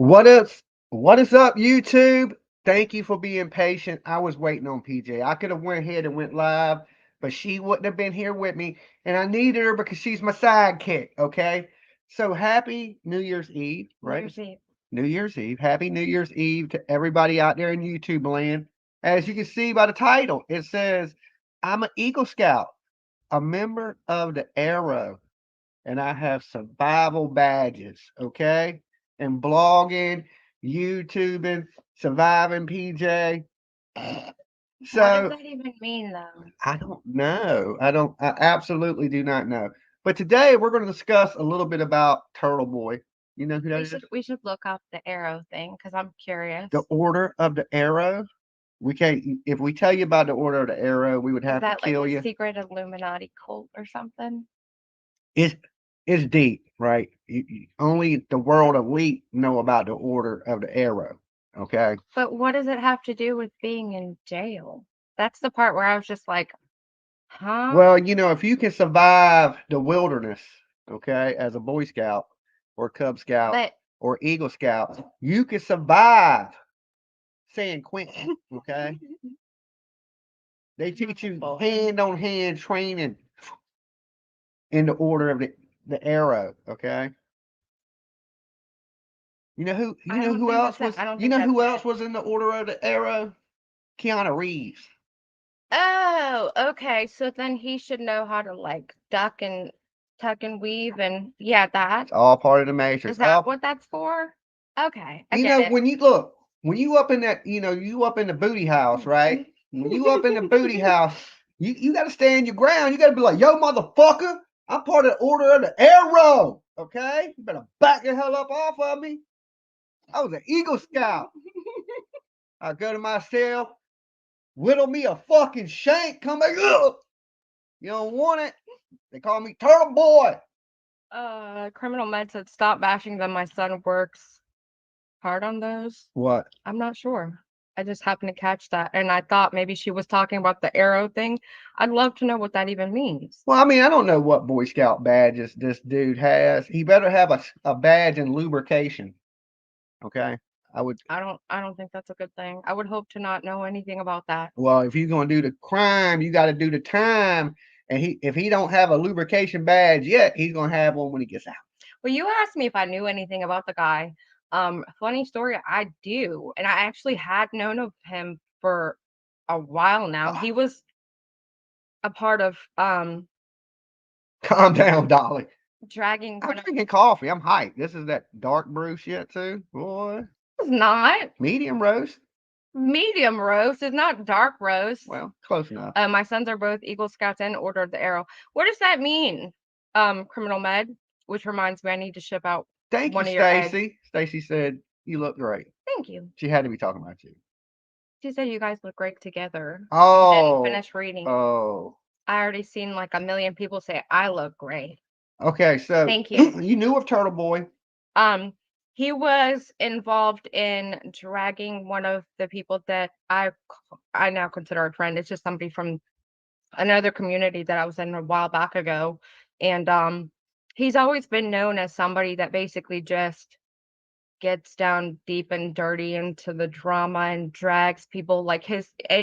What is what is up, YouTube? Thank you for being patient. I was waiting on PJ. I could have went ahead and went live, but she wouldn't have been here with me, and I need her because she's my sidekick. Okay, so happy New Year's Eve, New right? Year's Eve. New Year's Eve. Happy New Year's Eve to everybody out there in YouTube land. As you can see by the title, it says I'm an Eagle Scout, a member of the Arrow, and I have survival badges, okay? And blogging, YouTubing, surviving PJ. What does So that even mean, though? I don't know. I absolutely do not know. But today we're going to discuss a little bit about Turtle Boy. You know who that We is? should we should look up the arrow thing because I'm The curious. Order of the Arrow. We can't, if we tell you about the Order of the Arrow, we would Is have to that like kill a you. secret Illuminati cult or something? It's it's deep, right? Only the world elite know about the Order of the Arrow. Okay. But what does it have to do with being in jail? That's the part where I was just like, huh? Well, if you can survive the wilderness, okay, as a Boy Scout or Cub Scout But or Eagle Scout, you can survive San Quentin. Okay. They teach you hand on hand training in the Order of the Arrow. Okay. You know who? You I know don't who think else that's it. was? I don't You think know that's who else it. was in the Order of the Arrow? Keanu Reeves. Oh, okay. So then he should know how to like duck and tuck and weave and yeah, that. It's all part of the Matrix. Is that what that's for? Okay, I get it. When you look, when you up in that, you up in the booty house, right? When you up in the booty house, you got to stand your ground. You got to be like, yo, motherfucker, I'm part of the Order of the Arrow. Okay, you better back the hell up off of me. I was an Eagle Scout. I go to my cell, whittle me a fucking shank, come back up. You don't want it. They call me Turtle Boy. Criminal Med said stop bashing them. My son works hard on those. What? I'm not sure. I just happened to catch that, and I thought maybe she was talking about the arrow thing. I'd love to know what that even means. Well, I mean, I don't know what Boy Scout badges this dude has. He better have a badge in lubrication. Okay. I would, I don't think that's a good thing. I would hope to not know anything about that. well, if you're going to do the crime, you got to do the time. And if he don't have a lubrication badge yet, he's going to have one when he gets out. Well, you asked me if I knew anything about the guy. Funny story, I do, and I actually had known of him for a while now. Oh, He was a part of calm down, Dolly. dragging I'm one of drinking coffee. I'm hyped. This is that dark brew shit, too. Boy. not Medium roast. medium roast, it's not dark roast. Well, close enough. My sons are both Eagle Scouts and Order of the Arrow. What does that mean? Criminal Med, which reminds me, I need to ship out Thank you, one of your eggs. Stacy. Stacy said, you look great. Thank you. She had to be talking about you. She said you guys look great together. Didn't Oh, finish reading. oh. I already seen like a million people say I look great. Okay, so Thank you. you knew of Turtle Boy. He was involved in dragging one of the people that I now consider a friend. It's just somebody from another community that I was in a while back ago, and he's always been known as somebody that basically just gets down deep and dirty into the drama and drags people like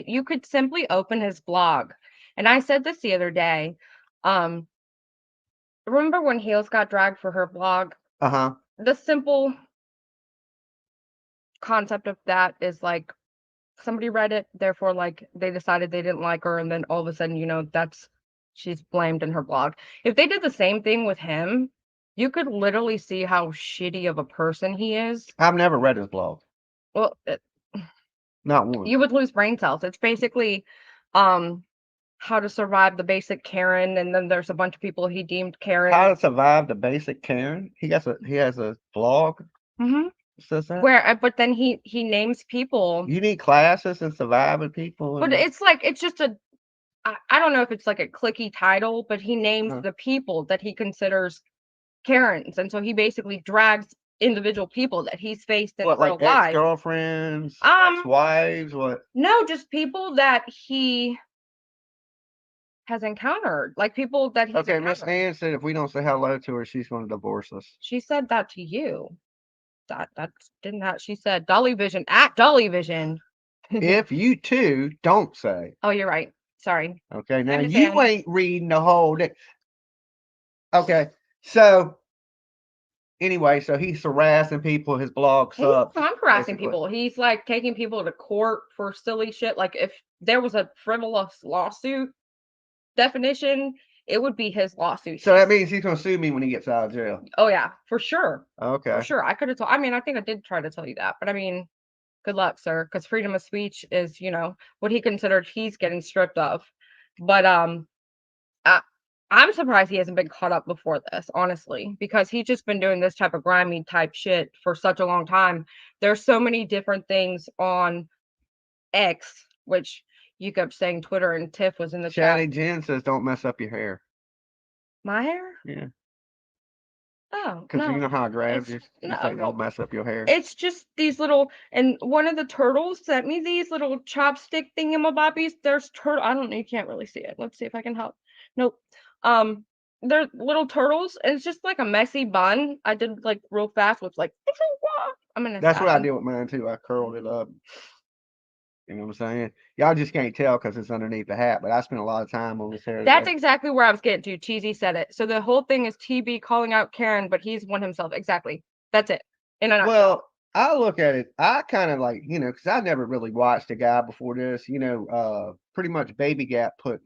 you could simply open his blog. And I said this the other day. Um, remember when Hales got dragged for her blog? Uh-huh. The simple concept of that is like somebody read it, therefore like they decided they didn't like her, and then all of a sudden, that's she's blamed in her blog. If they did the same thing with him, you could literally see how shitty of a person he is. I've never read his blog. Well, Not one. you would lose brain cells. It's basically how to survive the basic Karen, and then there's a bunch of people he deemed Karen. How to survive the basic Karen. He has a blog. Mm-hmm. Says that. Where, but then he names people. You need classes in surviving people. But it's like it's just I don't know if it's like a clicky title, but he names the people that he considers Karens, and so he basically drags individual people that he's faced in what, real like life. ex-girlfriends, ex-wives, what? No, just people that he has encountered, like people that he's Okay, Miss encountered. Ann said if we don't say hello to her, she's going to divorce us. She said that to you. That's didn't that she said Dolly Vision at Dolly Vision. If you too don't say. Oh, you're right. Sorry. Okay, now Miss you Ann. ain't reading the whole thing. Okay, so anyway, so he's harassing people. His blog He's sucks. not harassing basically. people. He's like taking people to court for silly shit. Like if there was a frivolous lawsuit definition, it would be his lawsuit. So that means he's gonna sue me when he gets out of jail. Oh yeah, for sure. Okay. For sure. I could have told I mean, I think I did try to tell you that, but I mean, good luck, sir, because freedom of speech is, what he considered he's getting stripped of. But I, I'm surprised he hasn't been caught up before this, honestly, because he's just been doing this type of grimy type shit for such a long time. There's so many different things on X, which you kept saying Twitter, and Tiff was in the Shanny chat. Jen says don't mess up your hair. My hair? Yeah. Oh, Because you no. know how I grabbed It's you. You no, say no. don't mess up your hair. It's just these little, and one of the turtles sent me these little chopstick thingamabobbies. There's turtle. I don't know. You can't really see it. Let's see if I can help. Nope. Um, they're little turtles. And it's just like a messy bun. I did like real fast with like. I'm an That's what I assassin. did with mine too. I curled it up. You know what I'm saying? Y'all just can't tell because it's underneath the hat, but I spent a lot of time on this hair. That's today. exactly where I was getting to. Cheesy said it. So the whole thing is TB calling out Karen, but he's one himself. Exactly. That's it. In a nutshell. Well, I look at it. I kind of like, because I never really watched a guy before this. Pretty much Baby Gap put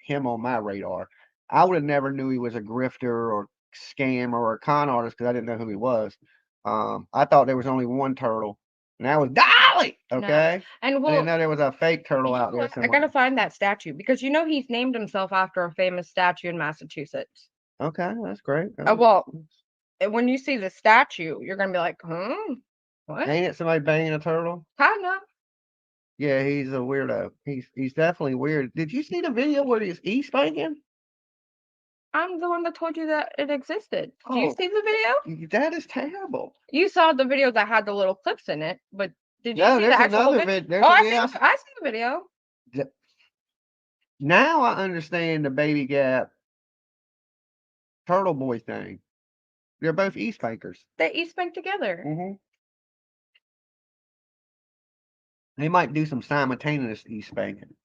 him on my radar. I would have never knew he was a grifter or scammer or a con artist because I didn't know who he was. I thought there was only one turtle, and that was Dolly. No. Okay, And I didn't know there was a fake turtle out there I somewhere. gotta find that statue because he's named himself after a famous statue in Massachusetts. Okay, that's great. Well, when you see the statue, you're gonna be like, what? Ain't it somebody banging a turtle? Kinda. Yeah, he's a weirdo. He's definitely weird. Did you see the video where he's spanking? I'm the one that told you that it existed. Do you see the video? That is terrible. You saw the video that had the little clips in it, but did you No, see there's the actual another video? video. Oh, I see the video. Now I understand the Baby Gap Turtle Boy thing. They're both e-spankers. They e-spank together. Mm-hmm. They might do some simultaneous e-spanking.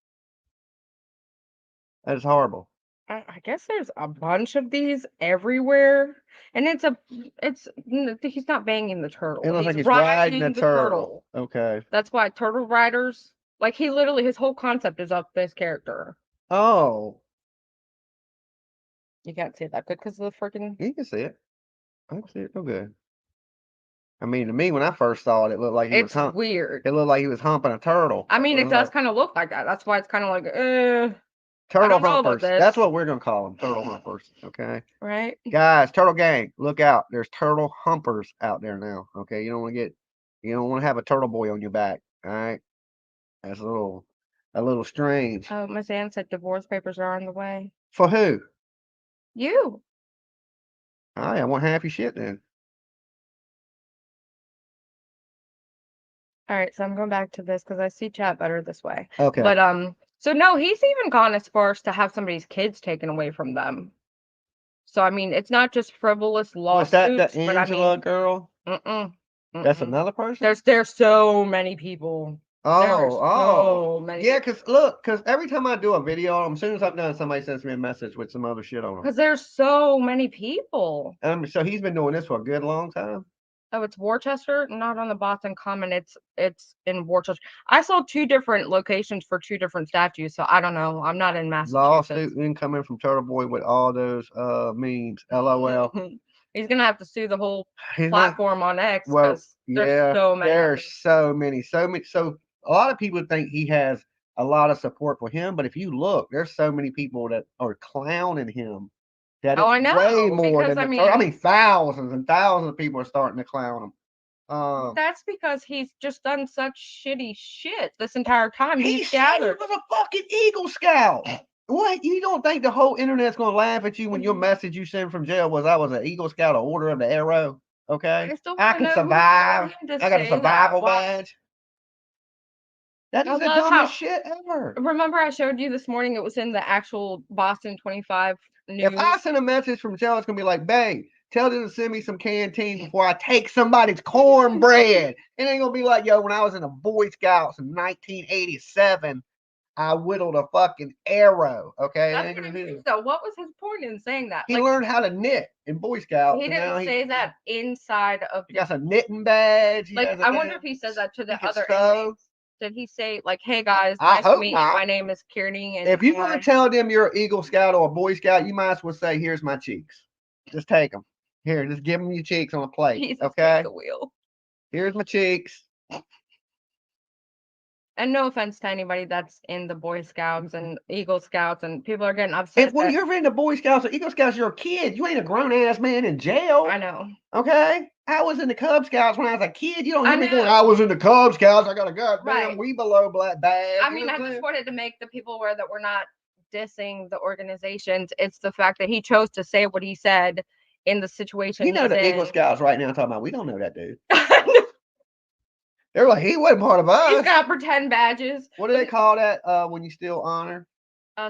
That's horrible. I guess there's a bunch of these everywhere, and he's not banging the turtle. It looks like He's he's riding the a turtle. Okay. That's why turtle riders, like his whole concept is up this character. Oh. You can't see it that good because of the freaking. You can see it. I can see it real good. I mean, to me, when I first saw it, it looked like he was weird. It looked like he was humping a turtle. I mean, it does kind of look like that. That's why it's kind of like, turtle humpers. That's what we're gonna call them, turtle humpers. Okay. Right. Guys, turtle gang, look out! There's turtle humpers out there now. Okay, you don't want to have a turtle boy on your back. All right, that's a little strange. Oh, Miss Ann said divorce papers are on the way. For who? You. All right, I want half your shit then. All right, so I'm going back to this because I see chat better this way. Okay. But so no, he's even gone as far as to have somebody's kids taken away from them. So I mean, it's not just frivolous lawsuits. Was that the Angela girl? That's another person. There's so many people. Oh, so many. Yeah, because every time I do a video, as soon as I've done, somebody sends me a message with some other shit on them. Because there's so many people. So he's been doing this for a good long time. Oh, it's Worcester, not on the Boston Common. It's in Worcester. I saw 2 different locations for 2 different statues, so I don't know. I'm not in Massachusetts. Lawsuit incoming from Turtle Boy with all those memes. LOL. He's gonna have to sue the whole platform on X because there's so many. There's so many. So a lot of people think he has a lot of support for him, but if you look, there's so many people that are clowning him. That I know. Way more than I mean, thousands and thousands of people are starting to clown him. That's because he's just done such shitty shit this entire time. He gathered. He was a fucking Eagle Scout. What? You don't think the whole internet's gonna laugh at you when your message you sent from jail was I was an Eagle Scout, an Order of the Arrow? Okay, I can survive. I got a survival badge. That is the dumbest shit ever. Remember, I showed you this morning. It was in the actual Boston 25 news. If I send a message from jail, it's gonna be like, "Babe, Tell them to send me some canteen before I take somebody's cornbread. It ain't gonna be like, yo, when I was in the Boy Scouts in 1987, I whittled a fucking arrow. Okay. That's what it means, though. What was his point in saying that? He learned how to knit in Boy Scouts. He didn't say that inside of. He got a knitting badge. I wonder if he says that to the other inmates. Did he say, like, hey guys, nice to meet you. My name is Kearney. And if you're going to tell them you're an Eagle Scout or a Boy Scout, you might as well say, here's my cheeks. Just take them. Here, just give them your cheeks on a plate. Jesus, okay? The wheel. Here's my cheeks. And no offense to anybody that's in the Boy Scouts and Eagle Scouts, and people are getting upset. If when you're in the Boy Scouts or Eagle Scouts, you're a kid. You ain't a grown-ass man in jail. I know. Okay? I was in the Cub Scouts when I was a kid. You don't hear me going, I was in the Cub Scouts. I got a goddamn Weebelo black badge. I mean, I just wanted to make the people aware that we're not dissing the organizations. It's the fact that he chose to say what he said in the situation. You know, the Eagle Scouts right now talking about, we don't know that dude. They're like, he wasn't part of us. He's got pretend badges. What do they call that when you steal honor?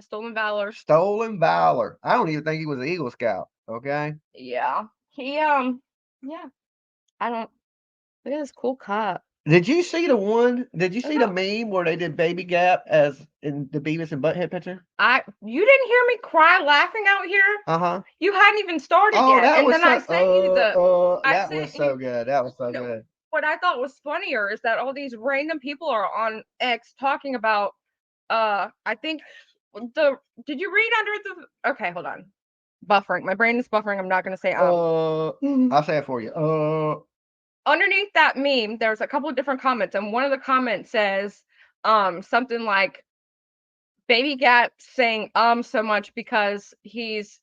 Stolen valor. Stolen valor. I don't even think he was an Eagle Scout. Okay. Yeah. Yeah. I don't. Look at this cool cop. Did you see the one? Did you see the meme where they did Baby Gap as in the Beavis and Butthead picture? You didn't hear me cry laughing out here. You hadn't even started yet, and then I sent you the. That was so good. That was so good. What I thought was funnier is that all these random people are on X talking about. I think Did you read under the? Okay, hold on. Buffering. My brain is buffering. I'm not gonna say. I'll say it for you. Underneath that meme, there's a couple of different comments, and one of the comments says, something like, "Baby Gap saying so much because he's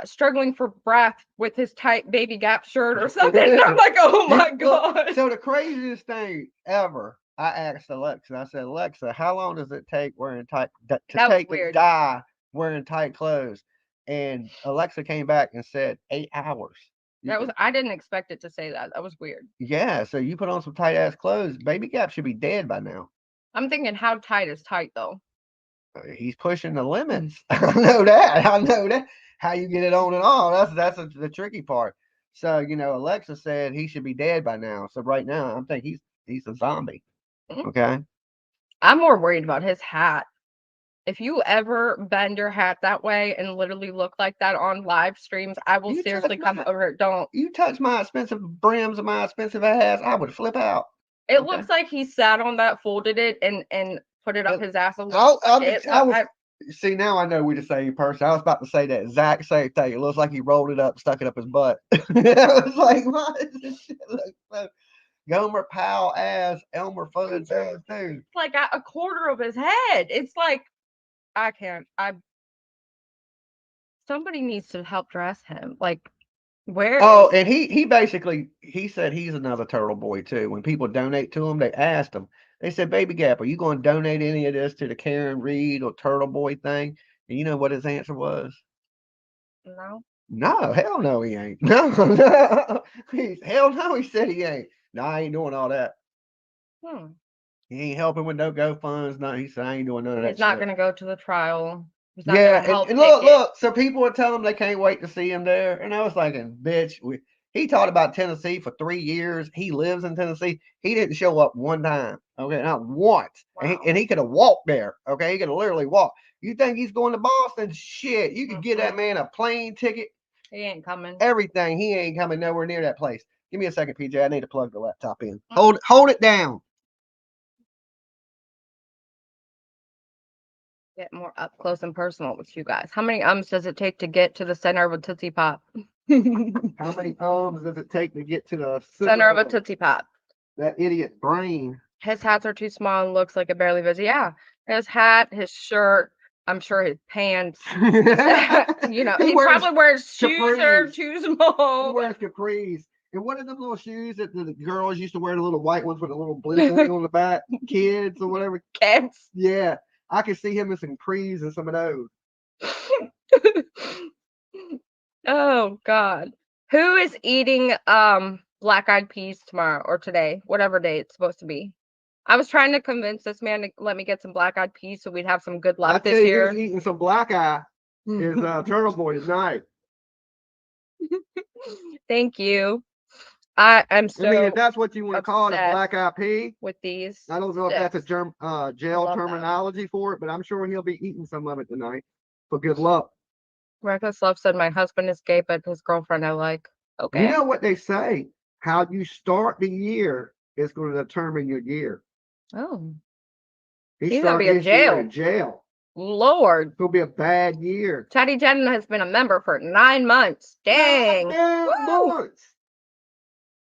struggling for breath with his tight Baby Gap shirt or something." And I'm like, oh my god. So the craziest thing ever, I asked Alexa. I said, Alexa, how long does it take wearing tight to take a guy wearing tight clothes? And Alexa came back and said 8 hours. I didn't expect it to say that. That was weird. Yeah, so you put on some tight ass clothes. Baby Gap should be dead by now. I'm thinking, how tight is tight though? He's pushing the limits. I know that. How you get it on and off, that's the tricky part. So, Alexa said he should be dead by now. So right now, I'm thinking he's a zombie. Okay. I'm more worried about his hat. If you ever bend your hat that way and literally look like that on live streams, I will seriously come over. Don't you touch my expensive brims of my expensive ass, I would flip out. It looks like he sat on that, folded it, and put it up his ass. See, now I know we're the same person. I was about to say that exact same thing. It looks like he rolled it up, stuck it up his butt. I was like, what does this shit look like? Gomer Powell ass, Elmer Fudd's ass, dude. It's like a quarter of his head. It's like, I can't. Somebody needs to help dress him. Like, where? Oh, and he basically, he said he's another turtle boy too. When people donate to him, they asked him. They said, Baby Gap, are you going to donate any of this to the Karen Reed or Turtle Boy thing? And you know what his answer was? No. No, hell no, he ain't. No. Hell no, he said he ain't. No, I ain't doing all that. He ain't helping with no GoFunds. No, he said I ain't doing none of that. He's not going to go to the trial. He's not gonna help and look. So people are telling him they can't wait to see him there, and I was thinking, bitch, he taught about Tennessee for 3 years. He lives in Tennessee. He didn't show up one time. Okay, not once. Wow. And he could have walked there. Okay, he could have literally walked. You think he's going to Boston? Shit, you could get that man a plane ticket. He ain't coming. Everything. He ain't coming nowhere near that place. Give me a second, PJ. I need to plug the laptop in. Hold it down. Get more up close and personal with you guys. How many does it take to get to the center of a Tootsie Pop? How many does it take to get to the center of a Tootsie Pop? That idiot brain. His hats are too small and looks like a barely visit. Yeah, his hat, his shirt. I'm sure his pants. He probably wears shoes that are too small. He wears capris. And what are them little shoes that the girls used to wear? The little white ones with a little blue thing on the back. Kids or whatever. Kids. Yeah. I can see him in some capris and some of those. Oh God. Who is eating black-eyed peas tomorrow or today? Whatever day it's supposed to be. I was trying to convince this man to let me get some black-eyed peas so we'd have some good luck this year. Who's eating some black eye is Turtle Boy tonight. Thank you. I am I mean, if so that's what you want to call it, a obsessed black eyed pea. with these. I don't know if that's a sticks. jail love that. terminology for it, but I'm sure he'll be eating some of it tonight. So good luck. Reckless Love said my husband is gay, but his girlfriend I like. Okay. You know what they say? How you start the year is going to determine your year. Oh, He's gonna be starting in his year jail. in jail. Lord. It'll be a bad year. Chatty Jen has been a member for 9 months. Dang. Damn Woo! months.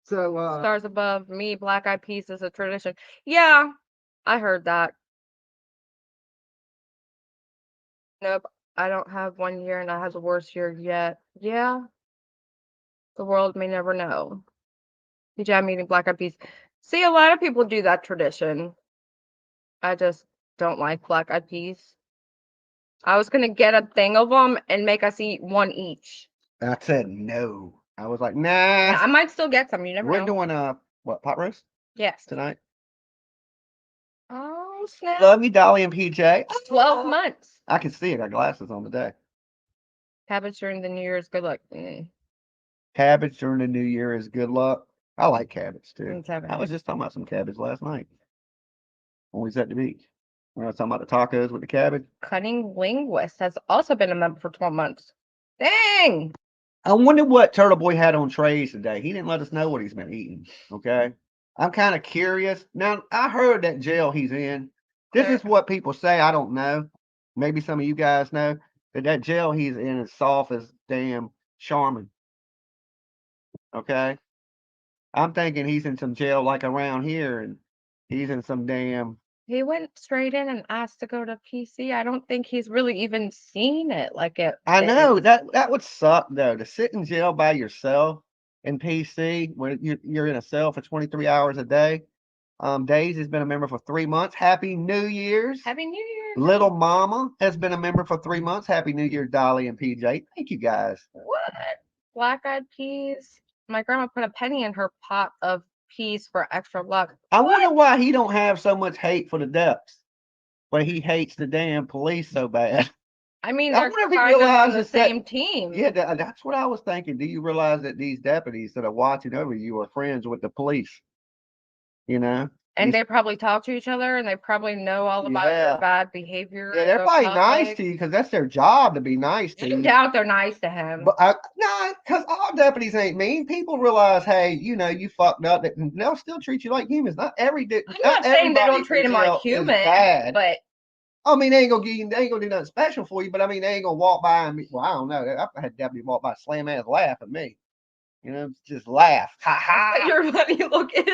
So Stars above me, Black Eyed Peas is a tradition. Yeah, I heard that. Nope, I don't have 1 year and I have the worst year yet. Yeah, the world may never know. DJ, I'm eating Black Eyed Peas. See, a lot of people do that tradition. I just don't like Black Eyed Peas. I was gonna get a thing of them and make us eat one each. I said no. I was like, nah. Yeah, I might still get some. You never We're know. doing what, pot roast Yes. tonight? Oh snap! Love you, Dolly and PJ. 12 months. I can see. I got glasses on today. Cabbage during the New Year's. Good luck. Cabbage during the new year is good luck. I like cabbage too. Seven. I was just talking about some cabbage last night when we was at the beach. We were talking about the tacos with the cabbage. Cunning Linguist has also been a member for 12 months. Dang! I wonder what Turtle Boy had on trays today. He didn't let us know what he's been eating. Okay. I'm kind of curious. Now, I heard that jail he's in. This is what people say. I don't know. Maybe some of you guys know that jail he's in is soft as damn Charmin. Okay. I'm thinking he's in some jail like around here and he's in some damn. He went straight in and asked to go to PC. I don't think he's really even seen it like it. I know is. that would suck though to sit in jail by yourself in PC where you're in a cell for 23 hours a day. Daisy has been a member for 3 months. Happy New Year's. Happy New Year. Little Mama has been a member for 3 months. Happy New Year, Dolly and PJ. Thank you guys. What? Black Eyed Peas. My grandma put a penny in her pot of peas for extra luck. I wonder why he don't have so much hate for the depths, but he hates the damn police so bad. I mean, I they're wonder if he kind of on the realizes that- same team. Yeah, that's what I was thinking. Do you realize that these deputies that are watching over you are friends with the police? You know? And they probably talk to each other and they probably know all about your bad behavior. Yeah, they're probably nice to you because that's their job to be nice to I you. doubt they're nice to him. But no, because all deputies ain't mean. People realize, hey, you know, you fucked up. They'll still treat you like humans. Not every I'm not saying they don't treat him like human, but I mean, they ain't gonna do nothing special for you. But I mean, they ain't gonna walk by and well, I don't know. I had deputy walk by, slam ass, laugh at me. You know, just laugh, ha ha. You're funny looking.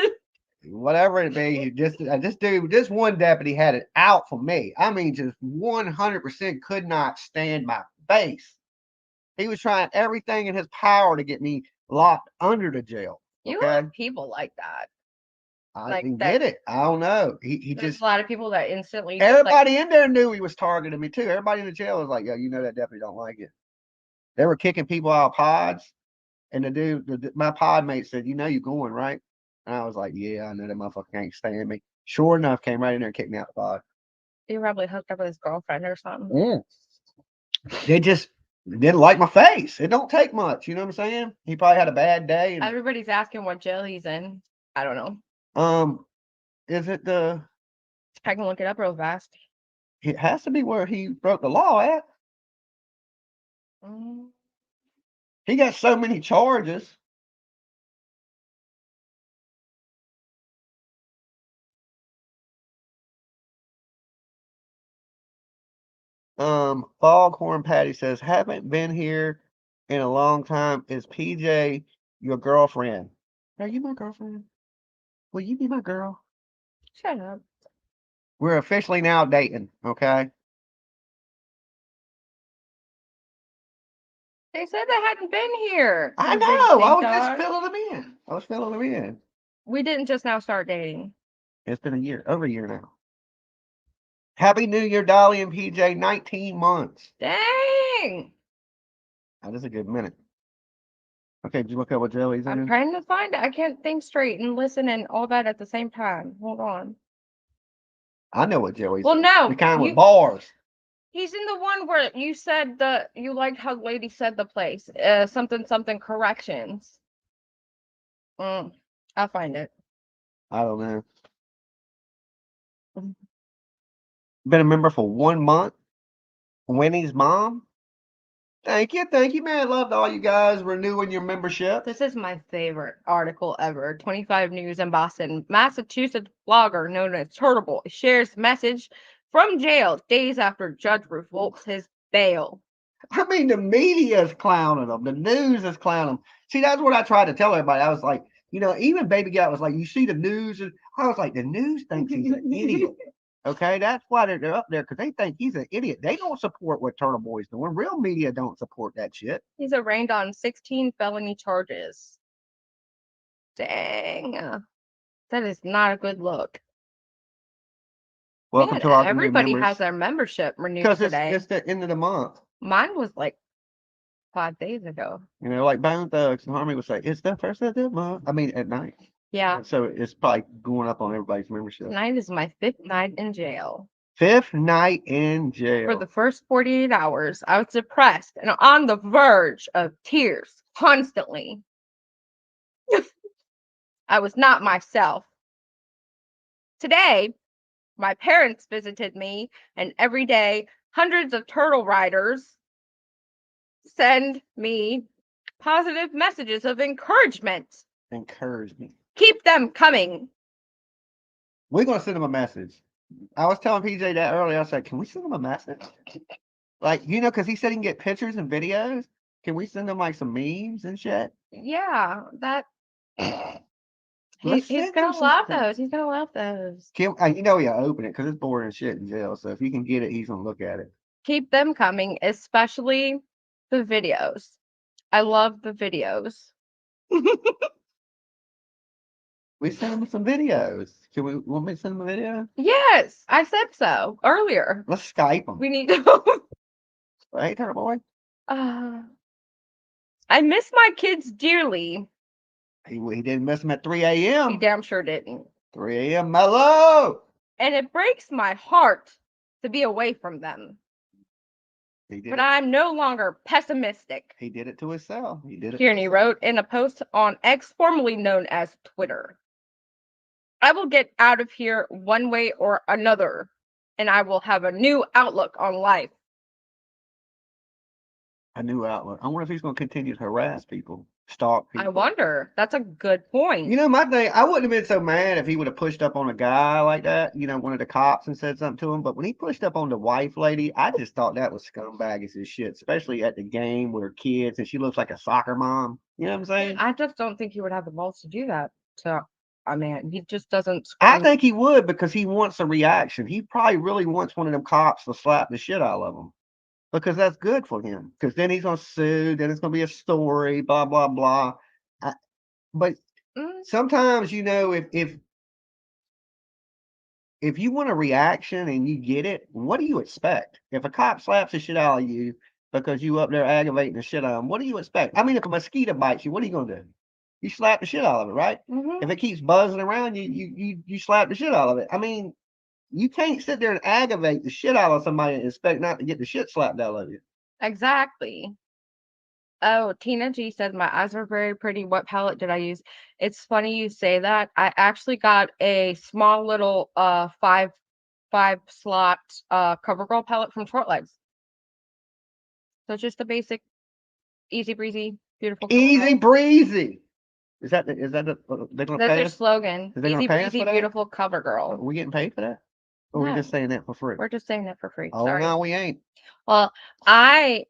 Whatever it be, this one deputy had it out for me. I mean, just 100% could not stand my face. He was trying everything in his power to get me locked under the jail. You have people like that. I didn't get it. I don't know. He There's just a lot of people that instantly. Everybody in there knew he was targeting me too. Everybody in the jail was like, "Yo, you know that deputy don't like it." They were kicking people out of pods, and my pod mate said, "You know you're going right." And I was like, "Yeah, I know that motherfucker can't stand me." Sure enough, came right in there and kicked me out the pod. He probably hooked up with his girlfriend or something. Yeah. They just didn't like my face. It don't take much, you know what I'm saying? He probably had a bad day. Everybody's asking what jail he's in. I don't know. Is it the? I can look it up real fast. It has to be where he broke the law at. He got so many charges. Foghorn Patty says, haven't been here in a long time. Is PJ your girlfriend? Are you my girlfriend? Will you be my girl? Shut up. We're officially now dating, okay? They said they hadn't been here. I know. I was just filling them in. We didn't just now start dating. It's been over a year now. Happy New Year, Dolly and PJ. 19 months. Dang. That is a good minute. Okay, did you look up what jail he's in? I'm trying to find it. I can't think straight and listen and all that at the same time. Hold on. I know what jail he's in. Well, no. The kind with bars. He's in the one where you said you liked how the lady said the place. Something something corrections. I'll find it. I don't know. Mhm. Been a member for 1 month. Winnie's mom. Thank you, man. Loved all you guys renewing your membership. This is my favorite article ever. 25 News in Boston. Massachusetts blogger known as Turtleboy shares message from jail days after judge revokes his bail. I mean, the media is clowning them. The news is clowning them. See, that's what I tried to tell everybody. I was like, even Baby Gat was like, you see the news? I was like, the news thinks he's an idiot. Okay, that's why they're up there, because they think he's an idiot. They don't support what Turtle Boy's doing. Real media don't support that shit. He's arraigned on 16 felony charges. Dang. That is not a good look. Welcome Man, to our new everybody members. has their membership renewed Because today. it's the end of the month. Mine was like 5 days ago. Like Bone Thugs and Harmony would say, it's the first of the month. I mean, at night. Yeah. So it's probably going up on everybody's membership. Tonight is my 5th night in jail. 5th night in jail. For the first 48 hours, I was depressed and on the verge of tears constantly. I was not myself. Today, my parents visited me, and every day, hundreds of turtle riders send me positive messages of encouragement. Encouragement. Keep them coming. We're going to send them a message. I was telling PJ that earlier. I said, can we send him a message? Like, because he said he can get pictures and videos. Can we send him like some memes and shit? Yeah, that Let's he's send gonna him love something. those. He's gonna love those. He'll open it because it's boring as shit in jail. So if he can get it, he's gonna look at it. Keep them coming, especially the videos. I love the videos. We send him some videos. Want me to send him a video? Yes, I said so earlier. Let's Skype him. We need to. Right, Turtle Boy? I miss my kids dearly. He didn't miss him at 3 He a.m. damn sure didn't. 3 a.m. Mellow. And it breaks my heart to be away from them. But I'm no longer pessimistic. He did it to himself. He did it. Kearney wrote in a post on X, formerly known as Twitter. I will get out of here one way or another, and I will have a new outlook on life. A new outlook. I wonder if he's going to continue to harass people, stalk people. I wonder. That's a good point. My thing, I wouldn't have been so mad if he would have pushed up on a guy like that, one of the cops, and said something to him. But when he pushed up on the wife lady, I just thought that was scumbagging as shit, especially at the game with her kids, and she looks like a soccer mom. You know what I'm saying? I just don't think he would have the balls to do that to a man. He just doesn't. I think he would, because he wants a reaction. He probably really wants one of them cops to slap the shit out of him, because that's good for him. Because then he's gonna sue. Then it's gonna be a story. Blah blah blah. But sometimes, if you want a reaction and you get it, what do you expect? If a cop slaps the shit out of you because you up there aggravating the shit out of him, what do you expect? I mean, if a mosquito bites you, what are you gonna do? You slap the shit out of it, right? If it keeps buzzing around you slap the shit out of it. I mean, you can't sit there and aggravate the shit out of somebody and expect not to get the shit slapped out of you. Exactly. Oh, Tina G said my eyes are very pretty. What palette did I use? It's funny you say that. I actually got a small little five slot CoverGirl palette from Short Legs. So it's just a basic, easy breezy, beautiful. Easy breezy. Is that they're gonna That's pay their us? slogan. Is they gonna Easy pay us breezy, for that? beautiful CoverGirl. Are we getting paid for that? Or we're just saying that for free? We're just saying that for free. Oh, Sorry. no, we ain't. Well, I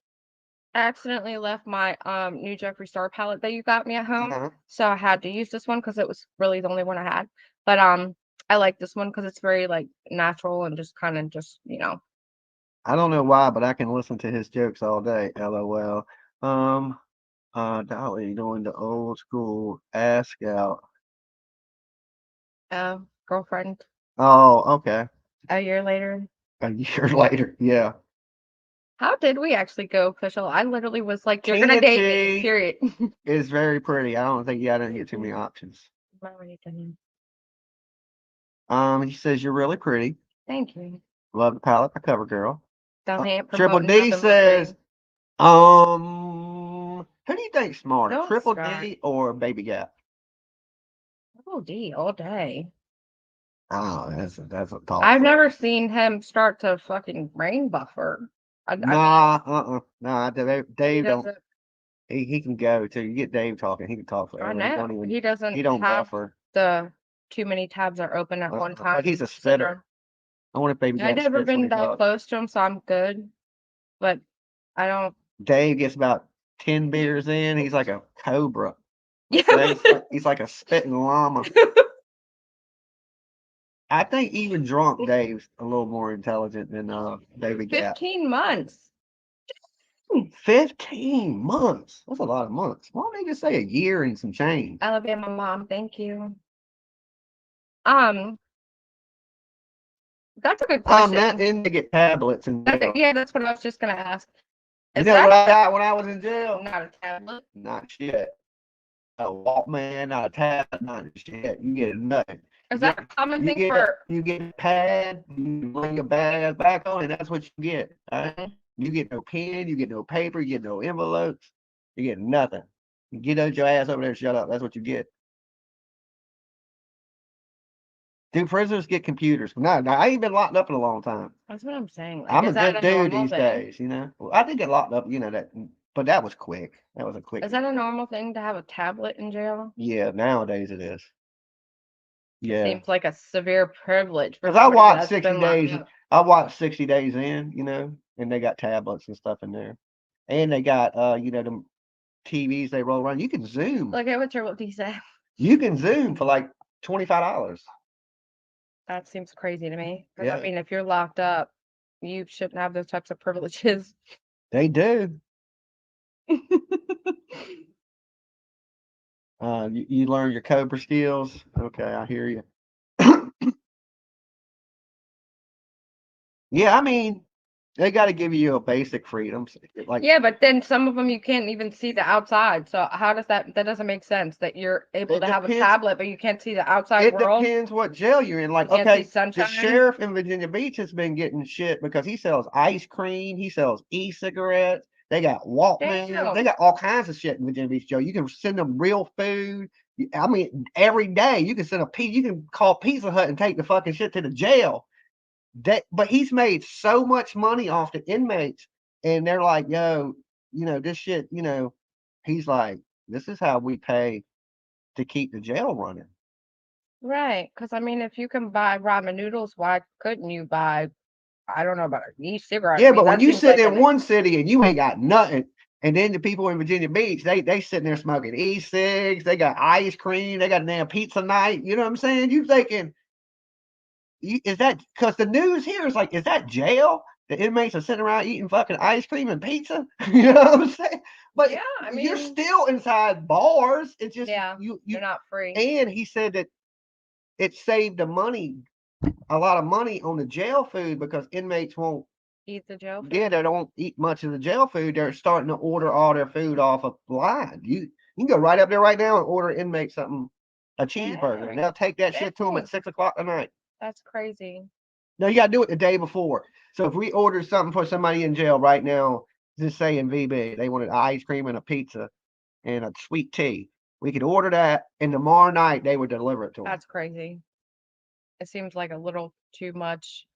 accidentally left my new Jeffree Star palette that you got me at home. So I had to use this one because it was really the only one I had. But I like this one because it's very like natural and just kind of just, I don't know why, but I can listen to his jokes all day. LOL. Dolly doing the old school ask out. Girlfriend. Oh, okay. A year later. A year later, yeah. How did we actually go official? I literally was like, you're gonna date me, period. It's very pretty. I don't think I didn't get too many options. He says you're really pretty. Thank you. Love the palette for CoverGirl. ain't Triple promoting D nothing for says, free. who do you think's smarter, Don't Triple start. D or Baby Gap? Triple D all day. Oh, that's a talk. I've never seen him start to fucking brain buffer. Nah, Dave don't. Doesn't. He can go too. You get Dave talking, he can talk I forever. know he doesn't He don't have buffer. the too many tabs are open at one time. Like he's a spitter. syndrome. I wonder if Baby Gap I've never spits when been he that talks. close to him, so I'm good. But I don't. Dave gets about 10 beers in. He's like a cobra. Yeah. He's like a spitting llama. I think even drunk Dave's a little more intelligent than Baby Gap. 15 months. 15 months. That's a lot of months. Why don't they just say a year and some change? Alabama mom, thank you. That's a good question. And they get tablets and Yeah, that's what I was just gonna ask. You know what I got when I was in jail? Not a tablet. Not shit. A Walkman, not a tablet, not shit. You get nothing. Is that a common thing for? You get a pad, you lay your bag back on, and that's what you get. Right? You get no pen, you get no paper, you get no envelopes, you get nothing. You get your ass over there and shut up. That's what you get. Do prisoners get computers? No, I ain't been locked up in a long time. That's what I'm saying. Like, I'm a good dude normal these thing? days, you know. Well, I did get locked up, you know that, but that was quick. That was a quick. Is that a normal thing to have a tablet in jail? Yeah, nowadays it is. Yeah. Seems like a severe privilege. Because I watched 60 Days. I watched 60 Days In, you know, and they got tablets and stuff in there, and they got you know, them TVs they roll around. You can Zoom. Look at what he said. You can Zoom for like $25. That seems crazy to me. Yeah. I mean, if you're locked up, you shouldn't have those types of privileges. They do. You learn your Cobra skills. Okay, I hear you. Yeah, I mean, they got to give you a basic freedom. Like, yeah, but then some of them you can't even see the outside. So how does that doesn't make sense that you're able to have a tablet, but you can't see the outside world? It depends what jail you're in. Like, you okay, the sheriff in Virginia Beach has been getting shit because he sells ice cream, he sells e-cigarettes, they got Walkman, they got all kinds of shit in Virginia Beach jail. You can send them real food. I mean, every day you can send you can call Pizza Hut and take the fucking shit to the jail. But he's made so much money off the inmates, and they're like, yo, you know, this shit, you know, he's like, this is how we pay to keep the jail running. Right. Because, I mean, if you can buy ramen noodles, why couldn't you buy, I don't know about an e-cigarette? Yeah, but when you sit in one city and you ain't got nothing, and then the people in Virginia Beach, they sitting there smoking e-cigs, they got ice cream, they got damn pizza night, you know what I'm saying? You thinking, is that because the news here is like, is that jail? The inmates are sitting around eating fucking ice cream and pizza. You know what I'm saying? But yeah, I mean, you're still inside bars. It's just you're not free. And he said that it saved a lot of money on the jail food because inmates won't eat the jail food. Yeah, they don't eat much of the jail food. They're starting to order all their food off a line. You can go right up there right now and order inmates something, a cheeseburger, and they'll take that shit to them at 6 o'clock at night. That's crazy. No, you got to do it the day before. So if we order something for somebody in jail right now, just say in VB, they wanted ice cream and a pizza and a sweet tea. We could order that, and tomorrow night they would deliver it to them. That's crazy. It seems like a little too much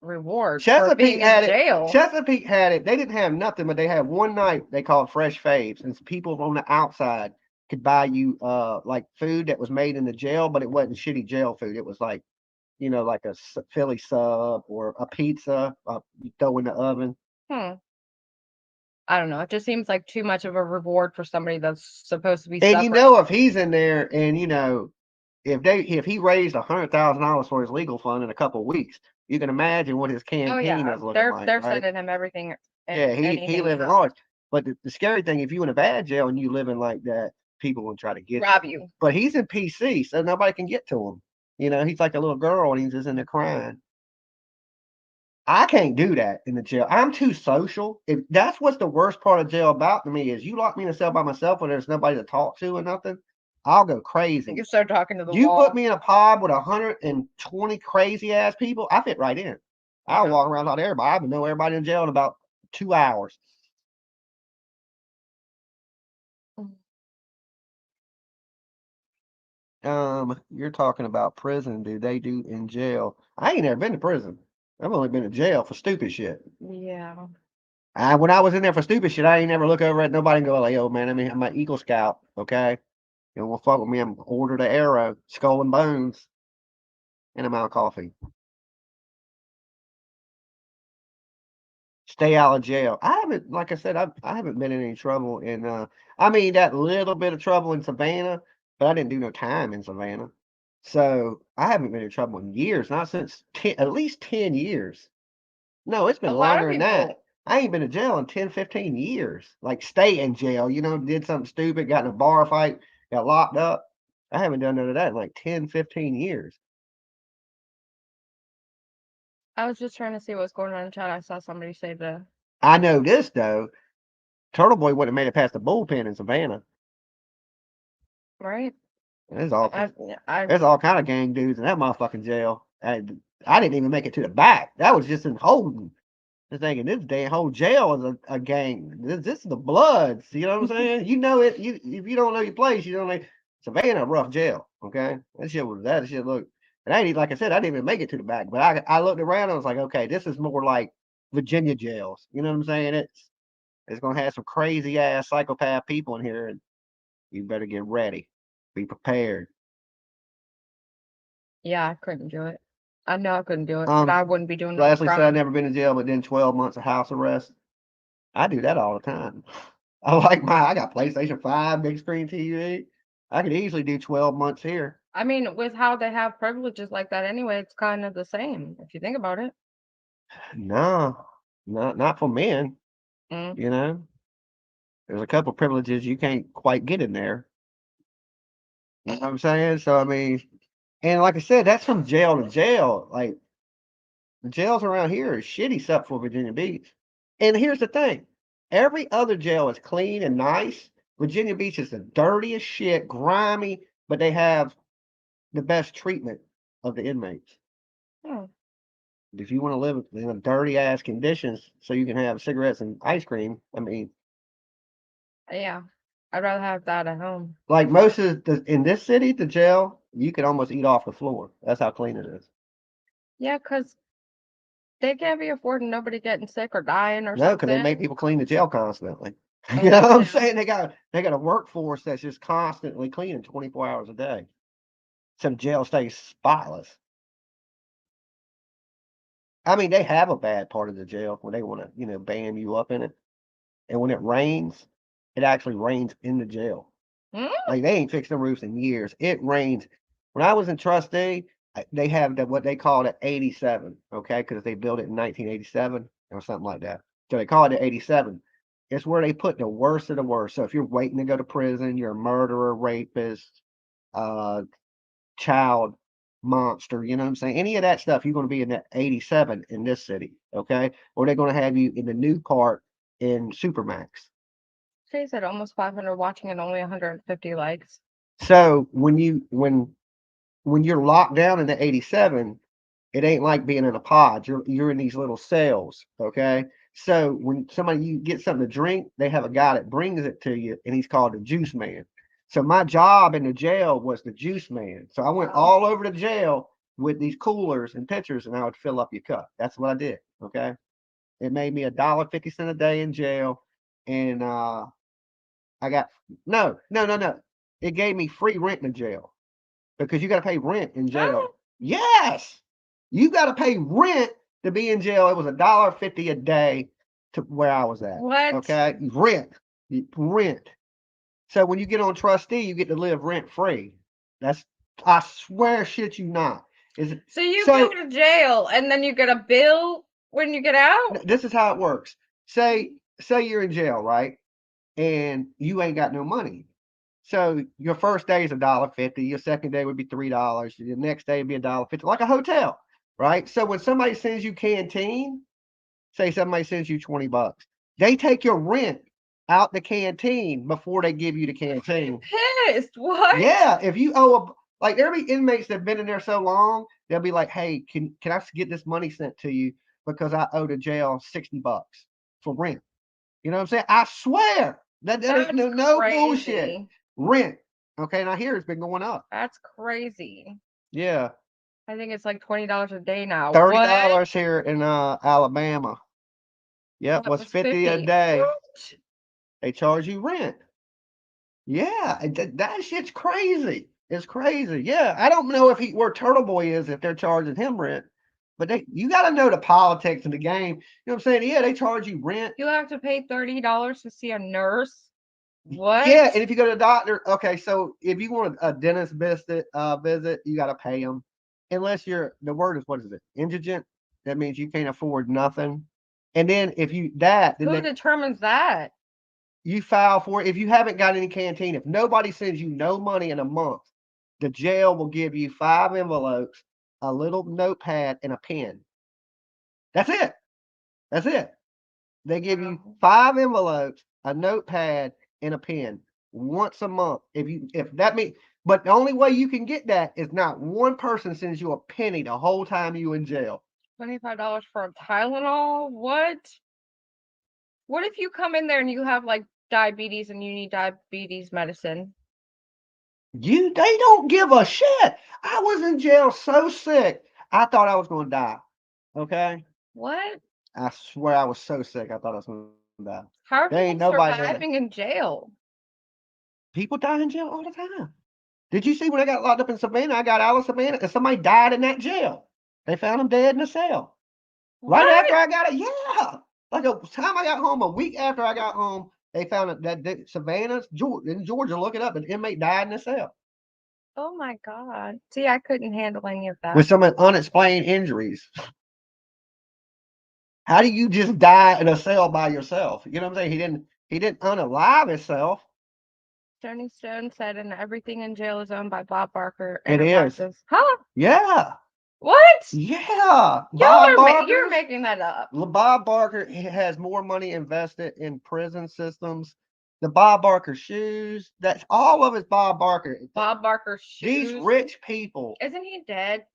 reward for being in jail. Chesapeake had it. They didn't have nothing, but they had one night they called Fresh Faves, and people on the outside could buy you like food that was made in the jail, but it wasn't shitty jail food. It was like, you know, like a Philly sub or a pizza you throw in the oven. I don't know. It just seems like too much of a reward for somebody that's supposed to be. And you know, if he's in there, and you know, if he raised $100,000 for his legal fund in a couple of weeks, you can imagine what his campaign is looking like. They're sending him everything. Yeah, he lives in large. But the scary thing, if you're in a bad jail and you living like that, people will try to rob you. But he's in PC, so nobody can get to him. You know, he's like a little girl and he's just in there crying. I can't do that in the jail. I'm too social. If that's what's the worst part of jail about to me is you lock me in a cell by myself where there's nobody to talk to or nothing, I'll go crazy. You start talking to the wall. You put me in a pod with 120 crazy ass people, I fit right in. I walk around talking to everybody. I would know everybody in jail in about 2 hours. You're talking about prison. Do they do in jail? I ain't never been to prison. I've only been to jail for stupid shit. Yeah. When I was in there for stupid shit, I ain't never look over at nobody and go like, "Yo, man, I'm an Eagle Scout, okay? You don't want to fuck with me? I'm order the arrow, skull and bones, and I'm out of coffee. Stay out of jail. I haven't, like I said, I haven't been in any trouble in. I mean that little bit of trouble in Savannah, but I didn't do no time in Savannah, so I haven't been in trouble in years. Not since at least 10 years. No, it's A been lot of longer than that. people. I ain't been to jail in 10, 15 years. Like stay in jail, did something stupid, got in a bar fight, got locked up. I haven't done none of that in like 10, 15 years. I was just trying to see what's going on in chat. I saw somebody say the I know this though. Turtle Boy wouldn't have made it past the bullpen in Savannah. right. There's all I there's all kind of gang dudes in that motherfucking jail. I didn't even make it to the back. That was just in holding. Just thinking this damn whole jail is a gang. This is the Bloods. You know what I'm saying? You know it. If you don't know your place, you don't know. Savannah, rough jail. Okay, that shit look. And I ain't like I said, I didn't even make it to the back. But I looked around and I was like, okay, this is more like Virginia jails. You know what I'm saying? It's gonna have some crazy ass psychopath people in here, and you better get ready. Be prepared. yeah, I couldn't do it. I know I couldn't do it, and I wouldn't be doing no Leslie said I've crime. never been in jail, but then 12 months of house arrest. I do that all the time. I got PlayStation 5, big screen TV. I could easily do 12 months here. I mean, with how they have privileges like that anyway, it's kind of the same if you think about it. No, not for men. Mm. You know, there's a couple privileges you can't quite get in there. You know what I'm saying? So I mean, and like I said, that's from jail to jail. Like the jails around here are shitty except for Virginia Beach. And here's the thing: every other jail is clean and nice. Virginia Beach is the dirtiest shit, grimy, but they have the best treatment of the inmates. Hmm. If you want to live in a dirty ass conditions so you can have cigarettes and ice cream, I mean, Yeah, I'd rather have that at home. like most of in this city, the jail, you could almost eat off the floor. That's how clean it is. Yeah, because they can't be affording nobody getting sick or dying or No, because they something. make people clean the jail constantly. Oh, You know what I'm yeah. saying? They got a workforce that's just constantly cleaning 24 hours a day. Some jail stays spotless. I mean, they have a bad part of the jail when they want to, ban you up in it. And when it rains, it actually rains in the jail. Mm? Like they ain't fixed the roofs in years. It rains. When I was in trustee, they have what they call it 87, okay, because they built it in 1987 or something like that. So they call it 87. It's where they put the worst of the worst. So if you're waiting to go to prison, you're a murderer, rapist, uh, child monster, you know what I'm saying? Any of that stuff, you're going to be in that 87 in this city, okay? Or they're going to have you in the new part in Supermax. She said almost 500 watching and only 150 likes. So when you're locked down in the 87, it ain't like being in a pod. You're in these little cells, okay? So when you get something to drink, they have a guy that brings it to you, and he's called the juice man. So my job in the jail was the juice man. So I went all over the jail with these coolers and pitchers, and I would fill up your cup. That's what I did. Okay. It made me $1.50 a day in jail, and I got no. It gave me free rent in the jail because you got to pay rent in jail. Yes, you got to pay rent to be in jail. It was $1.50 a day to where I was at. What? Okay, rent. So when you get on trustee, you get to live rent free. That's I swear, shit you not. So you go to jail and then you get a bill when you get out? This is how it works. Say you're in jail, right? And you ain't got no money. So your first day is $1.50. Your second day would be $3. The next day would be $1.50, like a hotel, right? So when somebody sends you canteen, say somebody sends you $20, they take your rent out the canteen before they give you the canteen. Pissed. What? Yeah, if you owe like every inmates that've been in there so long, they'll be like, "Hey, can I get this money sent to you because I owed a jail $60 for rent. You know what I'm saying? I swear that ain't no bullshit. Rent. Okay, and I hear it's been going up. That's crazy. Yeah. I think it's like $20 a day now. $30 here in Alabama. Yep, was 50 a day. What? They charge you rent. Yeah, that shit's crazy. It's crazy. Yeah, I don't know where Turtle Boy is if they're charging him rent, but you got to know the politics of the game. You know what I'm saying? Yeah, they charge you rent. You have to pay $30 to see a nurse. What? Yeah, and if you go to the doctor, okay, so if you want a dentist visit, you got to pay them, unless the word is, what is it? Indigent. That means you can't afford nothing. And then if you then who determines that? You file for it. If you haven't got any canteen, if nobody sends you no money in a month, the jail will give you 5 envelopes, a little notepad, and a pen. That's it. That's it. They give you 5 envelopes, a notepad, and a pen once a month. But the only way you can get that is not one person sends you a penny the whole time you in jail. $25 for a Tylenol? What? What if you come in there and you have like diabetes and you need diabetes medicine? They don't give a shit. I was in jail so sick, I thought I was going to die. Okay? What? I swear I was so sick, I thought I was going to die. How are people surviving in jail? People die in jail all the time. Did you see when I got locked up in Savannah? I got out of Savannah and somebody died in that jail. They found him dead in the cell. Right after I got it. Yeah. Like a time I got home, a week after I got home, they found that Savannah, in Georgia, look it up, an inmate died in the cell. Oh my God. See, I couldn't handle any of that. With some unexplained injuries. How do you just die in a cell by yourself? You know what I'm saying? He didn't unalive himself. Tony Stone said, and everything in jail is owned by Bob Barker. It is. Huh? Yeah. What? Yeah. You're making that up. Bob Barker has more money invested in prison systems. The Bob Barker shoes, that's all of it's Bob Barker. Bob Barker shoes? These rich people. Isn't he dead?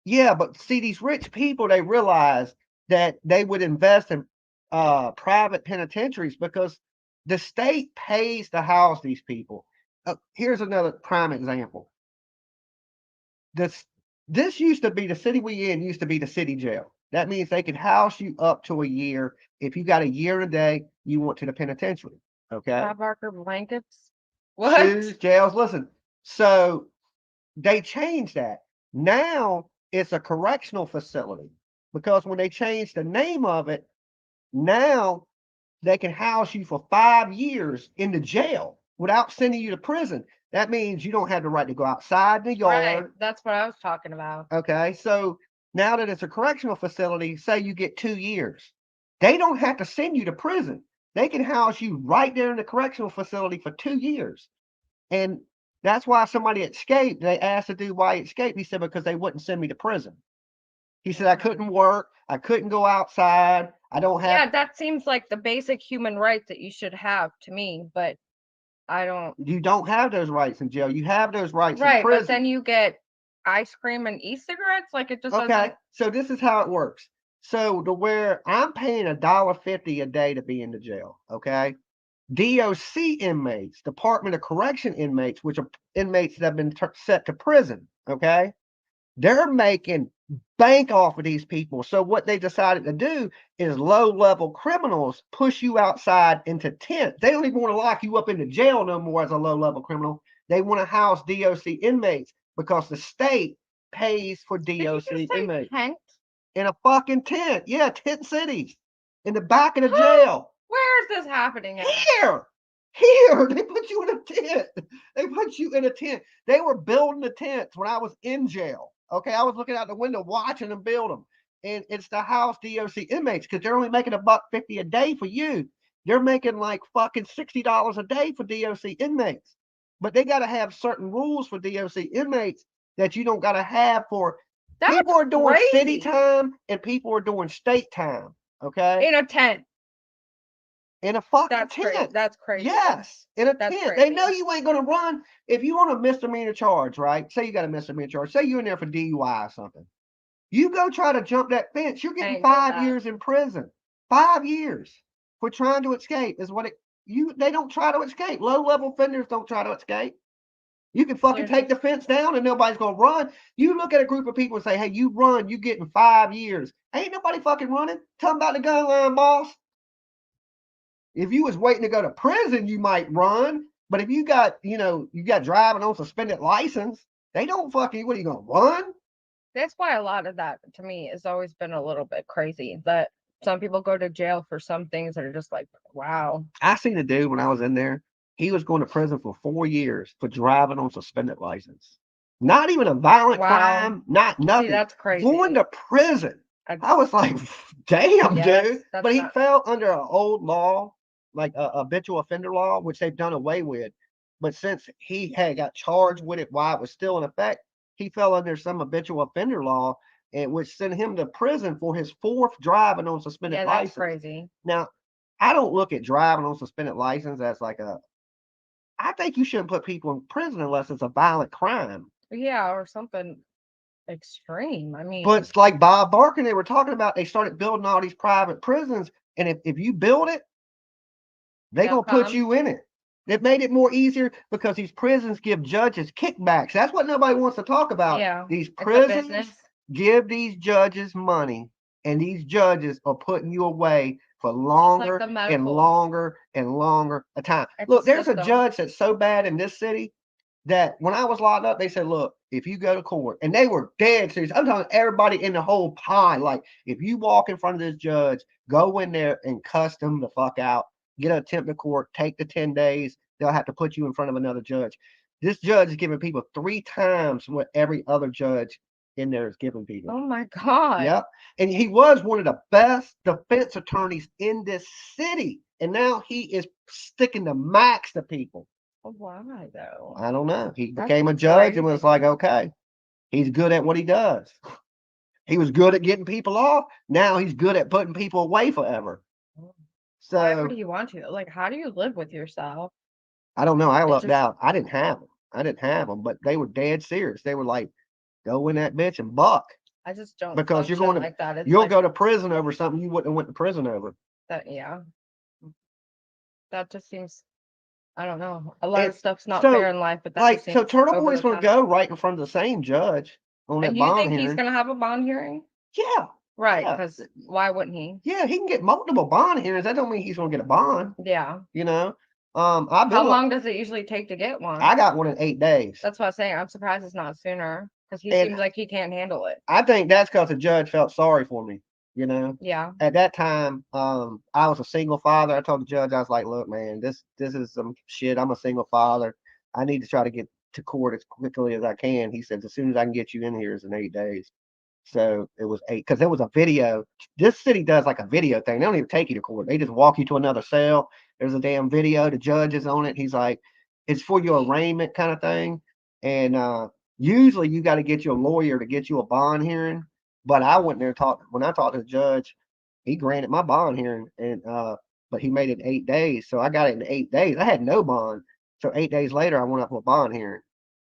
Yeah, but see, these rich people, they realize that they would invest in private penitentiaries because the state pays to house these people. Here's another prime example. This used to be the city we in used to be the city jail. That means they can house you up to a year. If you got a year and a day, you went to the penitentiary. Okay. Bob Barker blankets. What? Shoes, jails. Listen. So they changed that. Now it's a correctional facility because when they changed the name of it, now they can house you for 5 years in the jail without sending you to prison. That means you don't have the right to go outside the yard. Right. That's what I was talking about. Okay. So now that it's a correctional facility, say you get 2 years, they don't have to send you to prison. They can house you right there in the correctional facility for 2 years. And that's why somebody escaped. They asked the dude why he escaped. He said, because they wouldn't send me to prison. He said, I couldn't work. I couldn't go outside. I don't have. Yeah, that seems like the basic human rights that you should have to me, but I don't. You don't have those rights in jail. You have those rights in prison. Right, but then you get ice cream and e-cigarettes? Like, it just okay. So this is how it works. So to where I'm paying $1.50 a day to be in the jail, okay? DOC inmates, Department of Correction inmates, which are inmates that have been sent to prison, okay? They're making bank off of these people. So what they decided to do is low-level criminals push you outside into tents. They don't even want to lock you up in the jail no more as a low-level criminal. They want to house DOC inmates because the state pays for DOC inmates. Tent? In a fucking tent. Yeah, tent cities. In the back of the jail. Where is this happening at? Here. They put you in a tent. They put you in a tent. They were building the tents when I was in jail. Okay, I was looking out the window watching them build them. And it's to house DOC inmates because they're only making $1.50 a day for you. They're making like fucking $60 a day for DOC inmates. But they got to have certain rules for DOC inmates that you don't got to have for. People are doing city time and people are doing state time. Okay. In a tent. In a fucking tent. That's crazy. Yes, in a tent. Crazy. They know you ain't gonna run if you want a misdemeanor charge, right? Say you got a misdemeanor charge. Say you're in there for DUI or something. You go try to jump that fence, you're getting ain't did 5 that. years in prison. 5 years for trying to escape is what they don't try to escape. Low-level offenders don't try to escape. You can fucking take the fence down and nobody's gonna run. You look at a group of people and say, hey, you run, you getting 5 years. Ain't nobody fucking running. Tell them about the gun line, boss. If you was waiting to go to prison, you might run. But if you got, you got driving on suspended license, they don't fucking, what are you gonna run? That's why a lot of that to me has always been a little bit crazy. That some people go to jail for some things that are just like, wow. I seen a dude when I was in there. He was going to prison for 4 years for driving on suspended license. Not even a violent crime, not nothing. See, that's crazy. Going to prison. I was like, damn, dude. But he fell under an old law, like a habitual offender law, which they've done away with. But since he had got charged with it while it was still in effect, he fell under some habitual offender law, and which sent him to prison for his 4th driving on suspended license. That's crazy. Now, I don't look at driving on suspended license as like I think you shouldn't put people in prison unless it's a violent crime. Yeah, or something extreme. I mean, but it's like Bob Barker, they were talking about, they started building all these private prisons, and if you build it, they're gonna put you in it. It made it more easier because these prisons give judges kickbacks. That's what nobody wants to talk about. Yeah, these prisons give these judges money, and these judges are putting you away for longer and longer and longer a time. Look, there's a judge that's so bad in this city that when I was locked up, they said, look, if you go to court, and they were dead serious. I'm telling everybody in the whole pie, like, if you walk in front of this judge, go in there and cuss them the fuck out, get a temp to court, take the 10 days, they'll have to put you in front of another judge. This judge is giving people 3 times what every other judge in there is giving people. Oh my God. Yep. And he was one of the best defense attorneys in this city. And now he is sticking the max to people. Why though? I don't know. He became a judge and was like, okay, he's good at what he does. He was good at getting people off. Now he's good at putting people away forever. So why do you want to? Like, how do you live with yourself? I don't know. I lucked out. I didn't have them. But they were dead serious. They were like, go in that bitch and buck. I just don't, because you're going to like that. You'll go to prison over something you wouldn't have went to prison over. That just seems, I don't know. A lot of stuff's not fair in life, but that like, so Turtle Boy's going to go right in front of the same judge on that bond hearing. You think he's going to have a bond hearing? Yeah. Right, because why wouldn't he? Yeah, he can get multiple bond hearings. That don't mean he's going to get a bond. Yeah. How long does it usually take to get one? I got one in 8 days. That's what I'm saying. I'm surprised it's not sooner, because he seems like he can't handle it. I think that's because the judge felt sorry for me. Yeah. At that time, I was a single father. I told the judge, I was like, look, man, this is some shit. I'm a single father. I need to try to get to court as quickly as I can. He said, as soon as I can get you in here is in 8 days. So it was 8, because there was a video. This city does like a video thing. They don't even take you to court. They just walk you to another cell. There's a damn video. The judge is on it. He's like, it's for your arraignment kind of thing. And usually you got to get you a lawyer to get you a bond hearing. But I went there and when I talked to the judge, he granted my bond hearing, and but he made it 8 days. So I got it in 8 days. I had no bond. So 8 days later, I went up for a bond hearing.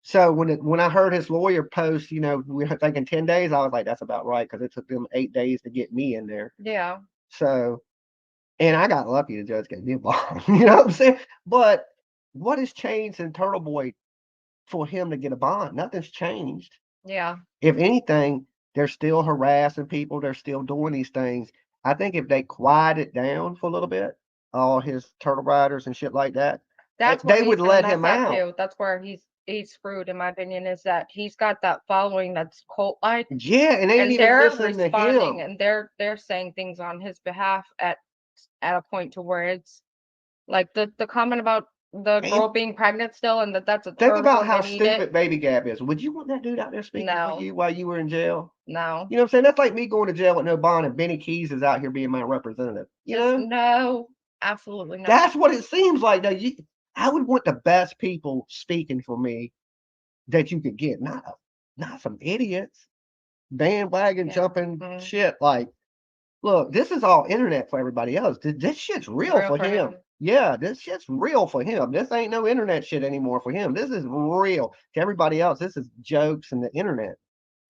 So when I heard his lawyer post, we were thinking 10 days, I was like, that's about right, because it took them 8 days to get me in there. Yeah. So, and I got lucky, the judge gave me a bond. You know what I'm saying? But what has changed in Turtle Boy for him to get a bond? Nothing's changed. Yeah. If anything, they're still harassing people. They're still doing these things. I think if they quiet it down for a little bit, all his turtle riders and shit like that, they would let him out. Too. That's where he's screwed, in my opinion, is that he's got that following that's cult-like. Yeah, and they're responding, and they're saying things on his behalf at a point to where it's like the comment about the girl being pregnant still, and that's a think about how stupid Baby Gab is. Would you want that dude out there speaking for you while you were in jail? No. You know what I'm saying? That's like me going to jail with no bond, and Benny Keys is out here being my representative. No, absolutely not. That's what it seems like. Though I would want the best people speaking for me that you could get, not some idiots, bandwagon jumping shit. Like, look, this is all internet for everybody else. This shit's real for him. Yeah, this shit's real for him. This ain't no internet shit anymore for him. This is real. To everybody else, this is jokes and the internet.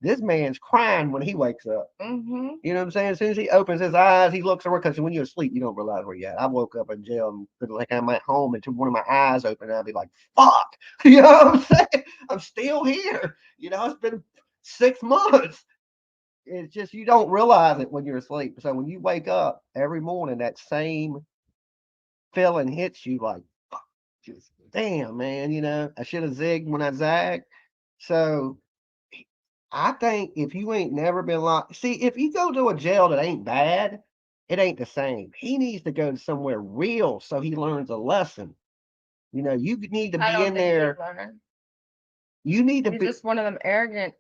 This man's crying when he wakes up. Mm-hmm. You know what I'm saying? As soon as he opens his eyes, he looks around, because when you're asleep, you don't realize where you're at. I woke up in jail and feel like I'm at home, and one of my eyes open, and I'd be like, fuck. You know what I'm saying? I'm still here. You know, it's been 6 months. It's just you don't realize it when you're asleep. So when you wake up every morning, that same feeling hits you like, fuck, just damn, man. You know, I should have zigged when I zagged. So I think if you ain't never been locked, see, if you go to a jail that ain't bad, it ain't the same. He needs to go to somewhere real so he learns a lesson. You know, you need to I be don't in think he's there. learning. You need to He's be. just one of them arrogant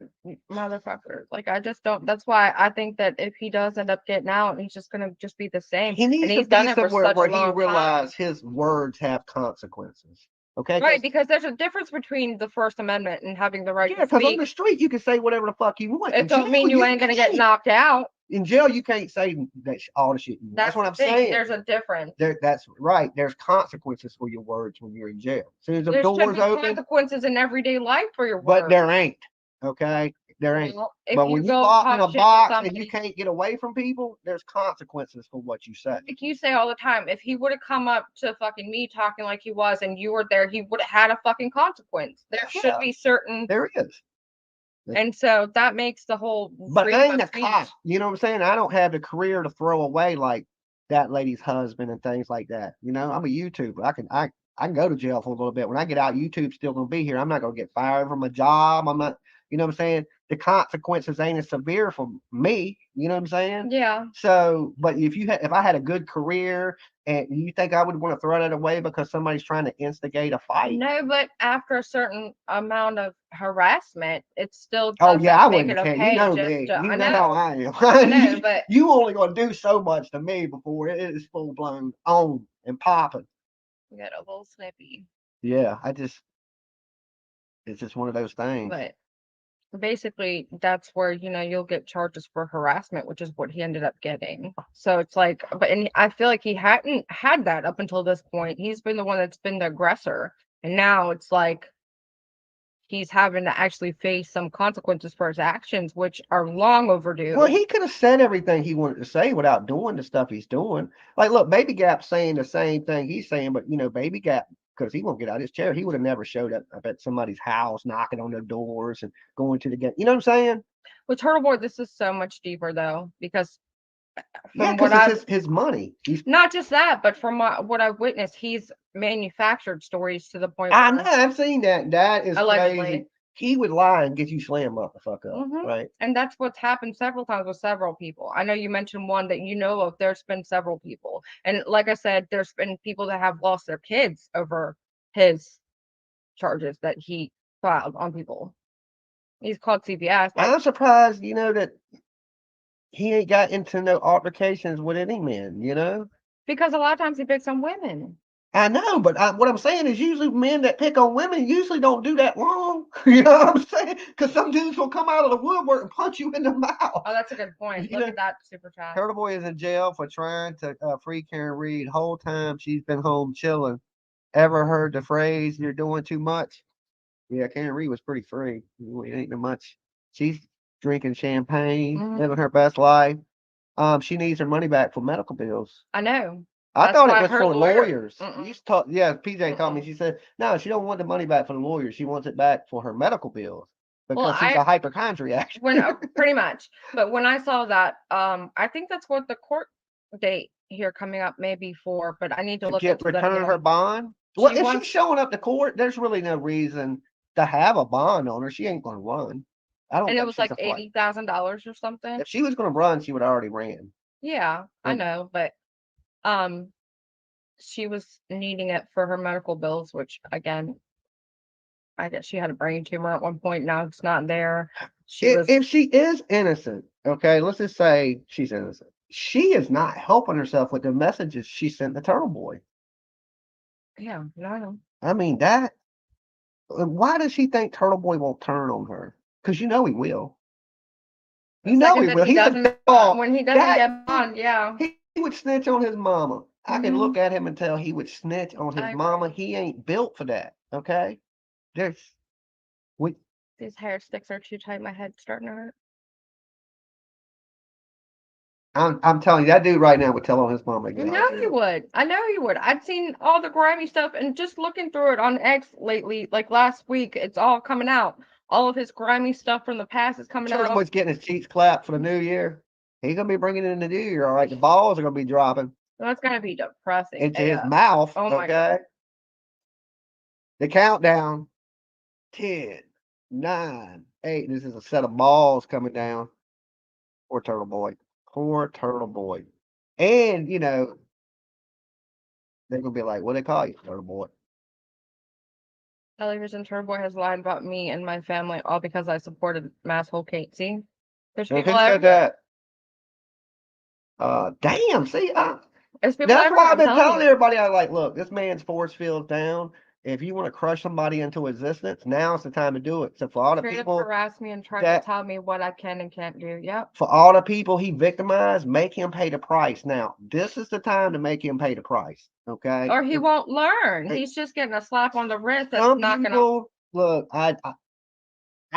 motherfuckers. Like, I just don't. That's why I think that if he does end up getting out, he's just gonna just be the same. He And needs to he's be done it for somewhere such a where he long time. realizes his words have consequences. Okay, Right, because there's a difference between the First Amendment and having the right yeah, to because on speak. the street you can say whatever the fuck you want. It In don't jail, mean you ain't gonna get can't. knocked out. In jail, you can't say that all the shit you want. That's what I'm the thing. saying. There's a difference. That's right. There's consequences for your words when you're in jail. As soon as the There should doors be open, consequences in everyday life for your but words. there ain't. Okay, there ain't. Well, if But you when you go lock talk in a shit to box and you somebody, can't get away from people, there's consequences for what you say. like you say all the time, if he would have come up to fucking me talking like he was and you were there, he would have had a fucking consequence. There should Yeah, be certain, there is. and so that makes the whole But I freedom ain't of a cop. speech. You know what I'm saying? I don't have the career to throw away like that lady's husband and things like that. You know, I'm a YouTuber. I can go to jail for a little bit. When I get out, YouTube's still gonna be here. I'm not gonna get fired from a job. I'm not, you know what I'm saying? The consequences ain't as severe for me. You know what I'm saying? Yeah. So, but if I had a good career, and you think I would want to throw that away because somebody's trying to instigate a fight? No, but after a certain amount of harassment, it still Oh doesn't yeah, I make wouldn't it care. You okay know just me. to, You I know how know, I am. I know, but You only gonna do so much to me before it is full blown on and popping. you get a little snippy. Yeah, it's just one of those things. But basically, that's where, you'll get charges for harassment, which is what he ended up getting. So it's like, and I feel like he hadn't had that up until this point. He's been the one that's been the aggressor. And now it's like he's having to actually face some consequences for his actions, which are long overdue. Well, he could have said everything he wanted to say without doing the stuff he's doing. Like, look, Baby Gap's saying the same thing he's saying, but Baby Gap, because he won't get out of his chair, he would have never showed up at somebody's house, knocking on their doors and going to the gate. You know what I'm saying? With Turtleboy, this is so much deeper though, because Yeah, from what because I've it's his money. not just that, but from what I've witnessed, he's manufactured stories to the point I know, where I've seen that. That is crazy. allegedly. He would lie and get you slammed up the fuck up, Hmm. right? And that's what's happened several times with several people. I know you mentioned one that you know of. There's been several people. And like I said, there's been people that have lost their kids over his charges that he filed on people. He's called CPS. I'm surprised, that he ain't got into no altercations with any men. Because a lot of times he picks on women. I know, but what I'm saying is usually men that pick on women usually don't do that long. You know what I'm saying? Because some dudes will come out of the woodwork and punch you in the mouth. Oh, that's a good point. Look at that super chat. Turtleboy is in jail for trying to free Karen Reed. Whole time she's been home chilling. Ever heard the phrase, "You're doing too much"? Yeah, Karen Reed was pretty free. It ain't no much. She's drinking champagne, living her best life. She needs her money back for medical bills. I know. I That's thought it why was her for lawyer- lawyers. You talk, yeah, PJ told me. She said, no, she don't want the money back for the lawyers. She wants it back for her medical bills because she's a hypochondriac. Pretty much. But when I saw that, I think that's what the court date here coming up may be for, but I need to look into that Return again. her bond. Well, if she's showing up to court, there's really no reason to have a bond on her. She ain't going to run. I don't. And think it was she's like a flight. $80,000 or something. If she was going to run, she would have already ran. Yeah, I know, but she was needing it for her medical bills, which again, I guess she had a brain tumor at one point. Now it's not there. If she is innocent, okay, let's just say she's innocent. She is not helping herself with the messages she sent the Turtleboy. Yeah, no. I mean why does she think Turtleboy won't turn on her? Because he will. He will. He's a dog. When he doesn't get on, yeah. He would snitch on his mama. I can look at him and tell he would snitch on his mama. He ain't built for that. Okay. These hair sticks are too tight. My head's starting to hurt. I'm telling you, that dude right now would tell on his mom I again. know he would. I know he would. I'd seen all the grimy stuff and just looking through it on X lately, like last week, it's all coming out. All of his grimy stuff from the past is coming Turtle out. Boy's getting his cheeks clapped for the new year. He's gonna be bringing it in the new year. All right, the balls are gonna be dropping. That's gonna be depressing. Into his mouth. Oh my okay. God. The countdown: 10, 9, 8. This is a set of balls coming down. Poor Turtle Boy. Poor Turtle Boy. And you know, they're gonna be like, "What do they call you, Turtle Boy?" Dolly Vision Turboy has lied about me and my family all because I supported masshole Kate. See, there's And people who said everywhere. that? Damn. See, There's people that's why everywhere. I've been I'm telling telling you. everybody. I like, look, this man's force field's down. If you want to crush somebody into existence, now's the time to do it. So for all the Straight up people harass me and try to that, tell me what I can and can't do. Yep. for all the people he victimized, make him pay the price. Now, this is the time to make him pay the price. Okay. Or he won't learn. Hey, He's just getting a slap on the wrist that's some not gonna. people look. I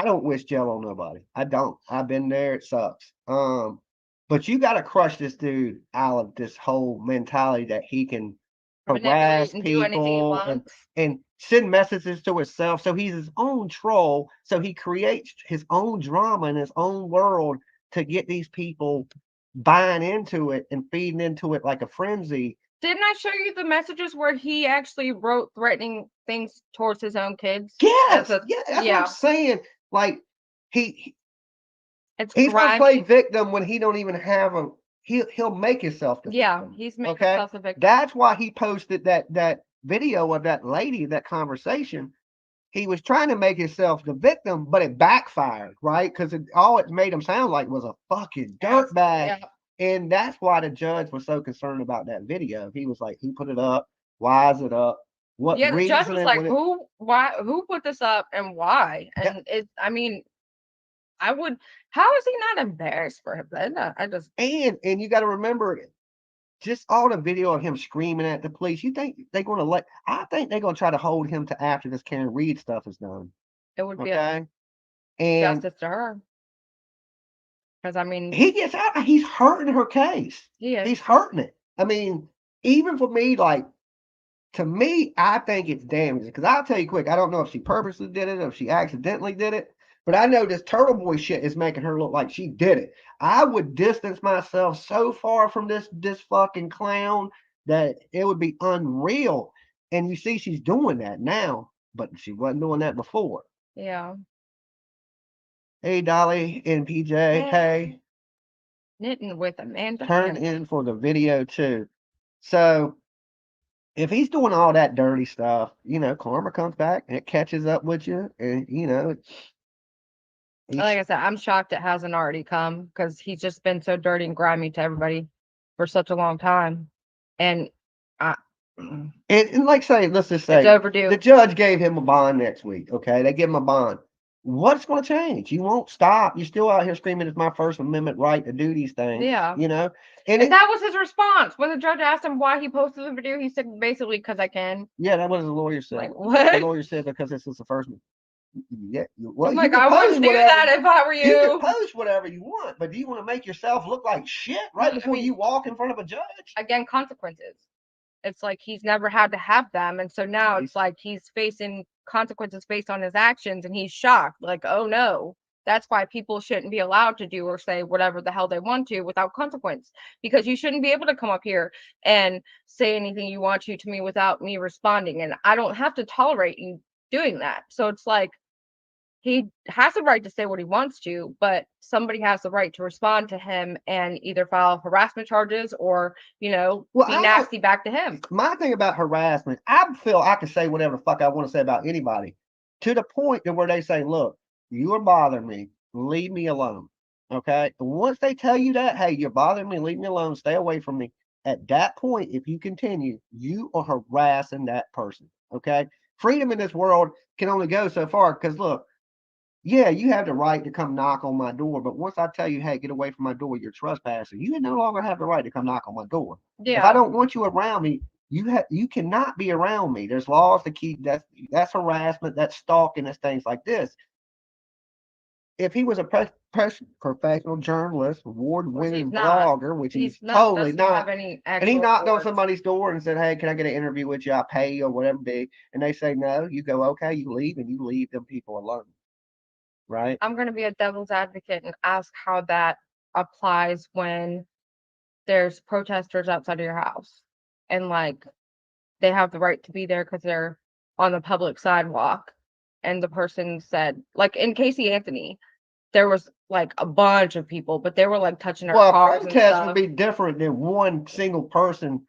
don't wish jail on nobody. I don't. I've been there. It sucks. But you got to crush this dude out of this whole mentality that he can Manipulate harass and do anything he people wants. and send messages to himself. So he's his own troll. So he creates his own drama in his own world to get these people buying into it and feeding into it like a frenzy. Didn't I show you the messages where he actually wrote threatening things towards his own kids? Yes, yeah, that's what I'm saying. Like he's gonna play victim when he don't even have a. He'll make himself the victim. He's making himself the victim. That's why he posted that video of that lady, that conversation. He was trying to make himself the victim, but it backfired, right? Because all it made him sound like was a fucking dirtbag. Yeah. And that's why the judge was so concerned about that video. He was like, who put it up? Why is it up? What the judge reason? was like, who put this up and why? And I mean, I would. How is he not embarrassed for him? I just and you got to remember, just all the video of him screaming at the police. You think they're going to let? I think they're going to try to hold him to after this Karen Reed stuff is done. It would be and justice to her. Because I mean, he gets out. He's hurting her case. He's hurting it. I mean, even for me, like, to me, I think it's damaging. Because I'll tell you quick, I don't know if she purposely did it or if she accidentally did it. But I know this Turtle Boy shit is making her look like she did it. I would distance myself so far from this fucking clown that it would be unreal. And you see, she's doing that now, but she wasn't doing that before. Yeah. Hey, Dolly and PJ. Hey. Knitting with Amanda. Turn in for the video too. So if he's doing all that dirty stuff, you know, karma comes back and it catches up with you, and you know. Like I said, I'm shocked it hasn't already come because he's just been so dirty and grimy to everybody for such a long time. And like say, let's just say it's overdue. The judge gave him a bond next week. Okay, they give him a bond. What's going to change? You won't stop. You're still out here screaming, "It's my First Amendment right to do these things." Yeah, you know. And that was his response when the judge asked him why he posted the video. He said basically because I can. Yeah, that was the lawyer said. Like, what? The lawyer said because this is the first. Yeah, well, I'm like, I wouldn't do that if I were you. You can post whatever you want, but do you want to make yourself look like shit right before you walk in front of a judge? Again, consequences. It's like he's never had to have them, and so now it's like he's facing consequences based on his actions, and he's shocked. Like, oh no, that's why people shouldn't be allowed to do or say whatever the hell they want to without consequence. Because you shouldn't be able to come up here and say anything you want to me without me responding, and I don't have to tolerate you doing that. So it's like, he has the right to say what he wants to, but somebody has the right to respond to him and either file harassment charges or, you know, be nasty back to him. My thing about harassment, I feel I can say whatever the fuck I want to say about anybody, to the point to where they say, look, you are bothering me, leave me alone. Okay. And once they tell you that, hey, you're bothering me, leave me alone, stay away from me. At that point, if you continue, you are harassing that person. Okay. Freedom in this world can only go so far because look, yeah, you have the right to come knock on my door, but once I tell you, hey, get away from my door, you're trespassing, you no longer have the right to come knock on my door. If I don't want you around me, you cannot be around me. There's laws to keep that's harassment, that's stalking, that's things like this. if he was a professional journalist, award-winning he's not. blogger, which He's he's not. totally Doesn't have not, any and he actual knocked on awards. somebody's door and said, "Hey, can I get an interview with you? I'll pay you or whatever be," and they say no, you go, okay, you leave, and you leave them people alone, right? I'm going to be a devil's advocate and ask how that applies when there's protesters outside of your house and like they have the right to be there because they're on the public sidewalk. And the person said, like in Casey Anthony, there was like a bunch of people, but they were like touching their Well, a cars and protest would stuff. be different than one single person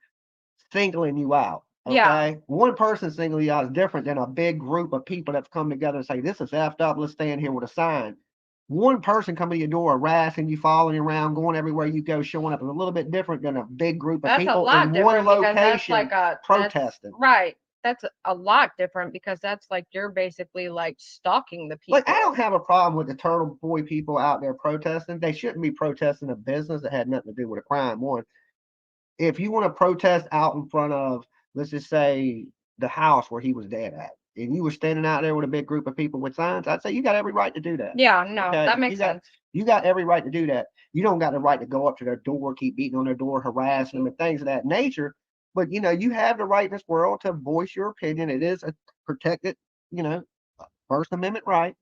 singling you out. Yeah, Okay, one person singling you out is different than a big group of people that's come together and say, "This is effed up. Let's stand here with a sign." One person coming to your door, harassing you, following you around, going everywhere you go, showing up is a little bit different than a big group of that's a people lot in one different because that's location like that's protesting. right. That's a lot different because that's like you're basically like stalking the people. Like, I don't have a problem with the Turtle Boy people out there protesting. They shouldn't be protesting a business that had nothing to do with a crime. One, if you want to protest out in front of, let's just say, the house where he was dead at, and you were standing out there with a big group of people with signs, I'd say you got every right to do that. Yeah, no, Okay, that makes sense. You got every right to do that. You don't got the right to go up to their door, keep beating on their door, harassing them, and things of that nature. But you have the right in this world to voice your opinion. It is a protected, you know, First Amendment right.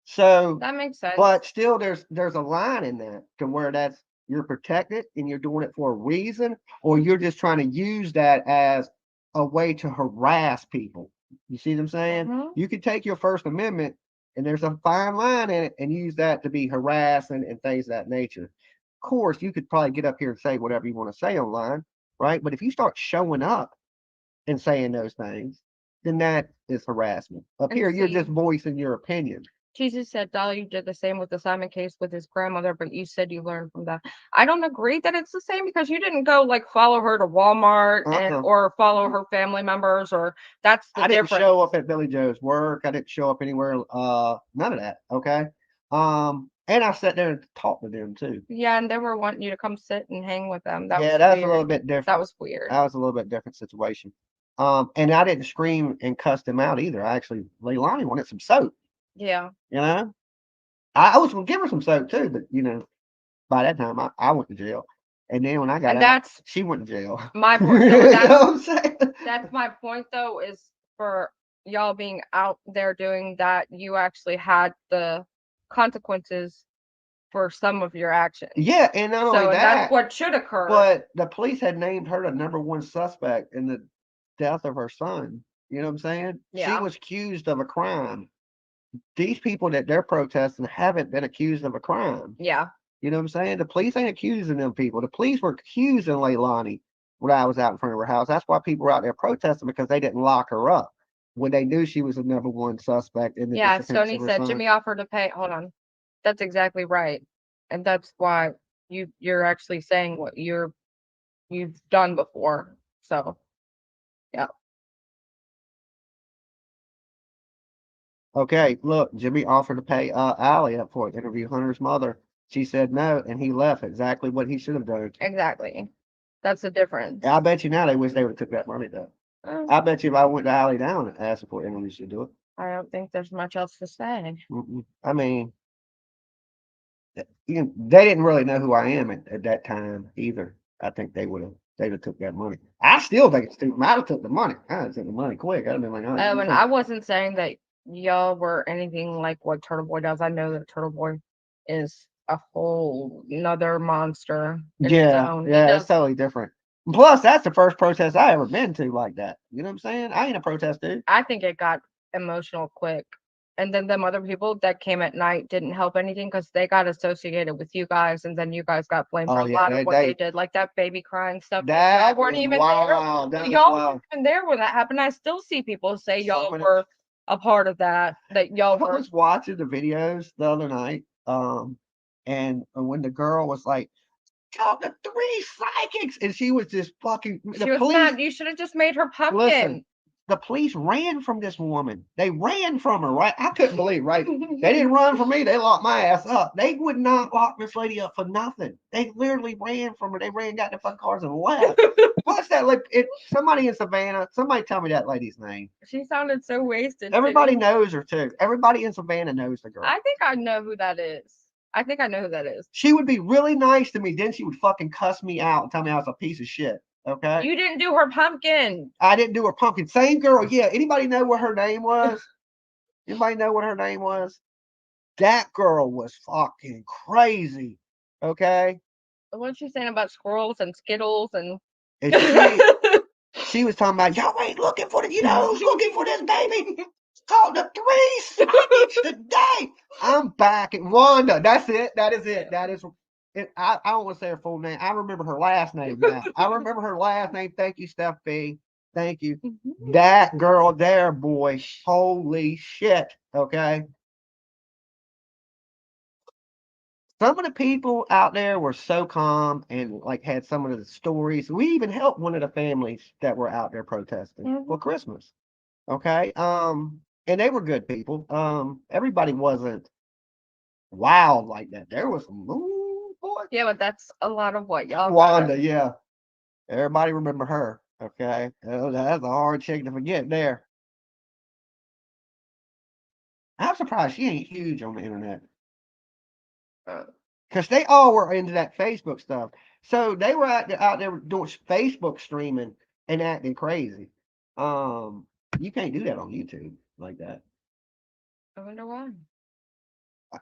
So, That makes sense. but still, there's a line in that to where that's you're protected and you're doing it for a reason, or you're just trying to use that as a way to harass people. You see what I'm saying? You can take your First Amendment and there's a fine line in it and use that to be harassing and things of that nature. Of course, you could probably get up here and say whatever you want to say online, right? But if you start showing up and saying those things, then that is harassment. Up And here, you're see, just voicing your opinion. Jesus said Dolly did the same with the Simon case with his grandmother, but you said you learned from that. I don't agree that it's the same because you didn't go like follow her to Walmart and or follow her family members or that's the I didn't difference. show up at Billy Joe's work. I didn't show up anywhere. None of that. Okay. And I sat there and talked to them too. Yeah, and they were wanting you to come sit and hang with them. That Yeah, was that's weird. a little bit different. That was weird. That was a little bit different situation. And I didn't scream and cuss them out either. I actually, Leilani wanted some soap. Yeah. You know, I was gonna give her some soap too, but by that time I went to jail. And then when I got out, she went to jail. My point. So you know what I'm saying? That's my point though, is for y'all being out there doing that, you actually had the consequences for some of your actions. Yeah, and not only So that, that's what should occur. but the police had named her the number one suspect in the death of her son. You know what I'm saying? She Yeah. was accused of a crime. These people that they're protesting haven't been accused of a crime. Yeah. You know what I'm saying? The police ain't accusing them people. The police were accusing Leilani when I was out in front of her house. That's why people were out there protesting because they didn't lock her up when they knew she was the number one suspect in the Yeah, disappearance Sony of her said son. Jimmy offered to pay. Hold on. That's exactly right. And that's why you're actually saying what you've done before. So, yeah. Okay, look, Jimmy offered to pay Allie up for it, interview Hunter's mother. She said no, and he left. Exactly what he should have done. Exactly. That's the difference. I bet you now they wish they would have took that money though. I bet you if I went to Allie Down and asked for interviews to do it. I don't think there's much else to say. I mean, they didn't really know who I am at that time either. I think they'd have took that money. I still think it's stupid. I'd have took the money. I'd have took the money quick. I'd have been like, oh, And I wasn't saying that y'all were anything like what Turtle Boy does. I know that Turtle Boy is a whole another monster. Yeah, it's totally different. Plus, that's the first protest I ever been to like that. You know what I'm saying? I ain't a protest dude. I think it got emotional quick. And then them other people that came at night didn't help anything because they got associated with you guys, and then you guys got blamed for a lot of what they did, like that baby crying stuff. Y'all weren't even there. Y'all weren't even there when that happened. I still see people say y'all were a part of that. That y'all were. I was watching the videos the other night, and when the girl was like, "Call the 3 psychics," and she was just fucking. She was mad. You should have just made her pumpkin. Listen, the police ran from this woman. They ran from her, right? I couldn't believe, right? They didn't run from me. They locked my ass up. They would not lock this lady up for nothing. They literally ran from her. They ran, got the fucking cars and left. What's that? Like, somebody in Savannah, somebody tell me that lady's name. She sounded so wasted. Everybody knows her too. Everybody in Savannah knows the girl. I think I know who that is. I think I know who that is. She would be really nice to me. Then she would fucking cuss me out and tell me I was a piece of shit. Okay. You didn't do her pumpkin. I didn't do her pumpkin. Same girl. Yeah. Anybody know what her name was? Anybody know what her name was? That girl was fucking crazy. Okay. What's she saying about squirrels and Skittles and she was talking about, y'all ain't looking for you know who's looking for this baby. Call the police. I need you today. I'm back at Wanda. That's it. That is it. That is it. I don't want to say her full name. I remember her last name now. I remember her last name. Thank you, Steph B. Thank you. That girl there, boy. Holy shit. Okay. Some of the people out there were so calm and like had some of the stories. We even helped one of the families that were out there protesting for Christmas. Okay. And they were good people. Everybody wasn't wild like that. There was some boy. Yeah, but that's a lot of what y'all. Wanda, yeah. Everybody remember her. Okay. That's a hard chick to forget there. I'm surprised she ain't huge on the internet. Because they all were into that Facebook stuff. So they were out there doing Facebook streaming and acting crazy. You can't do that on YouTube like that. I wonder why.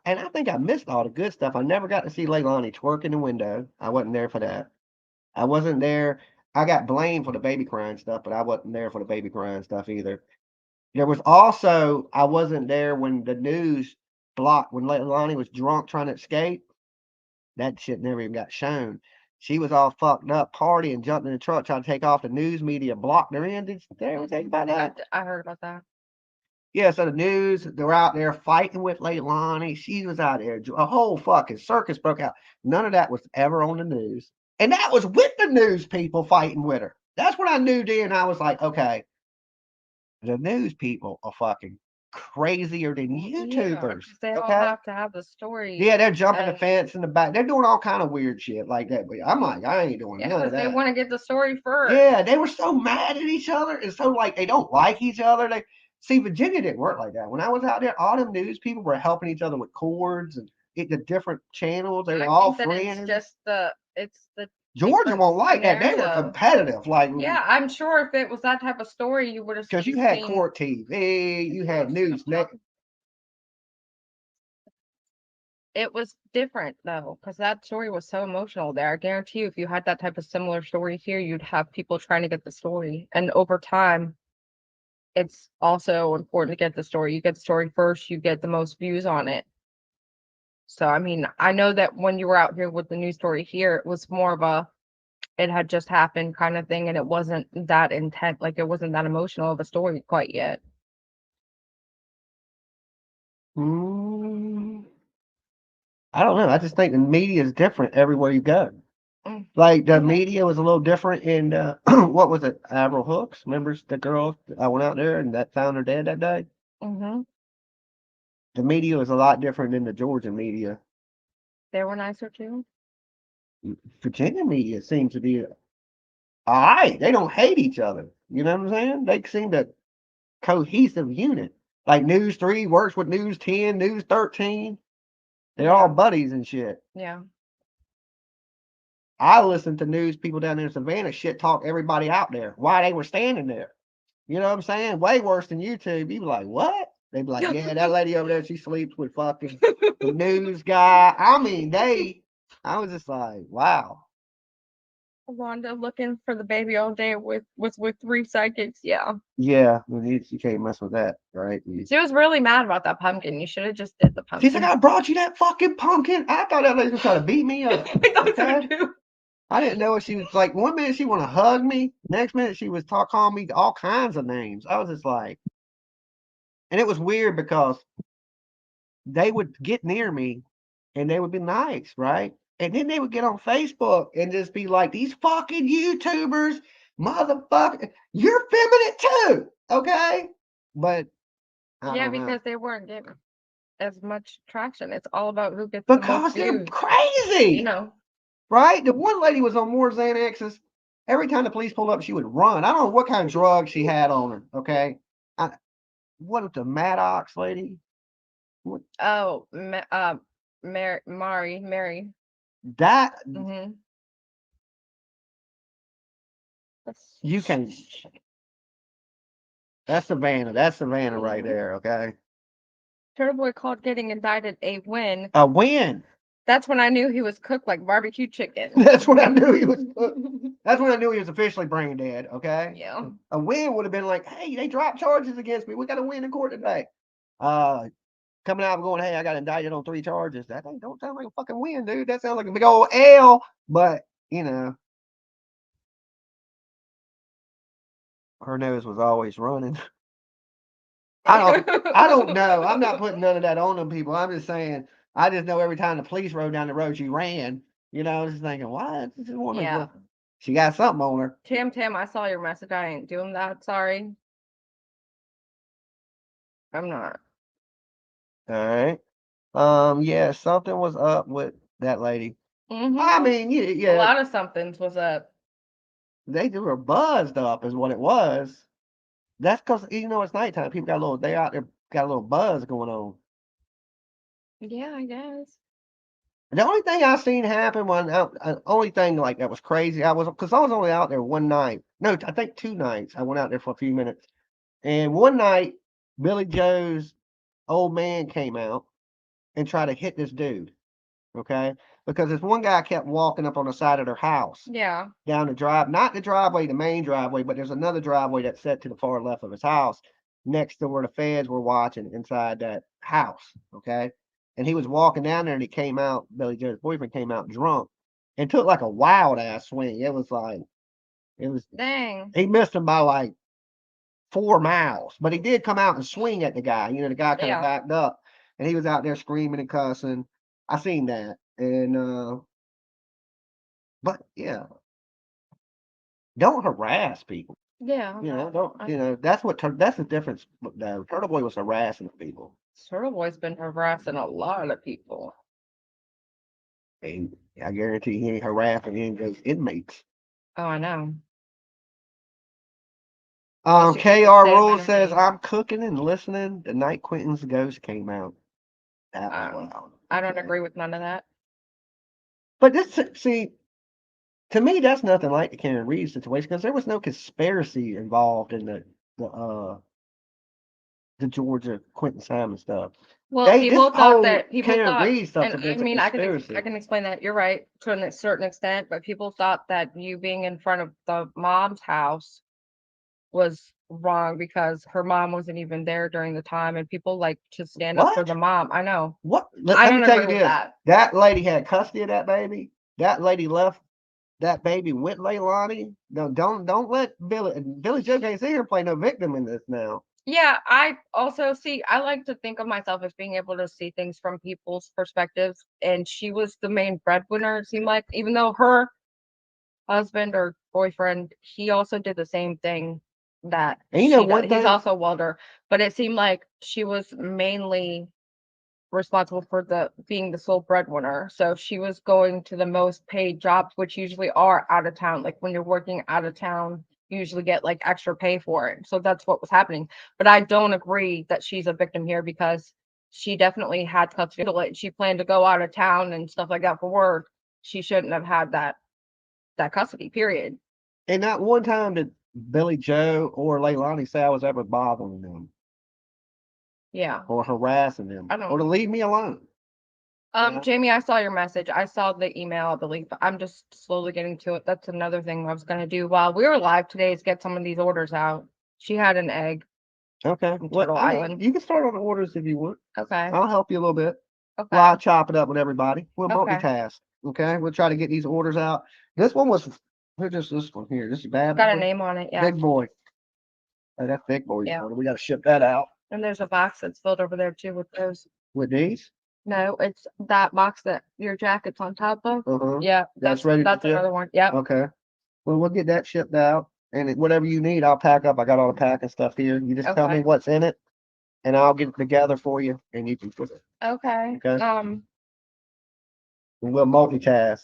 And I think I missed all the good stuff. I never got to see Leilani twerk in the window. I wasn't there for that. I wasn't there. I got blamed for the baby crying stuff, but I wasn't there for the baby crying stuff either. There was also, I wasn't there when the news blocked, when Leilani was drunk trying to escape. That shit never even got shown. She was all fucked up, partying, jumped in the truck, trying to take off. The news media blocked her in. Did you ever think about that? I heard about that. Yeah, so the news, they were out there fighting with Leilani. She was out there. A whole fucking circus broke out. None of that was ever on the news. And that was with the news people fighting with her. That's what I knew then. I was like, okay, the news people are fucking crazier than YouTubers. Yeah, they all have to have the story. Yeah, they're jumping the fence in the back. They're doing all kind of weird shit like that. But I'm like, I ain't doing none of that. They want to get the story first. Yeah, they were so mad at each other and so like they don't like each other. They see Virginia didn't work like that. When I was out there, all them news people were helping each other with cords and the different channels. They were all friends. It's the Georgia won't like that. They were competitive. Like, yeah, I'm sure if it was that type of story, you would have. Because you had court TV, you had news. It was different though, because that story was so emotional there. I guarantee you, if you had that type of similar story here, you'd have people trying to get the story. And over time, it's also important to get the story. You get the story first, you get the most views on it. So, I mean, I know that when you were out here with the news story here, it was more of it had just happened kind of thing, and it wasn't that intense, like it wasn't that emotional of a story quite yet. I don't know. I just think the media is different everywhere you go. Like the media was a little different in what was it? Avril Hooks. Remember the girl I went out there and that found her dead that day? The media was a lot different than the Georgia media. They were nicer too. Virginia media seems to be all right. They don't hate each other. You know what I'm saying? They seem to cohesive unit. Like News 3 works with News 10, News 13. They're all buddies and shit. Yeah. I listen to news people down there in Savannah shit talk everybody out there. Why they were standing there. You know what I'm saying? Way worse than YouTube. You be like, what? They be like, yeah, that lady over there, she sleeps with fucking the news guy. I mean, I was just like, wow. Wanda looking for the baby all day with 3 psychics. Yeah. Yeah, you can't mess with that, right? She was really mad about that pumpkin. You should have just did the pumpkin. She's like, I brought you that fucking pumpkin. I thought that lady was trying to beat me up. I thought so too. I didn't know she was like, one minute she want to hug me, next minute she was calling me all kinds of names. I was just like, and it was weird because they would get near me and they would be nice, right? And then they would get on Facebook and just be like, these fucking YouTubers, motherfucker, you're feminine too, okay? But I Yeah, don't know. because they weren't getting as much traction. It's all about who gets the Because most they're views. crazy, You know. right? The one lady was on more Xanaxes. Every time the police pulled up, she would run. I don't know what kind of drug she had on her, okay? What if the Maddox lady? What, Oh, Mary. that Mm-hmm. you can. That's Savannah. That's Savannah right there, okay? Turtleboy called getting indicted a win. A win. That's when I knew he was cooked like barbecue chicken. That's when I knew he was. That's when I knew he was officially brain dead. Okay. Yeah. A win would have been like, hey, they dropped charges against me. We got to win in court today. Coming out and going, hey, I got indicted on 3 charges. That don't sound like a fucking win, dude. That sounds like a big old L. But you know, her nose was always running. I don't know. I'm not putting none of that on them people. I'm just saying. I just know every time the police rode down the road, she ran. You know, just thinking, why this woman? Yeah. She got something on her. Tam, I saw your message. I ain't doing that. Sorry. I'm not. All right. Yeah, something was up with that lady. Mm-hmm. I mean, A yeah, lot of somethings was up. they were buzzed up, is what it was. That's because it's nighttime. People got a little. They out there got a little buzz going on. Yeah, I guess. The only thing I seen happen only thing like that was crazy. I was only out there one night. No, I think 2 nights. I went out there for a few minutes, and one night Billy Joe's old man came out and tried to hit this dude. Okay, because this one guy kept walking up on the side of their house. Yeah. Down the drive, not the driveway, the main driveway, but there's another driveway that's set to the far left of his house, next to where the feds were watching inside that house. Okay. And he was walking down there and he came out, Billy Joe's boyfriend came out drunk and took like a wild ass swing. Dang. He missed him by like 4 miles, but he did come out and swing at the guy. The guy kind of backed up and he was out there screaming and cussing. I seen that. And, but yeah, don't harass people. Yeah. That's that's the difference. Turtle Boy was harassing people. Turtleboy's been harassing a lot of people. And I guarantee he ain't harassing any of those inmates. Oh, I know. KR Rule says, I'm cooking and listening. The night Quentin's ghost came out. That was wild. I don't agree with none of that. But to me, that's nothing like the Karen Reed situation because there was no conspiracy involved in the Georgia Quentin Simon stuff. Well, people thought, Karen Reed stuff and I mean, I can explain that. You're right to a certain extent, but people thought that you being in front of the mom's house was wrong because her mom wasn't even there during the time, and people like to stand up for the mom. I know. What? Let me tell you this. That lady had custody of that baby. That lady left that baby with Leilani. No, don't let Billy Joe can't sit here and play no victim in this now. Yeah, I also I like to think of myself as being able to see things from people's perspectives, and she was the main breadwinner, it seemed like, even though her husband or boyfriend, he also did the same thing that he's also a welder, but it seemed like she was mainly responsible for being the sole breadwinner. So she was going to the most paid jobs, which usually are out of town. Like when you're working out of town, you usually get like extra pay for it. So that's what was happening. But I don't agree that she's a victim here because she definitely had custody. She planned to go out of town and stuff like that for work. She shouldn't have had that custody, period. And not one time did Billy Joe or Leilani say I was ever bothering them. Yeah. Or harassing them. Or to leave me alone. Jamie, I saw your message. I saw the email, I believe. I'm just slowly getting to it. That's another thing I was going to do while we were live today is get some of these orders out. She had an egg. Okay. Well, you can start on the orders if you want. Okay. I'll help you a little bit. Okay. Well, I'll chop it up with everybody. We'll multitask. Okay. We'll try to get these orders out. This one was, just this one here. This is bad. Got a name on it, yeah. Big boy. Oh, that's big boy. Yeah. We got to ship that out. And there's a box that's filled over there too with those. With these? No, it's that box that your jacket's on top of. Uh-huh. Yeah. That's ready. That's another one. Yeah. Okay. Well, we'll get that shipped out. and whatever you need, I'll pack up. I got all the packing stuff here. You just tell me Okay. what's in it, and I'll get it together for you, and you can put it. Okay. Okay. And we'll multitask.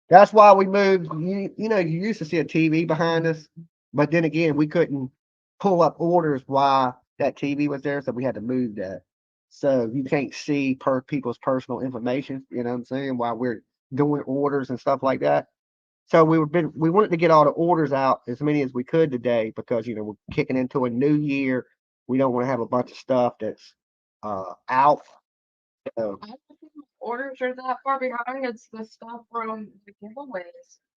That's why we moved. You know, you used to see a TV behind us, but then again, we couldn't pull up orders while that TV was there, so we had to move that. So you can't see people's personal information. You know what I'm saying? While we're doing orders and stuff like that. So we wanted to get all the orders out as many as we could today because we're kicking into a new year. We don't want to have a bunch of stuff that's out. So, I don't think my orders are that far behind. It's the stuff from the giveaways.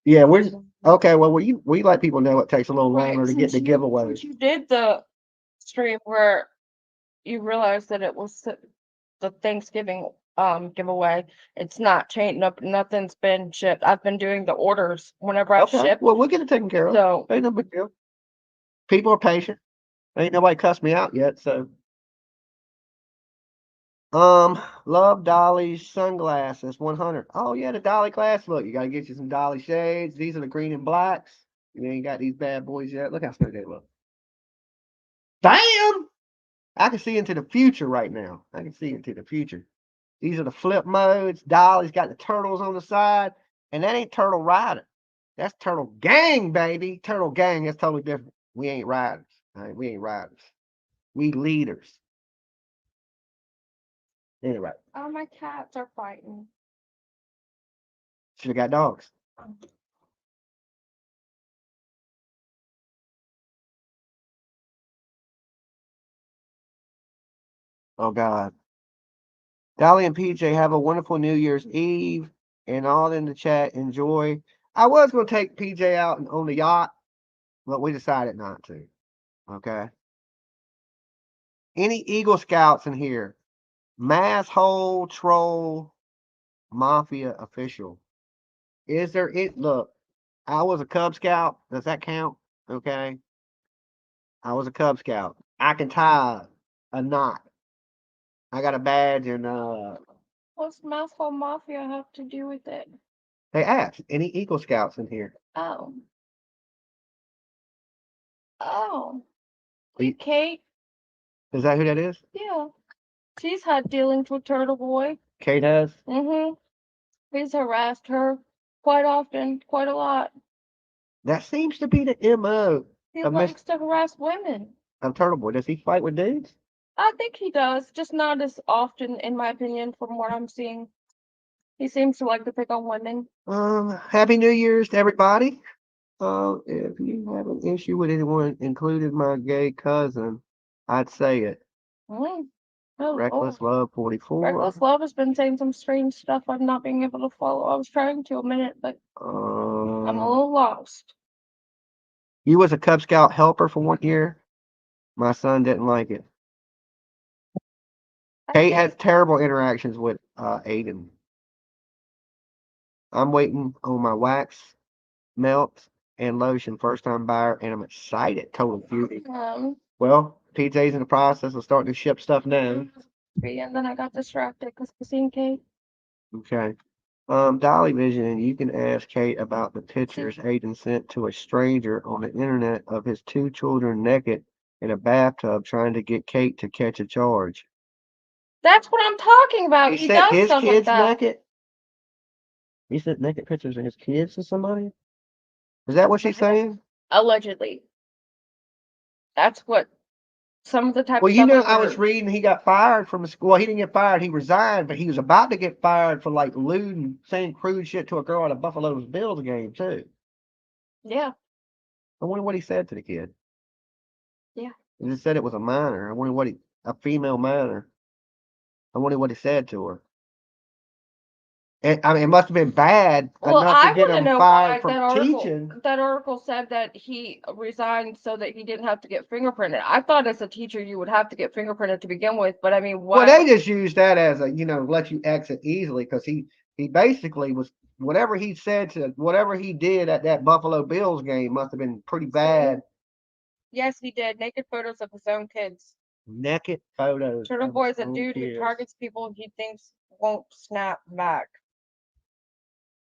yeah, we're okay. Well, we let people know it takes a little Right. longer to get Since the you giveaways. did the stream where you realized that it was the Thanksgiving giveaway, it's not changed. Nothing's been shipped. I've been doing the orders whenever I Okay, ship. well, we'll get it taken care of. So Ain't no big deal. People are patient. Ain't nobody cussed me out yet, so. Love Dolly's sunglasses, 100. Oh yeah, the Dolly class. Look, you gotta get you some Dolly shades. These are the green and blacks. You ain't got these bad boys yet. Look how smooth they look. Damn! I can see into the future right now. I can see into the future. These are the flip modes. Dolly's got the turtles on the side, and that ain't Turtle Rider. That's Turtle Gang, baby. Turtle Gang. That's totally different. We ain't riders. All right, we ain't riders. We leaders. Anyway, oh, my cats are fighting. should have got dogs. Oh God. Dolly and PJ have a wonderful New Year's Eve, and all in the chat enjoy. I was gonna take PJ out on the yacht, but we decided not to. Okay. Any Eagle Scouts in here? Mass hole troll mafia official. Is there it? Look, I was a Cub Scout. Does that count? Okay. I was a Cub Scout. I can tie a knot. I got a badge and What's Mouthful Mafia have to do with it? they asked any Eagle Scouts in here. Oh. Oh. You- Kate? Is that who that is? Yeah. She's had dealings with Turtle Boy. Kate has? Mm-hmm. He's harassed her quite often, quite a lot. That seems to be the MO He of likes to harass women. Turtle Boy. Does he fight with dudes? I think he does, just not as often, in my opinion, from what I'm seeing. He seems to like to pick on women. Happy New Year's to everybody. If you have an issue with anyone, including my gay cousin, I'd say it. Mm. Oh, Reckless Love 44. Reckless Love has been saying some strange stuff I'm not being able to follow. I was trying to a minute, but I'm a little lost. You was a Cub Scout helper for 1 year. My son didn't like it. Kate has terrible interactions with Aiden. I'm waiting on my wax melt and lotion, first time buyer, and I'm excited. Total beauty. Well, PJ's in the process of starting to ship stuff now. And then I got distracted because I seen Kate. Okay. Dolly Vision, you can ask Kate about the pictures Aiden sent to a stranger on the internet of his 2 children naked in a bathtub trying to get Kate to catch a charge. That's what I'm talking about. He sent does his stuff like kids that. naked? He sent naked pictures of his kids to somebody? Is that what she's saying? Allegedly. That's what some of the type Well, of stuff I was reading he got fired from the school. Well, he didn't get fired, he resigned, but he was about to get fired for like lewd, saying crude shit to a girl at a Buffalo Bills game, too. Yeah. I wonder what he said to the kid. Yeah. He just said it was a minor. I wonder a female minor. I wonder what he said to her. And, I mean, it must have been bad enough to get him fired from teaching. That article said that he resigned so that he didn't have to get fingerprinted. I thought as a teacher you would have to get fingerprinted to begin with, but I mean, why? Well, they just used that as a, let you exit easily because he basically was, whatever he said to, whatever he did at that Buffalo Bills game must have been pretty bad. Yes, he did. Naked photos of his own kids. Naked photos. Turtle Boy's a dude who targets people he thinks won't snap back.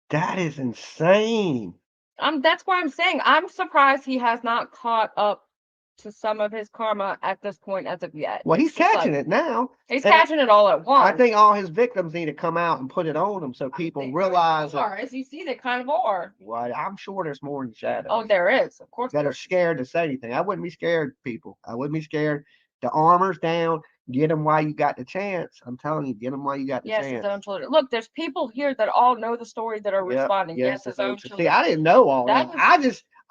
That is insane. That's why I'm saying I'm surprised he has not caught up to some of his karma at this point as of yet. Well, he's It's just catching like, it now. he's And catching it all at once. I think all his victims need to come out and put it on him so people realize that. As you see, they kind of are. Well, I'm sure there's more in the shadows. Oh, there is, of course. That are scared to say anything. I wouldn't be scared, people. I wouldn't be scared. The armor's down. Get them while you got the chance. I'm telling you, get them while you got the chance. Yes, his own children. Look, there's people here that all know the story that are responding. Yes, his own children. See, I didn't know all that.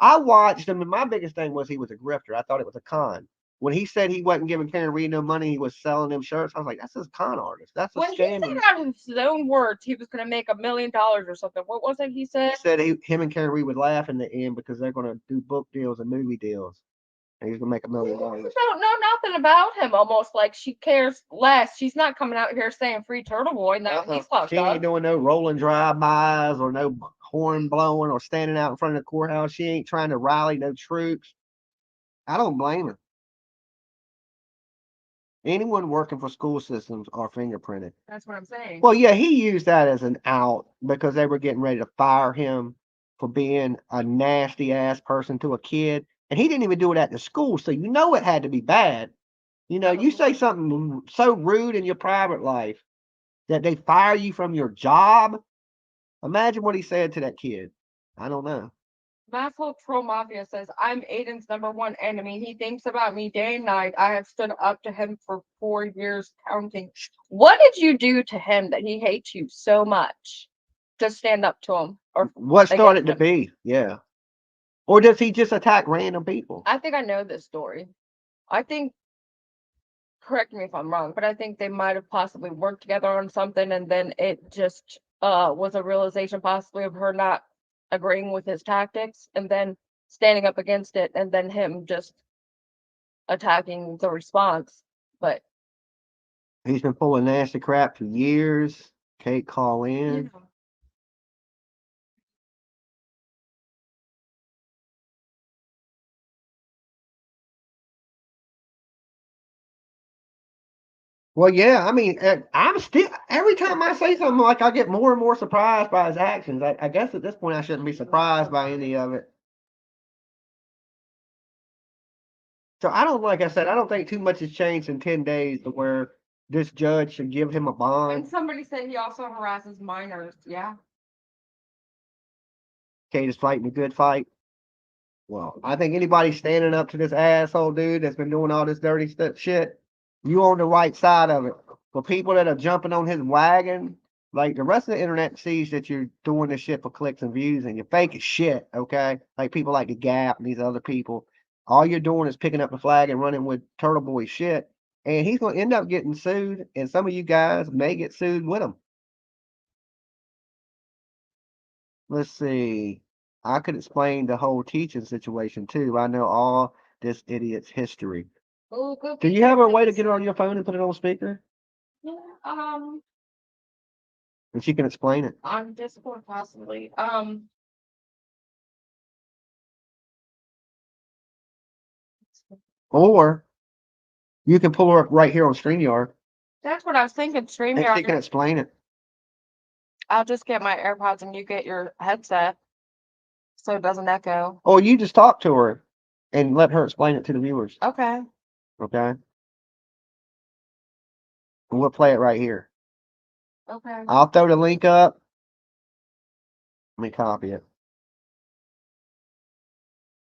I watched him, and my biggest thing was he was a grifter. I thought it was a con. When he said he wasn't giving Karen Reed no money, he was selling them shirts. I was like, that's a con artist. That's a scam. When he said out of his own words he was going to make $1 million or something, what was it he said? He said him and Karen Reed would laugh in the end because they're going to do book deals and movie deals. And he's going to make $1 million. You don't know nothing about him, almost like she cares less. She's not coming out here saying free Turtle Boy. Now he's locked She ain't doing no rolling drive-bys or no horn blowing or standing out in front of the courthouse. She ain't trying to rally no troops. I don't blame her. Anyone working for school systems are fingerprinted. That's what I'm saying. Well, yeah, he used that as an out because they were getting ready to fire him for being a nasty ass person to a kid. And he didn't even do it at the school. So you know it had to be bad. You know, you say something so rude in your private life that they fire you from your job. Imagine what he said to that kid. I don't know. Maslow Troll Mafia says, I'm Aiden's #1 enemy. He thinks about me day and night. I have stood up to him for 4 years counting. What did you do to him that he hates you so much? Just stand up to him. Or what started to be, yeah. Or does he just attack random people? I think I know this story. I think, correct me if I'm wrong, but I think they might have possibly worked together on something and then it just was a realization possibly of her not agreeing with his tactics and then standing up against it and then him just attacking the response. But he's been pulling nasty crap for years. Kate, call in. Yeah. Well, yeah, I mean, I'm still, every time I say something, like I get more and more surprised by his actions. I guess at this point I shouldn't be surprised by any of it. So I don't, like I said, I don't think too much has changed in 10 days to where this judge should give him a bond. And somebody said he also harasses minors. Yeah. Kate is fighting a good fight. Well, I think anybody standing up to this asshole dude that's been doing all this dirty shit, you on the right side of it. For people that are jumping on his wagon, like the rest of the internet sees that you're doing this shit for clicks and views and you're fake as shit, okay? Like people like the Gap and these other people. All you're doing is picking up the flag and running with Turtle Boy shit. And he's going to end up getting sued, and some of you guys may get sued with him. Let's see. I could explain the whole teaching situation too. I know all this idiot's history. Oh, do you have a way to get it on your phone and put it on speaker? Yeah, and she can explain it. On Discord, possibly. Or you can pull her up right here on StreamYard. That's what I was thinking, StreamYard. And she can explain it. I'll just get my AirPods and you get your headset so it doesn't echo. Or you just talk to her and let her explain it to the viewers. Okay. Okay. And we'll play it right here. Okay. I'll throw the link up. Let me copy it.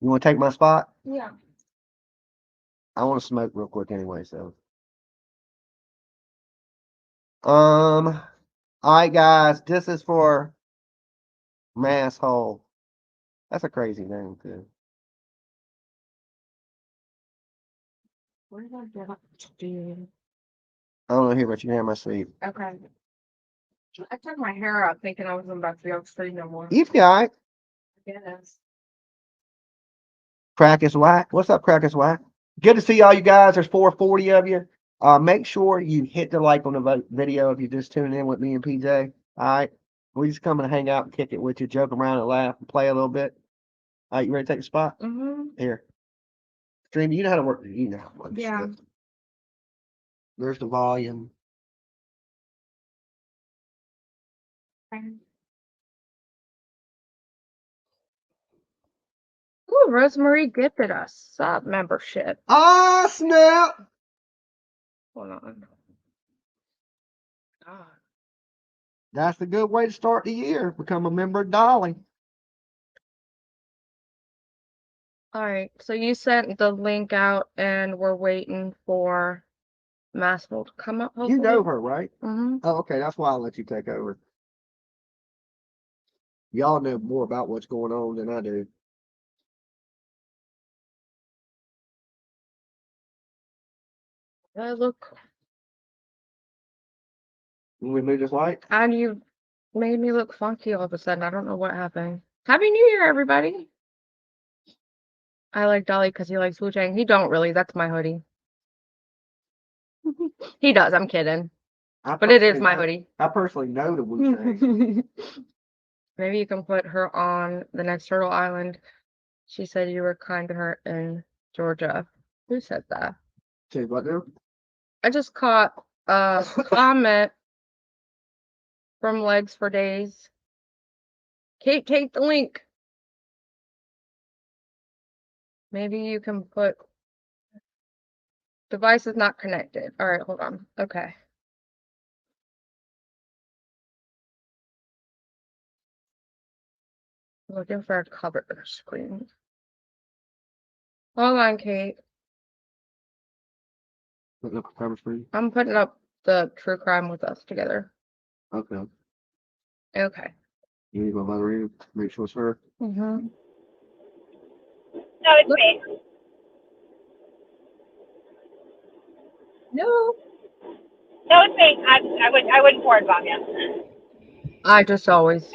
You want to take my spot? Yeah. I want to smoke real quick anyway, so. All right, guys. This is for Masshole. That's a crazy name, too. What did I get up to do? I don't know here, but you can have my sleep. Okay. I took my hair out thinking I wasn't about to be able to sleep no more. You've got it. Yes. Crack is whack. What's up, Crack is whack? Good to see all you guys. There's 440 of you. Make sure you hit the like on the video if you're just tuning in with me and PJ. All right. We just coming to hang out and kick it with you, joke around and laugh and play a little bit. All right, you ready to take a spot? Mm-hmm. Here. Stream, you know how to work. You know how to work. Yeah. There's the volume. Okay. Ooh, Rosemary gifted us sub membership. Ah, snap. Hold on. God. That's a good way to start the year. Become a member of Dolly. All right, so you sent the link out, and we're waiting for Massimo to come up. Hopefully. You know her, right? Mm-hmm. Oh, okay. That's why I'll let you take over. Y'all know more about what's going on than I do. Look, We move this light. and you made me look funky all of a sudden. I don't know what happened. Happy New Year, everybody. I like Dolly because he likes Wu-Tang. He don't really. That's my hoodie. He does. I'm kidding. But it is my hoodie. I personally know the Wu-Tang. Maybe you can put her on the next Turtle Island. She said you were kind to her in Georgia. Who said that? Say what now? I just caught a comment from Legs for Days. Kate, take the link. Maybe you can put device is not connected. All right, hold on. Okay. Looking for a cover screen. Hold on, Kate. Putting up a cover screen. I'm putting up the true crime with us together. Okay. Okay. You need my mother make sure it's her. Mm-hmm. No, it's me. No. No, it's me. I wouldn't forward bomb you. I just always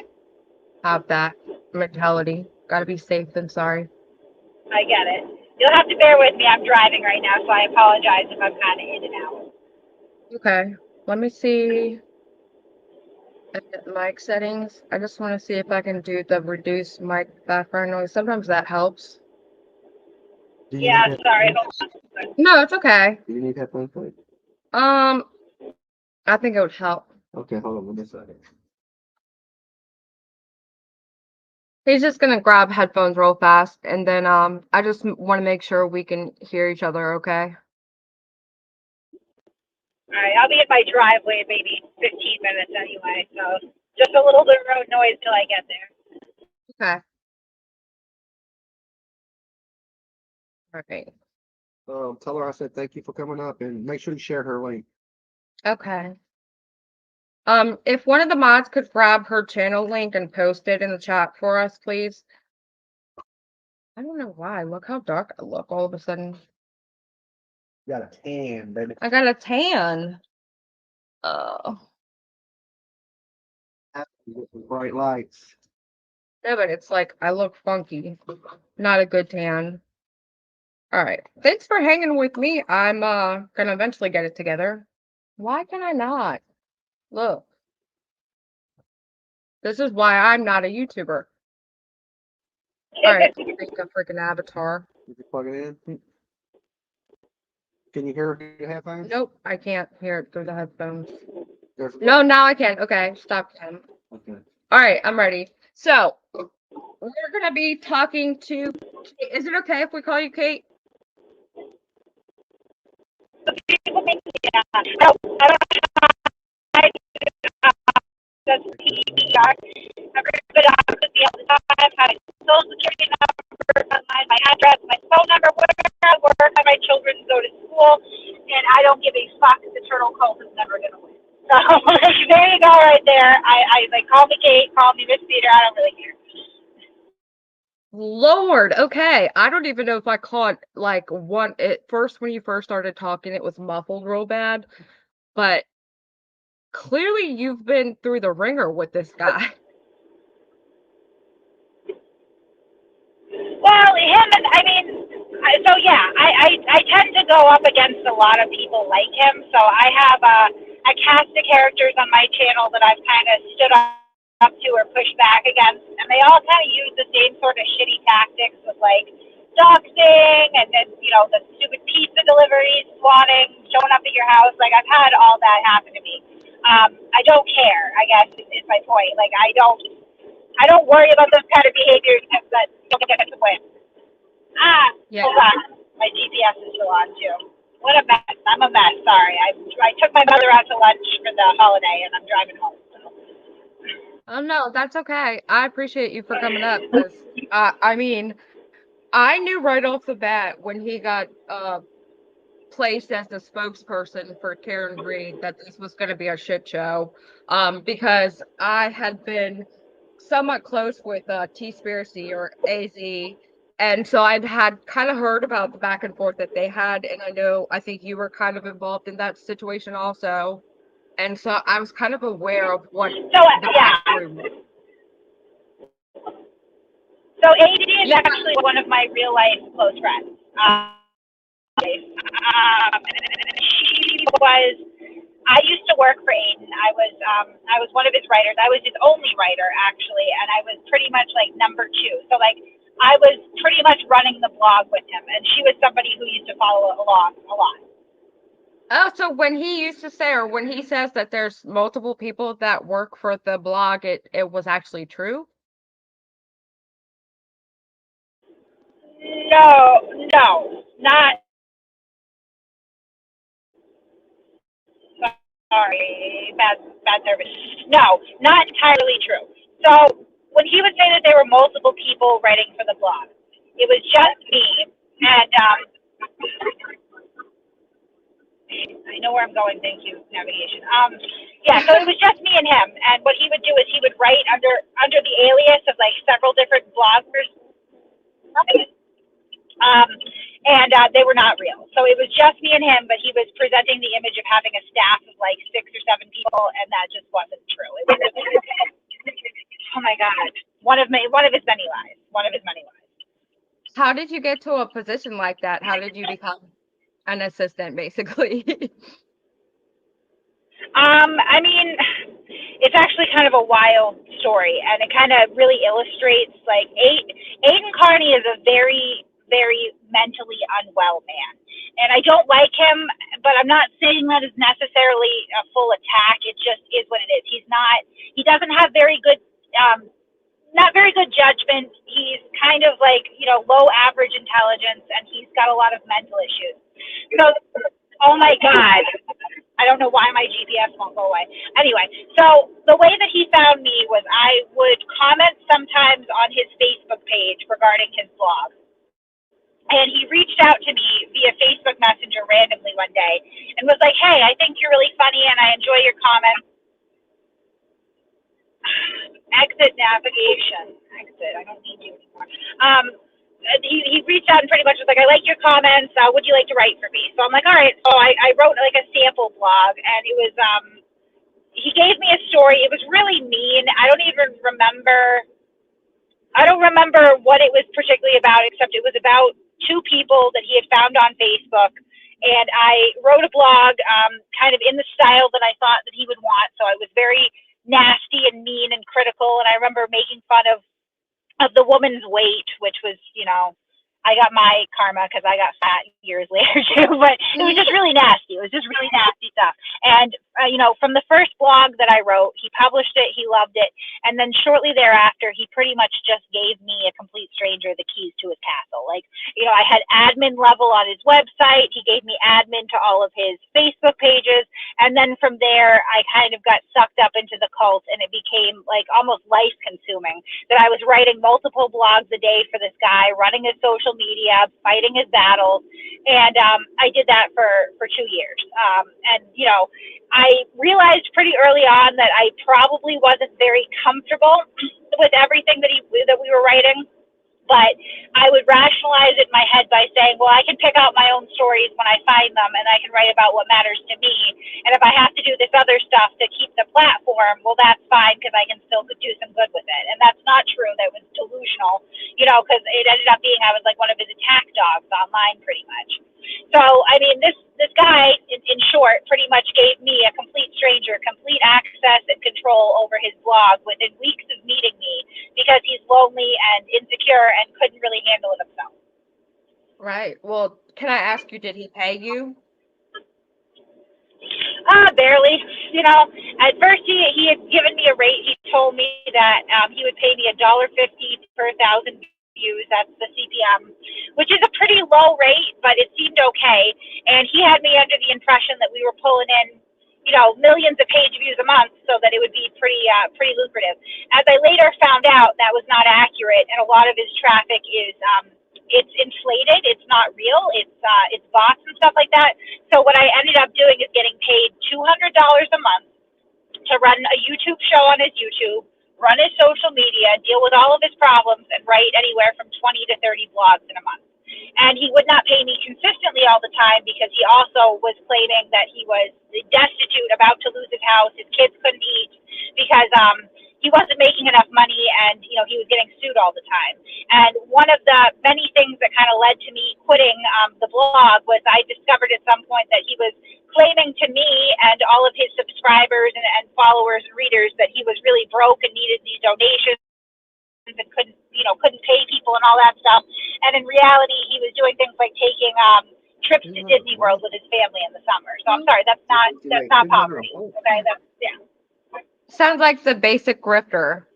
have that mentality. Gotta be safe than sorry. I get it. You'll have to bear with me. I'm driving right now, so I apologize if I'm kind of in and out. Okay. Let me see mic settings. I just want to see if I can do the reduce mic background noise. Sometimes that helps. Yeah, sorry. Hold on. No, it's okay. Do you need headphones, please? I think it would help. Okay, hold on 1 second. He's just gonna grab headphones real fast, and then I just want to make sure we can hear each other. Okay. All right, I'll be in my driveway maybe 15 minutes anyway, so just a little bit of road noise till I get there. Okay. All right. Tell her I said thank you for coming up, and make sure you share her link. Okay. If one of the mods could grab her channel link and post it in the chat for us, please. I don't know why. Look how dark I look all of a sudden. You got a tan, baby. I got a tan. Oh. With some bright lights. Yeah, but it's like I look funky. Not a good tan. All right. Thanks for hanging with me. I'm gonna eventually get it together. Why can I not? Look. This is why I'm not a YouTuber. All right, make a freaking avatar. Did you plug it in? Can you hear your headphones? Nope, I can't hear it through the headphones. There's... No, now I can. Okay, stop him. Okay. All right, I'm ready. So we're gonna be talking to. Is it okay if we call you Kate? People think, yeah, I don't does TBR. But I was the all the time, had a social security number, my address, my phone number, where I work, how my children go to school, and I don't give a fuck if the turtle cult is never gonna win. So there you go, right there. I like call me Kate, call me Miss Peter. I don't really care. Lord, okay. I don't even know if I caught like one at first when you first started talking, it was muffled real bad, but clearly you've been through the ringer with this guy. Well, him, I mean, so yeah, I tend to go up against a lot of people like him. So I have a cast of characters on my channel that I've kind of stood up to or pushed back against, and they all kind of use the same sort of shitty tactics with like doxing and then, you know, the stupid pizza deliveries, swatting, showing up at your house. Like, I've had all that happen to me. I don't care, I guess, is my point. Like, I don't worry about those kind of behaviors that don't get to win. Yeah. Hold on. My GPS is still on too. What a mess. I'm a mess. Sorry. I took my mother out to lunch for the holiday and I'm driving home. So. Oh no, that's okay. I appreciate you for coming up because I mean, I knew right off the bat when he got placed as the spokesperson for Karen Reed that this was going to be a shit show. Because I had been somewhat close with T-Spiracy or AZ. And so I'd had kind of heard about the back and forth that they had. And I think you were kind of involved in that situation also. And so I was kind of aware of what So, the yeah. backstory was. So AD is actually one of my real life close friends. She was. I used to work for Aiden. I was one of his writers. I was his only writer actually, and I was pretty much like number two. So like I was pretty much running the blog with him, and she was somebody who used to follow along a lot. Oh, so when he used to say, or when he says that there's multiple people that work for the blog, it was actually true? No, not. Sorry, bad service. No, not entirely true. So when he would say that there were multiple people writing for the blog, it was just me, and I know where I'm going. Thank you, navigation. Yeah, so it was just me and him. And what he would do is he would write under the alias of like several different bloggers. Um, and they were not real. So it was just me and him, but he was presenting the image of having a staff of like 6 or 7 people, and that just wasn't true. Oh my God, one of his many lies. One of his many lies. How did you get to a position like that? How did you become an assistant, basically? I mean, it's actually kind of a wild story, and it kind of really illustrates like Aiden Carney is a very, very mentally unwell man, and I don't like him, but I'm not saying that is necessarily a full attack. It just is what it is. He doesn't have very good, not very good judgment. He's kind of like, low average intelligence, and he's got a lot of mental issues. So, oh my God. I don't know why my GPS won't go away. Anyway, so the way that he found me was I would comment sometimes on his Facebook page regarding his blog. And he reached out to me via Facebook Messenger randomly one day and was like, hey, I think you're really funny and I enjoy your comments. Exit navigation. Exit. I don't need you anymore. He reached out and pretty much was like, I like your comments. Would you like to write for me? So I'm like, all right. So I wrote like a sample blog, and it was, he gave me a story. It was really mean. I don't remember what it was particularly about, except it was about 2 people that he had found on Facebook. And I wrote a blog kind of in the style that I thought that he would want. So I was very nasty and mean and critical. And I remember making fun of the woman's weight, which was, I got my karma because I got fat years later too, but it was just really nasty. It was just really nasty stuff. And, from the first blog that I wrote, he published it, he loved it. And then shortly thereafter, he pretty much just gave me, a complete stranger, the keys to his castle. Like, I had admin level on his website. He gave me admin to all of his Facebook pages. And then from there, I kind of got sucked up into the cult, and it became like almost life consuming that I was writing multiple blogs a day for this guy, running his social media, fighting his battles. And I did that for 2 years. And, I realized pretty early on that I probably wasn't very comfortable with everything that we were writing. But I would rationalize it in my head by saying, well, I can pick out my own stories when I find them, and I can write about what matters to me. And if I have to do this other stuff to keep the platform, well, that's fine, because I can still do some good with it. And that's not true. That was delusional, because it ended up being I was like one of his attack dogs online pretty much. So, I mean, this guy, in short, pretty much gave me, a complete stranger, complete access and control over his blog within weeks of meeting me, because he's lonely and insecure and couldn't really handle it himself. Right. Well, can I ask you, did he pay you? Barely. At first he had given me a rate. He told me that he would pay me $1.50 per 1,000 views. That's the CPM, which is a pretty low rate, but it seemed okay. And he had me under the impression that we were pulling in, you know, millions of page views a month, so that it would be pretty lucrative. As I later found out, that was not accurate, and a lot of his traffic is it's inflated. It's not real. It's bots and stuff like that. So what I ended up doing is getting paid $200 a month to run a YouTube show on his YouTube, run his social media, deal with all of his problems, and write anywhere from 20 to 30 blogs in a month. And he would not pay me consistently all the time because he also was claiming that he was destitute, about to lose his house, his kids couldn't eat because he wasn't making enough money, and you know, he was getting sued all the time. And one of the many things that kind of led to me quitting the blog was I discovered at some point that he was claiming to me and all of his subscribers and followers and readers that he was really broke and needed these donations and couldn't pay people and all that stuff. And in reality, he was doing things like taking trips to Disney World with his family in the summer. So I'm sorry, that's not poverty. Okay, that's yeah. Sounds like the basic grifter.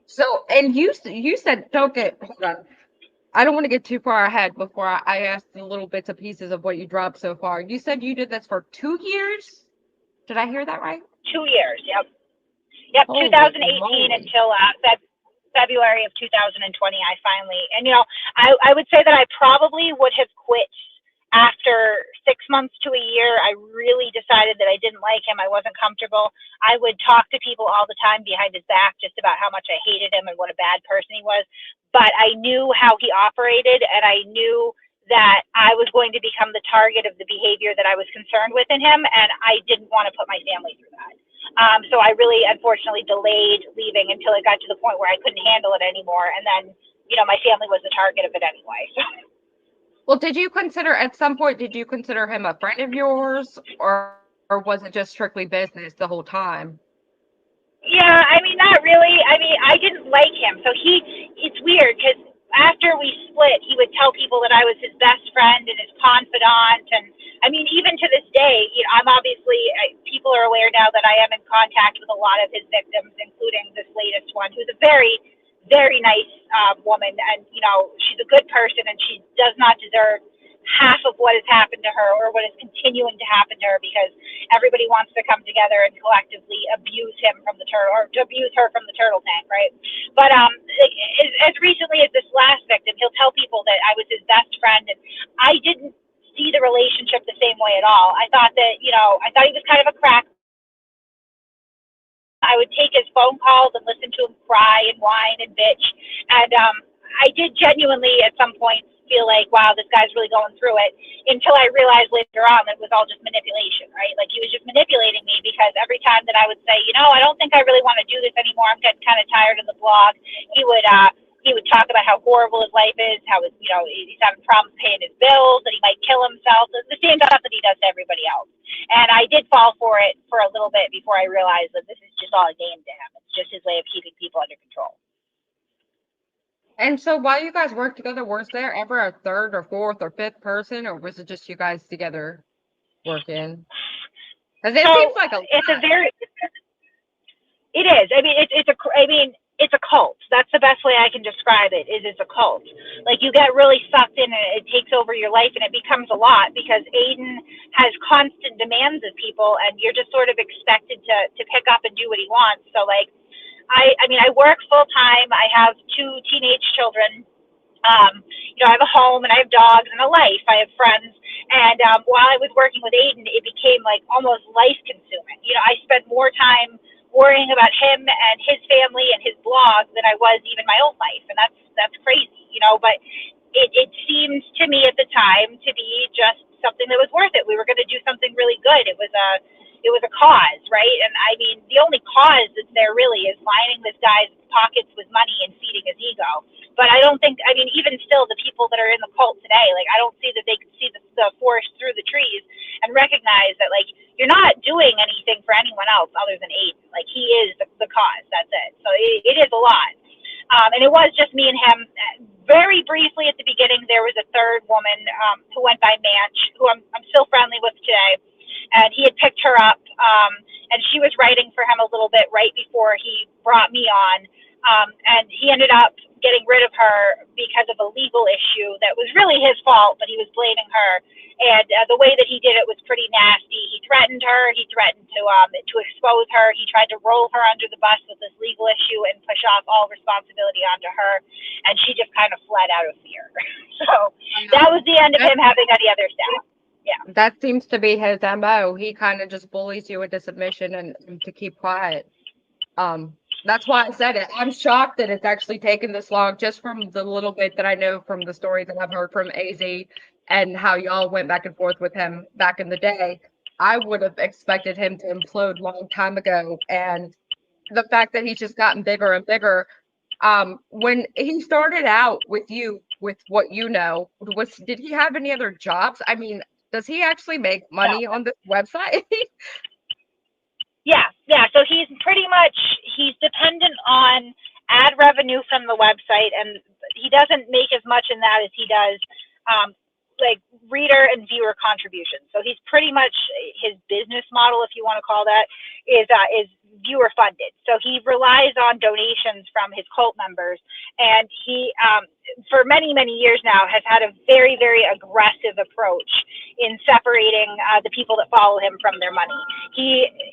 So, and you said, hold on. I don't want to get too far ahead before I ask the little bits and pieces of what you dropped so far. You said you did this for 2 years? Did I hear that right? 2 years, yep. Yep, Holy 2018 moly. until February of 2020, I finally, and you know, I would say that I probably would have quit after 6 months to a year. I really decided that I didn't like him. I wasn't comfortable. I would talk to people all the time behind his back just about how much I hated him and what a bad person he was. But I knew how he operated, and I knew that I was going to become the target of the behavior that I was concerned with in him, and I didn't want to put my family through that. So I really, unfortunately, delayed leaving until it got to the point where I couldn't handle it anymore. And then, you know, my family was the target of it anyway. So. Well, at some point, did you consider him a friend of yours, or was it just strictly business the whole time? Yeah, I mean, not really. I mean, I didn't like him. So it's weird because after we split, he would tell people that I was his best friend and his confidant. And I mean, even to this day, you know, I'm obviously, people are aware now that I am in contact with a lot of his victims, including this latest one, who's a very, very nice woman. And, you know, she's a good person, and she does not deserve half of what has happened to her or what is continuing to happen to her, because everybody wants to come together and collectively abuse him from the turtle, or to abuse her from the turtle tank, right? But as recently as this last victim, he'll tell people that I was his best friend, and I didn't see the relationship the same way at all. I thought that, you know, I thought he was kind of a crack. I would take his phone calls and listen to him cry and whine and bitch, and I did genuinely at some point feel like, wow, this guy's really going through it, until I realized later on that it was all just manipulation, right? Like, he was just manipulating me, because every time that I would say, you know, I don't think I really want to do this anymore, I'm getting kind of tired of the blog, he would talk about how horrible his life is, how he's having problems paying his bills, that he might kill himself, the same stuff that he does to everybody else. And I did fall for it for a little bit before I realized that this is just all a game to him. It's just his way of keeping people under control. And so while you guys worked together, was there ever a third or fourth or fifth person, or was it just you guys together working? Because it seems like it is. I mean, it's a cult. That's the best way I can describe it. It's a cult. Like, you get really sucked in, and it takes over your life, and it becomes a lot, because Aiden has constant demands of people, and you're just sort of expected to pick up and do what he wants. So, like, I mean, I work full time. I have 2 teenage children. You know, I have a home, and I have dogs and a life. I have friends. And while I was working with Aiden, it became like almost life consuming. You know, I spent more time worrying about him and his family and his blog than I was even my own life. And that's crazy, you know, but it seemed to me at the time to be just something that was worth it. We were going to do something really good. It was a cause, right? And I mean, the only cause that's there really is lining this guy's pockets with money and feeding his ego. But I don't think, I mean, even still, the people that are in the cult today, like, I don't see that they can see the forest through the trees and recognize that, like, you're not doing anything for anyone else other than Aiden. Like, he is the cause. That's it. So it is a lot. And it was just me and him. Very briefly at the beginning, there was a third woman who went by Manch, who I'm still friendly with today. And he had picked her up, and she was writing for him a little bit right before he brought me on. And he ended up getting rid of her because of a legal issue that was really his fault, but he was blaming her. And the way that he did it was pretty nasty. He threatened her. He threatened to expose her. He tried to roll her under the bus with this legal issue and push off all responsibility onto her. And she just kind of fled out of fear. So that was the end of him having any other staff. Yeah. That seems to be his MO. He kind of just bullies you into submission and to keep quiet. That's why I said it. I'm shocked that it's actually taken this long, just from the little bit that I know from the story that I've heard from AZ and how y'all went back and forth with him back in the day. I would have expected him to implode a long time ago. And the fact that he's just gotten bigger and bigger. When he started out with you, with what you know, did he have any other jobs? I mean, does he actually make money on this website? Yeah. So he's dependent on ad revenue from the website, and he doesn't make as much in that as he does like reader and viewer contributions. So he's pretty much, his business model, if you want to call that, is viewer funded. So he relies on donations from his cult members, and he for many years now has had a very aggressive approach in separating the people that follow him from their money.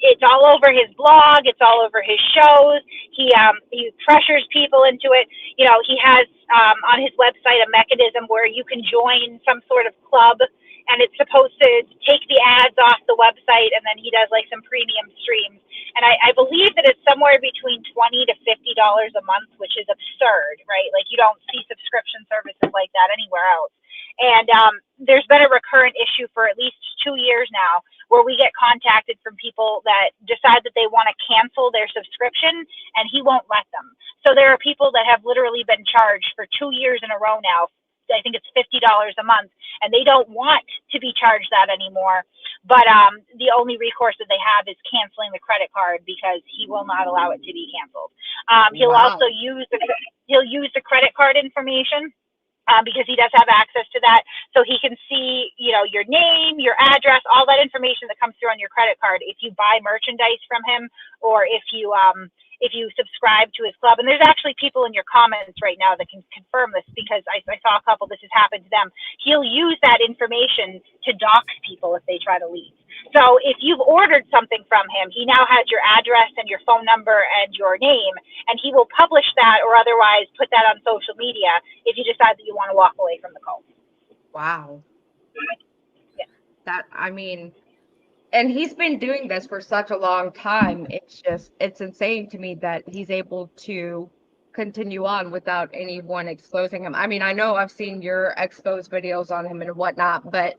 It's all over his blog, it's all over his shows. He pressures people into it. You know, he has on his website a mechanism where you can join some sort of club, and it's supposed to take the ads off the website, and then he does like some premium streams. And I believe that it's somewhere between $20 to $50 a month, which is absurd, right? Like, you don't see subscription services like that anywhere else. And there's been a recurrent issue for at least 2 years now where we get contacted from people that decide that they want to cancel their subscription, and he won't let them. So there are people that have literally been charged for 2 years in a row now. I think it's $50 a month, and they don't want to be charged that anymore. But the only recourse that they have is canceling the credit card, because he will not allow it to be canceled. He'll also use the credit card information, because he does have access to that, so he can see, you know, your name, your address, all that information that comes through on your credit card if you buy merchandise from him, or if you subscribe to his club. And there's actually people in your comments right now that can confirm this, because I saw a couple, this has happened to them. He'll use that information to dox people if they try to leave. So if you've ordered something from him, he now has your address and your phone number and your name, and he will publish that or otherwise put that on social media if you decide that you want to walk away from the cult. Wow. Yeah. That, I mean, and he's been doing this for such a long time. It's insane to me that he's able to continue on without anyone exposing him. I mean, I know I've seen your exposed videos on him and whatnot, but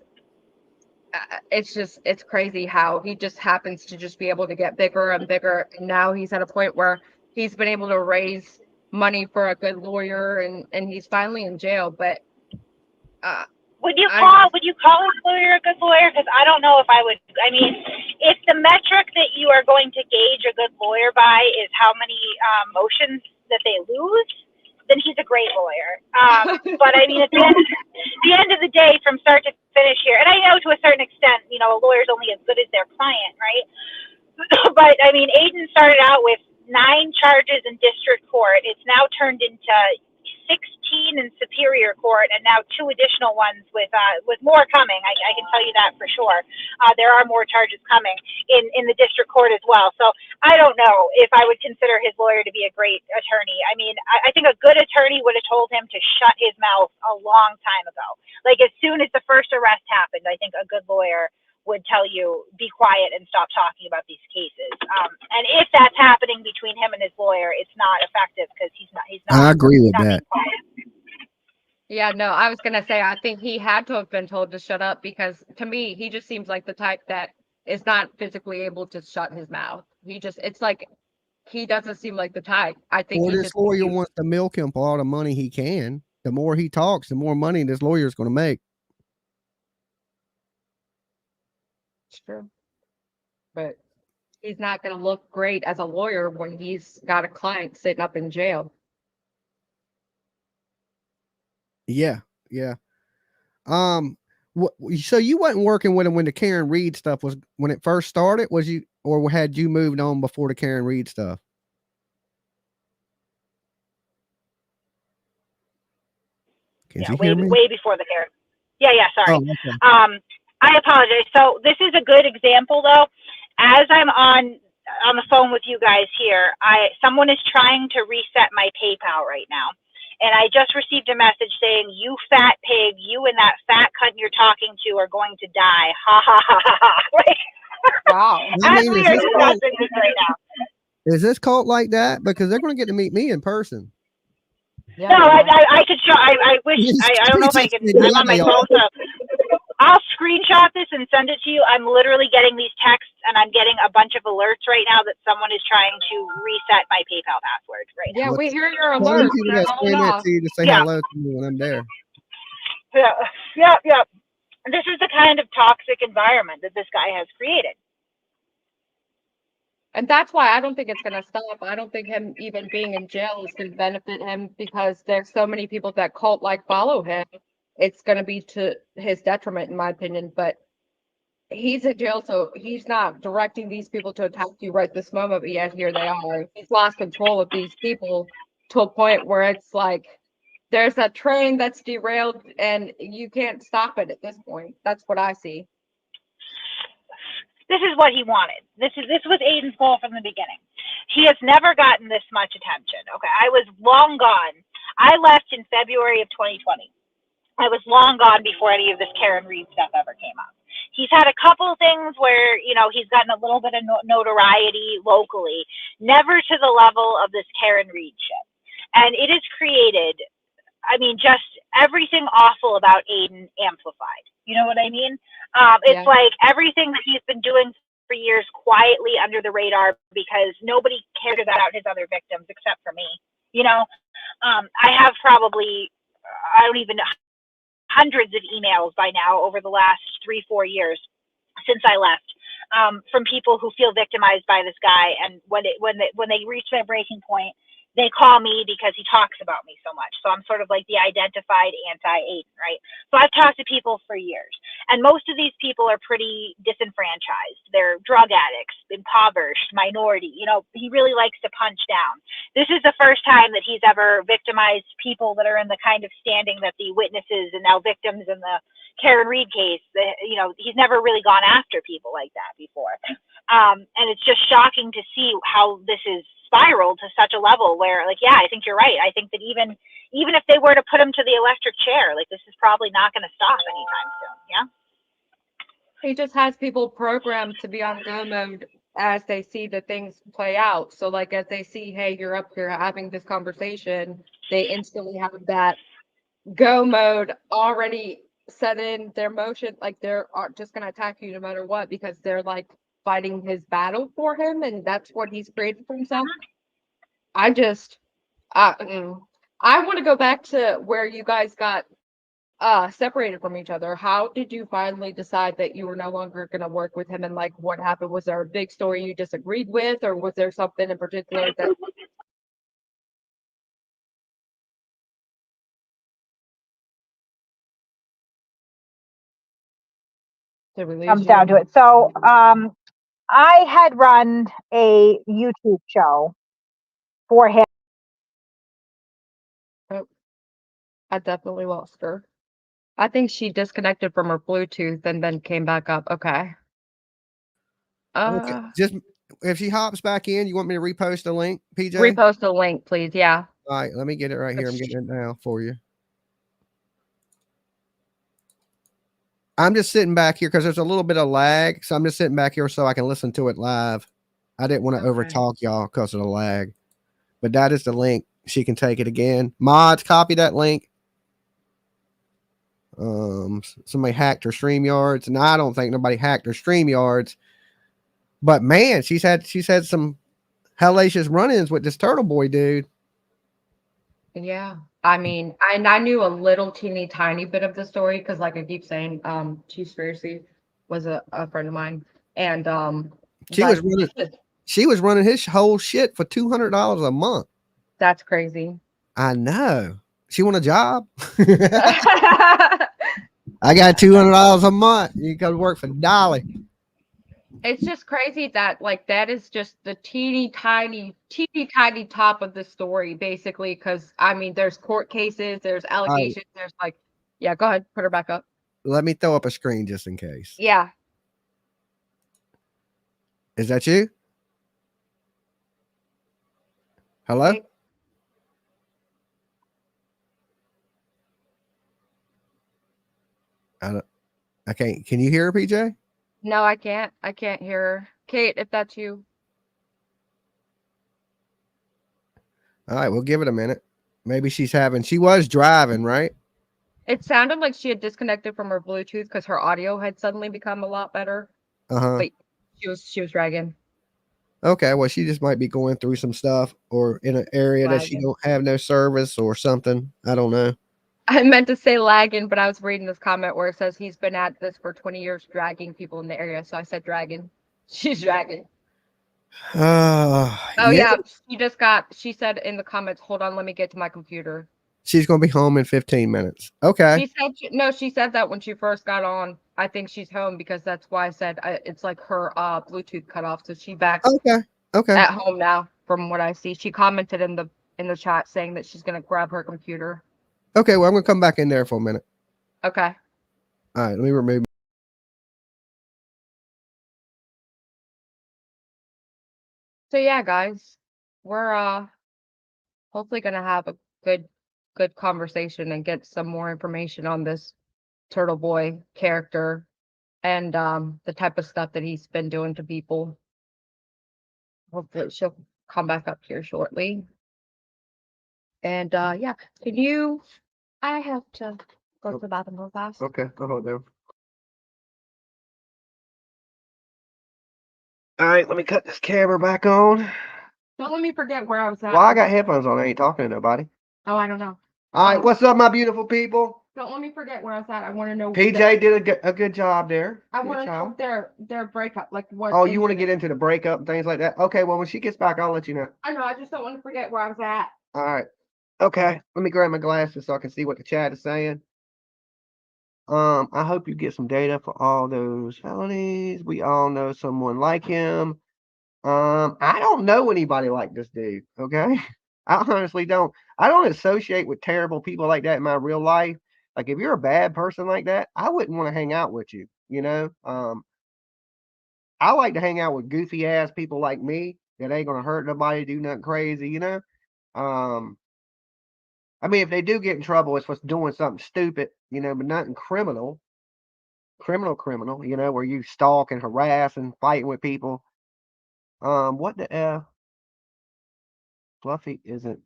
it's crazy how he just happens to just be able to get bigger and bigger. And now he's at a point where he's been able to raise money for a good lawyer, and he's finally in jail. But would you call his lawyer a good lawyer? Because I don't know if I would. I mean, if the metric that you are going to gauge a good lawyer by is how many motions that they lose, then he's a great lawyer. But I mean, at the end of the day, from start to finish here, and I know to a certain extent, you know, a lawyer's only as good as their client, right? But I mean, Aiden started out with 9 charges in district court. It's now turned into 16 in superior court, and now 2 additional ones with more coming. I can tell you that for sure. There are more charges coming in the district court as well. So I don't know if I would consider his lawyer to be a great attorney. I mean, I think a good attorney would have told him to shut his mouth a long time ago. Like, as soon as the first arrest happened, I think a good lawyer would tell you, be quiet and stop talking about these cases. And if that's happening between him and his lawyer, it's not effective, because he's not. I agree with that. Yeah, no, I was gonna say, I think he had to have been told to shut up, because to me, he just seems like the type that is not physically able to shut his mouth. It's like, he doesn't seem like the type. I think this lawyer wants to milk him for all the money he can. The more he talks, the more money this lawyer is going to make. It's true. But he's not going to look great as a lawyer when he's got a client sitting up in jail. Yeah. So you wasn't working with him when the Karen Reed stuff was, when it first started, was you, or had you moved on before the Karen Reed stuff? Can you hear me? Way before the Karen. Yeah, sorry. Oh, okay. I apologize. So this is a good example, though. As I'm on the phone with you guys here, someone is trying to reset my PayPal right now. And I just received a message saying, "You fat pig, you and that fat cunt you're talking to are going to die." Ha ha ha ha ha. Wow. As we are discussing this right now. Is this cult like that? Because they're going to get to meet me in person. Yeah, No, I could show. I wish. I don't know if I can. I'm on my phone, so I'll screenshot this and send it to you. I'm literally getting these texts, and I'm getting a bunch of alerts right now that someone is trying to reset my PayPal password right now. Yeah, we hear your Tell them alerts. people They're that going send that off. to you to say hello to me when I'm there. Yeah. This is the kind of toxic environment that this guy has created. And that's why I don't think it's going to stop. I don't think him even being in jail is going to benefit him because there's so many people that cult-like follow him. It's going to be to his detriment, in my opinion. But he's in jail, so he's not directing these people to attack you right this moment. But yet here they are. He's lost control of these people to a point where it's like there's a train that's derailed and you can't stop it at this point. That's what I see. This is what he wanted. This was Aiden's goal from the beginning. He has never gotten this much attention. Okay, I was long gone. I left in February of 2020. I was long gone before any of this Karen Reed stuff ever came up. He's had a couple things where, he's gotten a little bit of notoriety locally, never to the level of this Karen Reed shit. And it has created, just everything awful about Aiden amplified. You know what I mean? It's like everything that he's been doing for years quietly under the radar because nobody cared about his other victims except for me. I have probably, I don't even know, hundreds of emails by now over the last 3-4 years since I left, from people who feel victimized by this guy. And when they reach their breaking point, they call me because he talks about me so much. So I'm sort of like the identified anti-Aiden, right? So I've talked to people for years. And most of these people are pretty disenfranchised. They're drug addicts, impoverished, minority. He really likes to punch down. This is the first time that he's ever victimized people that are in the kind of standing that the witnesses and now victims in the Karen Reed case, he's never really gone after people like that before. And it's just shocking to see how this is spiraled to such a level where, I think you're right. I think that even if they were to put him to the electric chair, this is probably not going to stop anytime soon. Yeah. He just has people programmed to be on go mode as they see the things play out. So as they see, hey, you're up here having this conversation, they instantly have that go mode already set in their motion. They're just going to attack you no matter what, because they're fighting his battle for him. And that's what he's created for himself. I want to go back to where you guys got separated from each other. How did you finally decide that you were no longer going to work with him, and what happened? Was there a big story you disagreed with, or was there something in particular that comes down to it? So I had run a YouTube show for him. I definitely lost her. I think she disconnected from her Bluetooth and then came back up. Okay. Okay. Just if she hops back in, you want me to repost a link, PJ? Repost a link, please. Yeah. All right, let me get it right here. I'm getting it now for you. I'm just sitting back here because there's a little bit of lag. So I'm just sitting back here so I can listen to it live. I didn't want to overtalk y'all because of the lag. But that is the link. She can take it again. Mods, copy that link. Somebody hacked her StreamYards, and I don't think nobody hacked her StreamYards. But man, she's had some hellacious run-ins with this turtle boy dude. Yeah. I knew a little teeny tiny bit of the story because, I keep saying, Cheesepiracy was a friend of mine, and she was running his whole shit for $200 a month. That's crazy. I know. She want a job. I got $200 a month. You go to work for Dolly. It's just crazy that like that is just the teeny tiny top of the story, basically. Because I mean, there's court cases, there's allegations, there's like, yeah. Go ahead, put her back up. Let me throw up a screen just in case. Yeah. Is that you? Hello? Okay. I can't. Can you hear her, PJ? No, I can't. I can't hear her. Kate, if that's you. All right, we'll give it a minute. Maybe she was driving, right? It sounded like she had disconnected from her Bluetooth because her audio had suddenly become a lot better. Uh-huh. But she was dragging. Okay, well, she just might be going through some stuff or in an area that she don't have no service or something. I don't know. I meant to say lagging, but I was reading this comment where it says he's been at this for 20 years dragging people in the area. So I said dragging. She's dragging. Oh yeah. She said in the comments, hold on, let me get to my computer. She's going to be home in 15 minutes. Okay. She said that when she first got on. I think she's home because that's why I said it's like her Bluetooth cut off. So she back at home now from what I see. She commented in the chat saying that she's going to grab her computer. Okay, well, I'm going to come back in there for a minute. Okay. All right, let me remove. So yeah, guys, we're hopefully going to have a good conversation and get some more information on this Turtle Boy character and the type of stuff that he's been doing to people. Hopefully she'll come back up here shortly. And yeah, I have to go to the bathroom real fast. Okay, go hold there. All right, let me cut this camera back on. Don't let me forget where I was at. Well, I got headphones on. I ain't talking to nobody. Oh, I don't know. All right, what's up, my beautiful people? Don't let me forget where I was at. I want to know. PJ did a good job there. I want to know their breakup, like what. Oh, you want to get into the breakup and things like that? Okay, well, when she gets back, I'll let you know. I know. I just don't want to forget where I was at. All right. Okay, let me grab my glasses so I can see what the chat is saying. I hope you get some data for all those felonies. We all know someone like him. I don't know anybody like this dude. Okay, I honestly don't. I don't associate with terrible people like that in my real life. Like, if you're a bad person like that, I wouldn't want to hang out with you. You know, I like to hang out with goofy ass people like me that ain't gonna hurt nobody, do nothing crazy. You know, I mean, if they do get in trouble, it's for doing something stupid. You know, but nothing criminal. Criminal. You know, where you stalk and harass and fighting with people. What the F? Fluffy isn't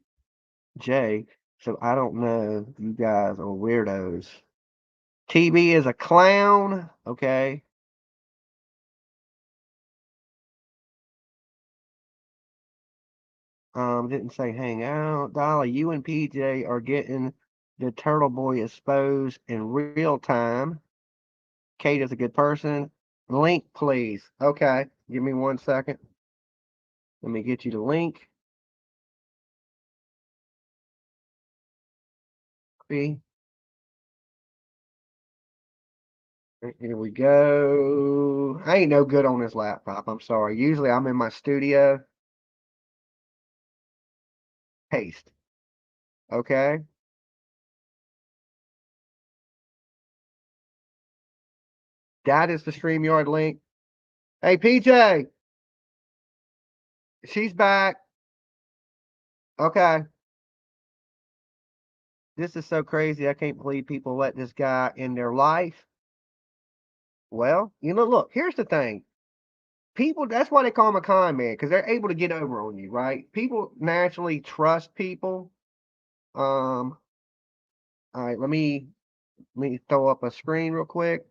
Jay, so I don't know. You guys are weirdos. TB is a clown. Okay. Didn't say hang out. Dolly, you and PJ are getting the Turtle Boy exposed in real time. Kate is a good person. Link, please. Okay. Give me 1 second. Let me get you the link. See? Here we go. I ain't no good on this laptop. I'm sorry. Usually I'm in my studio. Paste. Okay. That is the StreamYard link. Hey, PJ. She's back. Okay. This is so crazy. I can't believe people let this guy in their life. Well, you know, look, here's the thing. People, that's why they call him a con man, because they're able to get over on you, right? People naturally trust people. All right, let me throw up a screen real quick.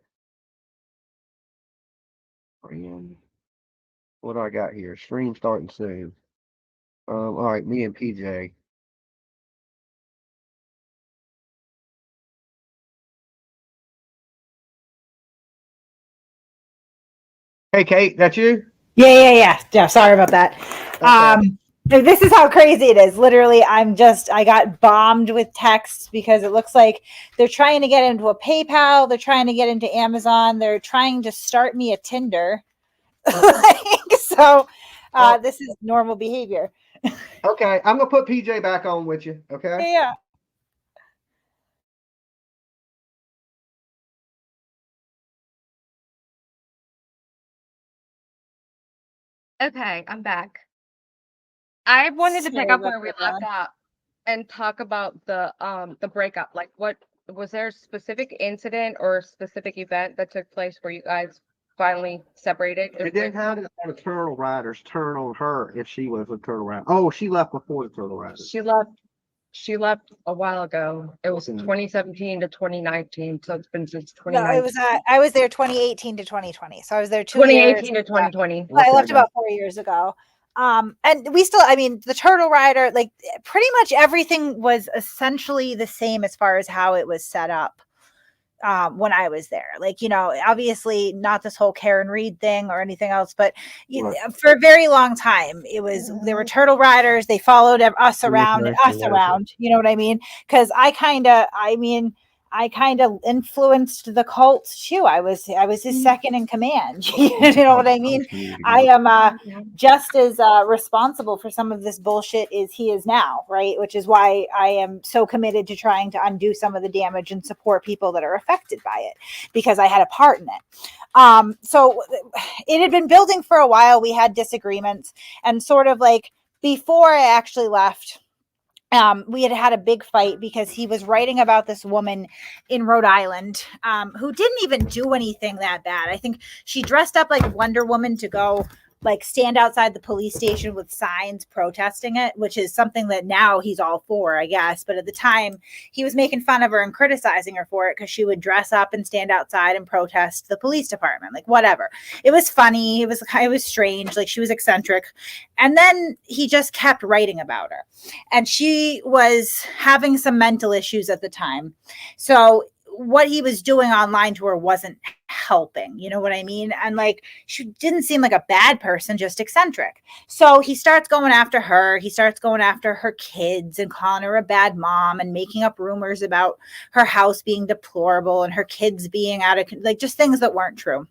What do I got here? Stream starting soon. All right, me and PJ. Hey, Kate, that's you? Yeah. Sorry about that. Okay. This is how crazy it is. Literally, I got bombed with texts because it looks like they're trying to get into a PayPal. They're trying to get into Amazon. They're trying to start me a Tinder. So this is normal behavior. Okay, I'm gonna put PJ back on with you. Okay. Yeah. Okay, I'm back. I wanted to pick Sorry up about where we that, left Ellen. off and talk about the breakup. Like, what was there a specific incident or a specific event that took place where you guys finally separated? And then how did the turtle riders turn on her if she was a turtle rider? Oh, she left before the turtle riders. She left. She left a while ago. It was Okay. 2017 to 2019, so it's been since No, 2019. it was I was there 2018 to 2020. So I was there 2 years. 2018 to 2020. I left Okay. about 4 years ago. And we still, I mean, the turtle rider, like pretty much everything was essentially the same as far as how it was set up. When I was there, like, you know, obviously not this whole Karen Reed thing or anything else, but Right. for a very long time, there were turtle riders. They followed us around, you know what I mean? Cause I kind of influenced the cult too. I was his second in command. You know what I mean? I am just as responsible for some of this bullshit as he is now, right? Which is why I am so committed to trying to undo some of the damage and support people that are affected by it, because I had a part in it. So it had been building for a while. We had disagreements, and sort of like before I actually left, we had a big fight because he was writing about this woman in Rhode Island who didn't even do anything that bad. I think she dressed up like Wonder Woman to go like stand outside the police station with signs protesting it, which is something that now he's all for, I guess. But at the time, he was making fun of her and criticizing her for it because she would dress up and stand outside and protest the police department, like whatever. It was funny. It was strange. Like, she was eccentric. And then he just kept writing about her. And she was having some mental issues at the time. So what he was doing online to her wasn't helping, you know what I mean? And like, she didn't seem like a bad person, just eccentric. So he starts going after her. He starts going after her kids and calling her a bad mom and making up rumors about her house being deplorable and her kids being out of, like, just things that weren't true.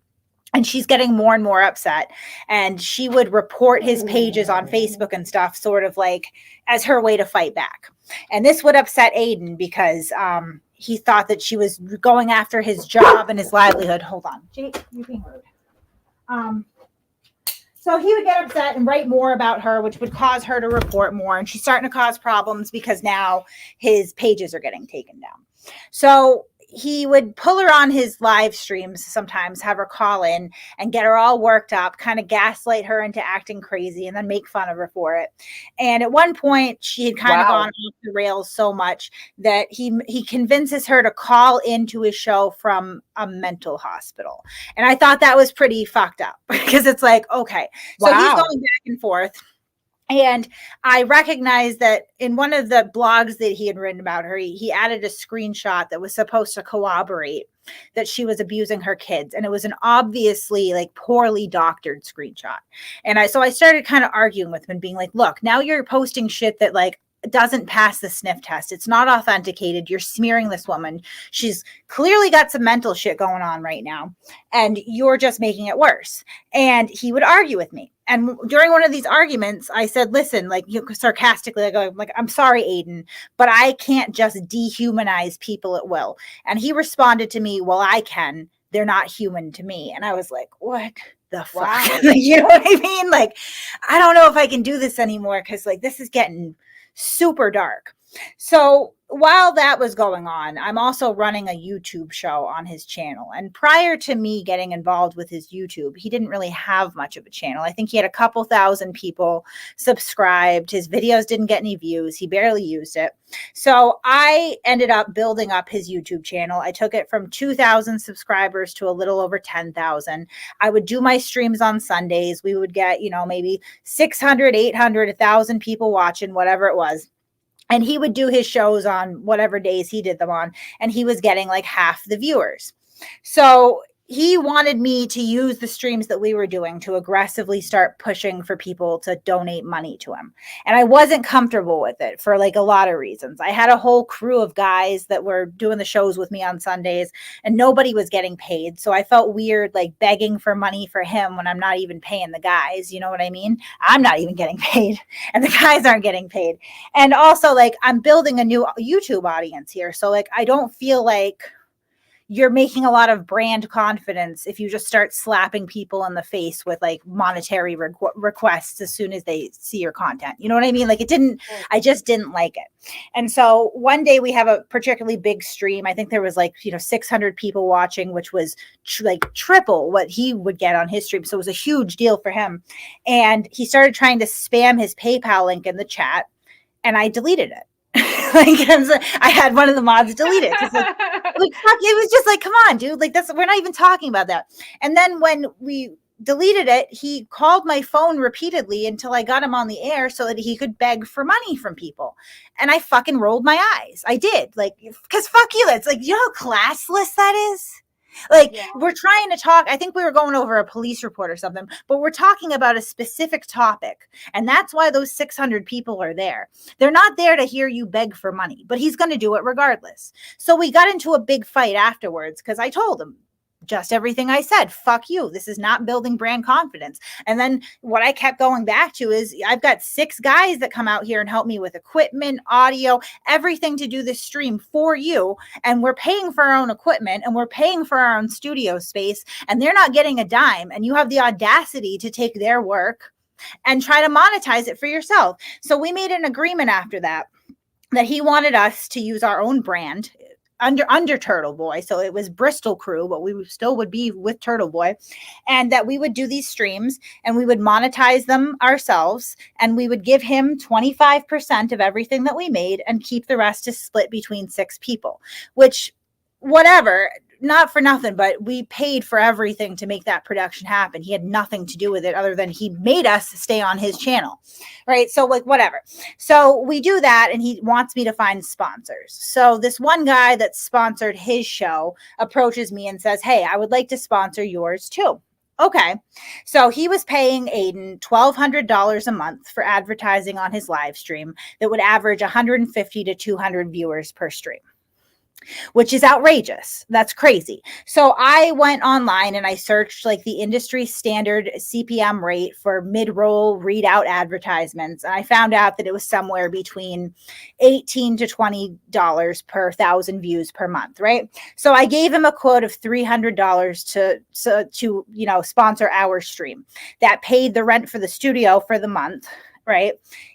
And she's getting more and more upset. And she would report his pages on Facebook and stuff, sort of like as her way to fight back. And this would upset Aiden because he thought that she was going after his job and his livelihood. Hold on. Jake, you're being rude. So he would get upset and write more about her, which would cause her to report more. And she's starting to cause problems because now his pages are getting taken down. So he would pull her on his live streams sometimes, have her call in and get her all worked up, kind of gaslight her into acting crazy and then make fun of her for it. And at one point, she had kind of gone off the rails so much that he convinces her to call into his show from a mental hospital. And I thought that was pretty fucked up because it's like, okay, so he's going back and forth. And I recognized that in one of the blogs that he had written about her, he added a screenshot that was supposed to corroborate that she was abusing her kids. And it was an obviously like poorly doctored screenshot. And so I started kind of arguing with him and being like, look, now you're posting shit that like doesn't pass the sniff test. It's not authenticated. You're smearing this woman. She's clearly got some mental shit going on right now. And you're just making it worse. And he would argue with me. And during one of these arguments, I said, listen, like, sarcastically, like, I'm sorry, Aiden, but I can't just dehumanize people at will. And he responded to me, well, I can. They're not human to me. And I was like, what the fuck? Wow. You know what I mean? Like, I don't know if I can do this anymore because, like, this is getting super dark. So while that was going on, I'm also running a YouTube show on his channel. And prior to me getting involved with his YouTube, he didn't really have much of a channel. I think he had a couple thousand people subscribed. His videos didn't get any views. He barely used it. So I ended up building up his YouTube channel. I took it from 2,000 subscribers to a little over 10,000. I would do my streams on Sundays. We would get, maybe 600, 800, 1,000 people watching, whatever it was. And he would do his shows on whatever days he did them on. And he was getting like half the viewers. So he wanted me to use the streams that we were doing to aggressively start pushing for people to donate money to him. And I wasn't comfortable with it for like a lot of reasons. I had a whole crew of guys that were doing the shows with me on Sundays and nobody was getting paid. So I felt weird like begging for money for him when I'm not even paying the guys. You know what I mean? I'm not even getting paid and the guys aren't getting paid. And also like I'm building a new YouTube audience here. So like I don't feel like you're making a lot of brand confidence if you just start slapping people in the face with like monetary requests as soon as they see your content. You know what I mean? Like I just didn't like it. And so one day we have a particularly big stream. I think there was like, 600 people watching, which was like triple what he would get on his stream. So it was a huge deal for him. And he started trying to spam his PayPal link in the chat and I deleted it. I had one of the mods delete it. Like, fuck, it was just like, come on, dude. Like we're not even talking about that. And then when we deleted it, he called my phone repeatedly until I got him on the air so that he could beg for money from people. And I fucking rolled my eyes. I did. Like, because fuck you. It's like, you know how classless that is? Like we're trying to talk. I think we were going over a police report or something, but we're talking about a specific topic. And that's why those 600 people are there. They're not there to hear you beg for money, but he's going to do it regardless. So we got into a big fight afterwards because I told him just everything I said. Fuck you. This is not building brand confidence. And then what I kept going back to is I've got 6 guys that come out here and help me with equipment, audio, everything to do this stream for you. And we're paying for our own equipment and we're paying for our own studio space and they're not getting a dime. And you have the audacity to take their work and try to monetize it for yourself. So we made an agreement after that he wanted us to use our own brand under Turtle Boy. So it was Bristol crew, but we still would be with Turtle Boy, and that we would do these streams and we would monetize them ourselves. And we would give him 25% of everything that we made and keep the rest to split between 6 people, which whatever, not for nothing, but we paid for everything to make that production happen. He had nothing to do with it other than he made us stay on his channel. Right. So like whatever. So we do that and he wants me to find sponsors. So this one guy that sponsored his show approaches me and says, hey, I would like to sponsor yours too. Okay. So he was paying Aiden $1,200 a month for advertising on his live stream that would average 150 to 200 viewers per stream, which is outrageous. That's crazy. So I went online and I searched like the industry standard CPM rate for mid-roll readout advertisements. And I found out that it was somewhere between $18 to $20 per 1,000 views per month. Right. So I gave him a quote of $300 to sponsor our stream. That paid the rent for the studio for the month. Right.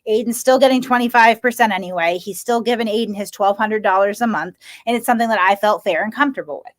Aiden's still getting 25% anyway. He's still giving Aiden his $1,200 a month. And it's something that I felt fair and comfortable with.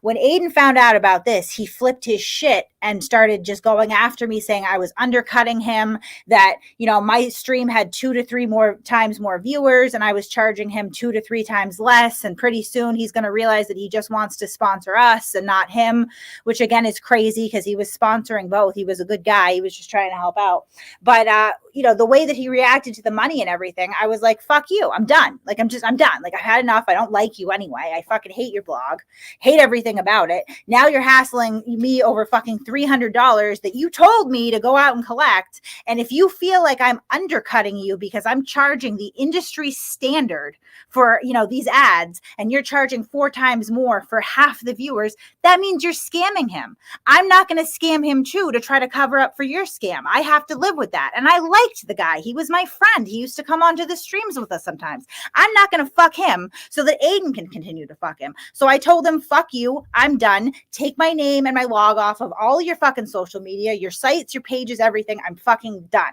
When Aiden found out about this, he flipped his shit and started just going after me, saying I was undercutting him, that, my stream had 2 to 3 more times more viewers and I was charging him 2 to 3 times less. And pretty soon he's going to realize that he just wants to sponsor us and not him, which again is crazy because he was sponsoring both. He was a good guy. He was just trying to help out. But, the way that he reacted to the money and everything, I was like, fuck you. I'm done. Like, I'm done. Like, I've had enough. I don't like you anyway. I fucking hate your blog. Hate everything about it. Now you're hassling me over fucking $300 that you told me to go out and collect. And if you feel like I'm undercutting you because I'm charging the industry standard for, these ads and you're charging 4 times more for half the viewers, that means you're scamming him. I'm not going to scam him too to try to cover up for your scam. I have to live with that. And I liked the guy. He was my friend. He used to come onto the streams with us sometimes. I'm not going to fuck him so that Aiden can continue to fuck him. So I told him, fuck you. I'm done. Take my name and my log off of all your fucking social media, your sites, your pages, everything. I'm fucking done.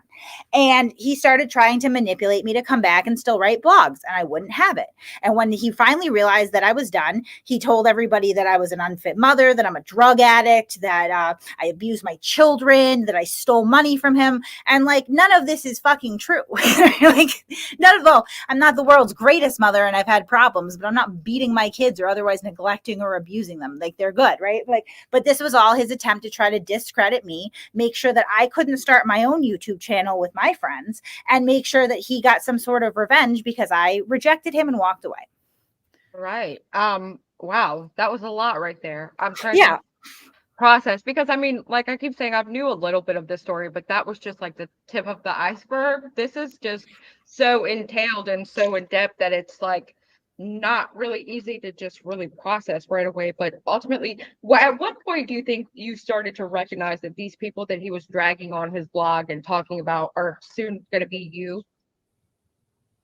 And he started trying to manipulate me to come back and still write blogs, and I wouldn't have it. And when he finally realized that I was done, he told everybody that I was an unfit mother, that I'm a drug addict, that I abused my children, that I stole money from him. And like, none of this is fucking true. Like, I'm not the world's greatest mother and I've had problems, but I'm not beating my kids or otherwise neglecting or abusing them. Like, they're good, right? Like, but this was all his attempt to try to discredit me, make sure that I couldn't start my own YouTube channel with my friends, and make sure that he got some sort of revenge because I rejected him and walked away. Right. Wow. That was a lot right there. I'm trying. Yeah. process, because I mean, like I keep saying, I've knew a little bit of this story, but that was just like the tip of the iceberg. This is just so entailed and so in depth that it's like not really easy to just really process right away. But ultimately, at what point do you think you started to recognize that these people that he was dragging on his blog and talking about are soon going to be you?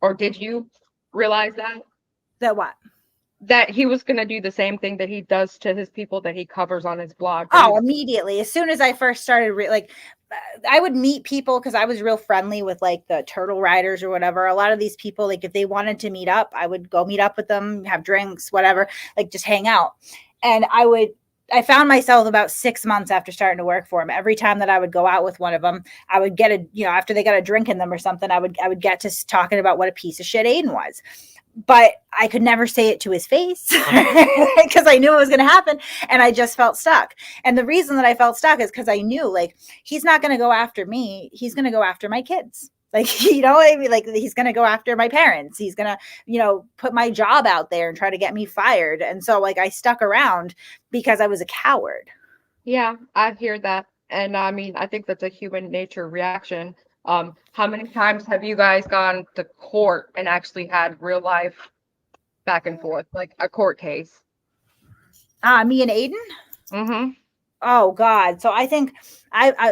Or did you realize that? That what? That he was going to do the same thing that he does to his people that he covers on his blog. Oh, immediately. As soon as I first started, like, I would meet people because I was real friendly with like the turtle riders or whatever. A lot of these people, like if they wanted to meet up, I would go meet up with them, have drinks, whatever, like just hang out. And I found myself about 6 months after starting to work for him. Every time that I would go out with one of them, I would get after they got a drink in them or something, I would get to talking about what a piece of shit Aiden was. But I could never say it to his face because I knew it was going to happen. And I just felt stuck. And the reason that I felt stuck is because I knew, like, he's not going to go after me. He's going to go after my kids. Like, you know what I mean? Like, he's going to go after my parents. He's going to, put my job out there and try to get me fired. And so, like, I stuck around because I was a coward. Yeah, I hear that. And I mean, I think that's a human nature reaction. How many times have you guys gone to court and actually had real life back and forth, like a court case? Me and Aiden? Mm-hmm. Oh God. So I think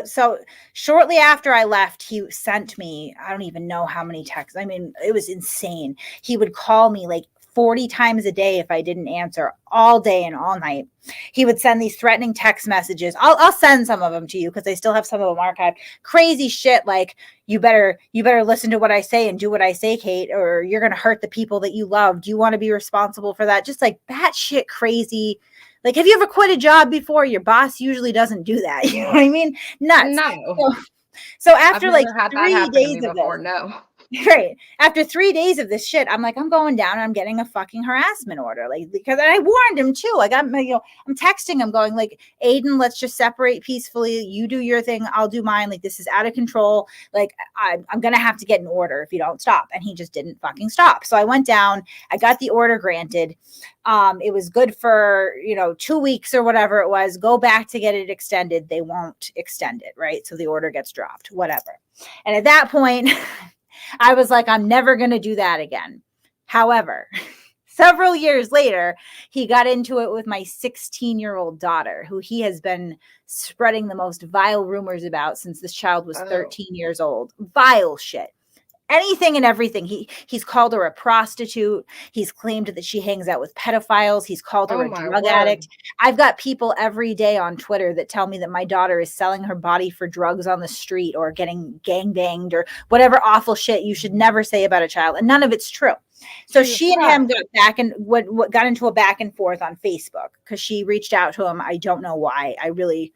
so shortly after I left, he sent me, I don't even know how many texts. I mean, it was insane. He would call me like 40 times a day if I didn't answer, all day and all night. He would send these threatening text messages. I'll send some of them to you because I still have some of them archived. Crazy shit like, you better listen to what I say and do what I say, Kate, or you're going to hurt the people that you love. Do you want to be responsible for that? Just like batshit crazy. Like, have you ever quit a job before? Your boss usually doesn't do that. You know what I mean? Nuts. No. So after like had 3 days of before, this, no. Right. After 3 days of this shit, I'm like, I'm going down and I'm getting a fucking harassment order. Like, because I warned him too. Like, I'm texting him going like, Aiden, let's just separate peacefully. You do your thing. I'll do mine. Like, this is out of control. Like, I'm going to have to get an order if you don't stop. And he just didn't fucking stop. So I went down, I got the order granted. It was good for, 2 weeks or whatever it was. Go back to get it extended. They won't extend it. Right. So the order gets dropped, whatever. And at that point, I was like, I'm never going to do that again. However, several years later, he got into it with my 16-year-old daughter, who he has been spreading the most vile rumors about since this child was 13 years old. Vile shit. Anything and everything. He's called her a prostitute. He's claimed that she hangs out with pedophiles. He's called her a drug addict. I've got people every day on Twitter that tell me that my daughter is selling her body for drugs on the street or getting gangbanged or whatever awful shit you should never say about a child. And none of it's true. So she and him got into a back and forth on Facebook because she reached out to him. I don't know why. I really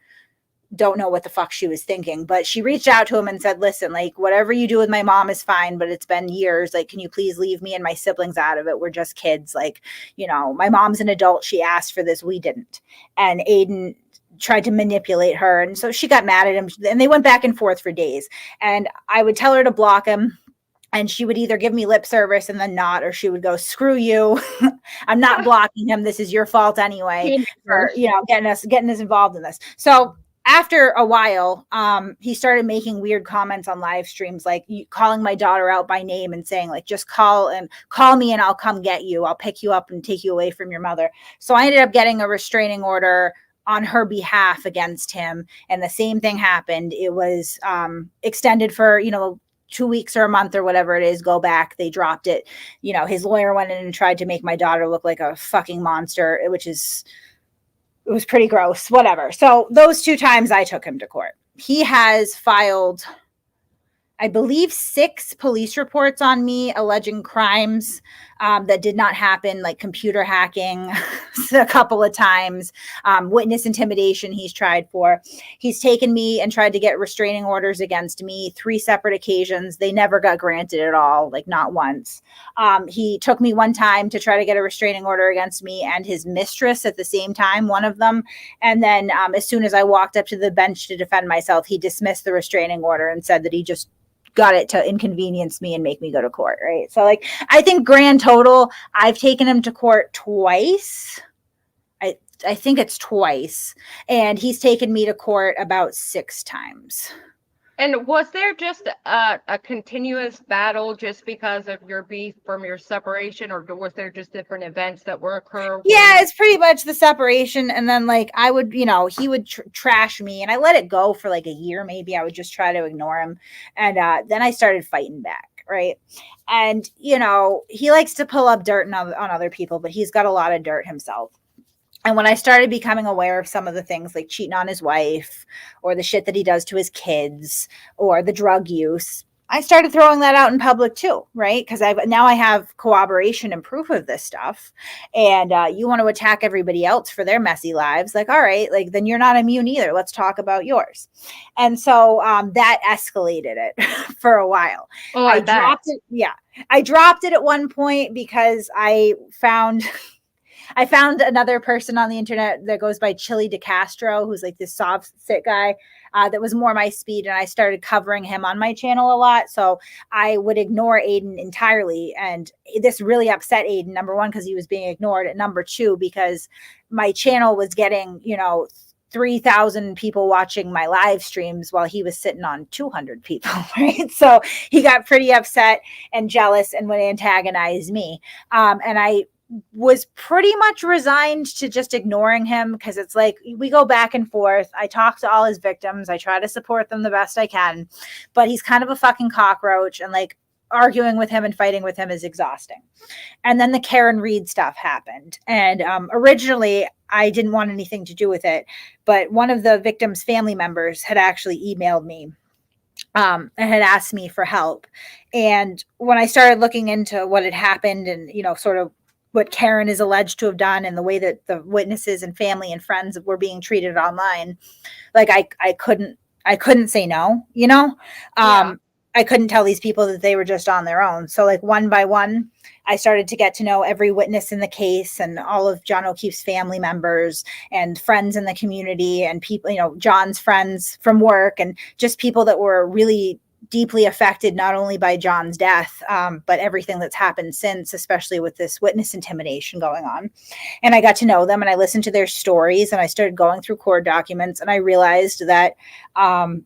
don't know what the fuck she was thinking, but she reached out to him and said, listen, like, whatever you do with my mom is fine, but it's been years. Like, can you please leave me and my siblings out of it? We're just kids. Like, my mom's an adult. She asked for this. We didn't. And Aiden tried to manipulate her. And so she got mad at him and they went back and forth for days. And I would tell her to block him. And she would either give me lip service and then not, or she would go, screw you. I'm not blocking him. This is your fault anyway for, getting us involved in this. So after a while, he started making weird comments on live streams, like calling my daughter out by name and saying, like, just call me and I'll come get you. I'll pick you up and take you away from your mother. So I ended up getting a restraining order on her behalf against him. And the same thing happened. It was extended for, 2 weeks or a month or whatever it is. Go back. They dropped it. His lawyer went in and tried to make my daughter look like a fucking monster, it was pretty gross, whatever. So those 2 times I took him to court. He has filed, I believe, 6 police reports on me alleging crimes that did not happen, like computer hacking a couple of times, witness intimidation he's tried for. He's taken me and tried to get restraining orders against me 3 separate occasions. They never got granted at all, like not once. He took me one time to try to get a restraining order against me and his mistress at the same time, one of them. And then as soon as I walked up to the bench to defend myself, he dismissed the restraining order and said that he just got it to inconvenience me and make me go to court, right? So, like, I think grand total, I've taken him to court twice. I think it's twice, and he's taken me to court about 6 times. And was there just a continuous battle just because of your beef from your separation, or was there just different events that were occurring? Yeah, it's pretty much the separation. And then like I would, you know, he would trash me, and I let it go for like a year. Maybe I would just try to ignore him. And then I started fighting back. Right. And, you know, he likes to pull up dirt on other people, but he's got a lot of dirt himself. And when I started becoming aware of some of the things like cheating on his wife or the shit that he does to his kids or the drug use, I started throwing that out in public too, right? Because now I have corroboration and proof of this stuff. And you want to attack everybody else for their messy lives. Like, all right, like then you're not immune either. Let's talk about yours. And so that escalated it for a while. Oh, I dropped it. Yeah. I dropped it at one point because I found another person on the internet that goes by Chili DeCastro, who's like this soft sit guy that was more my speed. And I started covering him on my channel a lot. So I would ignore Aiden entirely. And this really upset Aiden, number one, because he was being ignored. And number two, because my channel was getting, you know, 3,000 people watching my live streams while he was sitting on 200 people, right? So he got pretty upset and jealous and would antagonize me. And I was pretty much resigned to just ignoring him because it's like we go back and forth. I talk to all his victims. I try to support them the best I can, but he's kind of a fucking cockroach, and like arguing with him and fighting with him is exhausting. And then the Karen Reed stuff happened. And originally I didn't want anything to do with it, but one of the victim's family members had actually emailed me and had asked me for help. And when I started looking into what had happened and, you know, sort of what Karen is alleged to have done and the way that the witnesses and family and friends were being treated online, like I couldn't say no, you know? I couldn't tell these people that they were just on their own. So like one by one, I started to get to know every witness in the case and all of John O'Keefe's family members and friends in the community and people, you know, John's friends from work and just people that were really deeply affected not only by John's death, but everything that's happened since, especially with this witness intimidation going on. And I got to know them and I listened to their stories and I started going through court documents and I realized that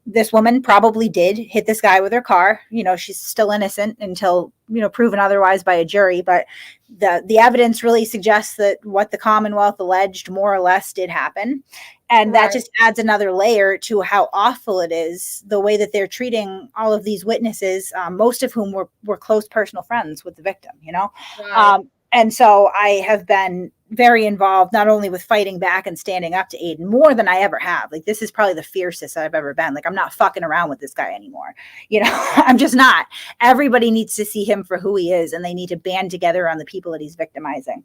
this woman probably did hit this guy with her car. You know, she's still innocent until, you know, proven otherwise by a jury, but the evidence really suggests that what the Commonwealth alleged more or less did happen. And that just adds another layer to how awful it is, the way that they're treating all of these witnesses, most of whom were close personal friends with the victim, you know? Wow. And so I have been very involved, not only with fighting back and standing up to Aiden, more than I ever have. Like, this is probably the fiercest I've ever been. Like, I'm not fucking around with this guy anymore. You know, I'm just not. Everybody needs to see him for who he is, and they need to band together on the people that he's victimizing.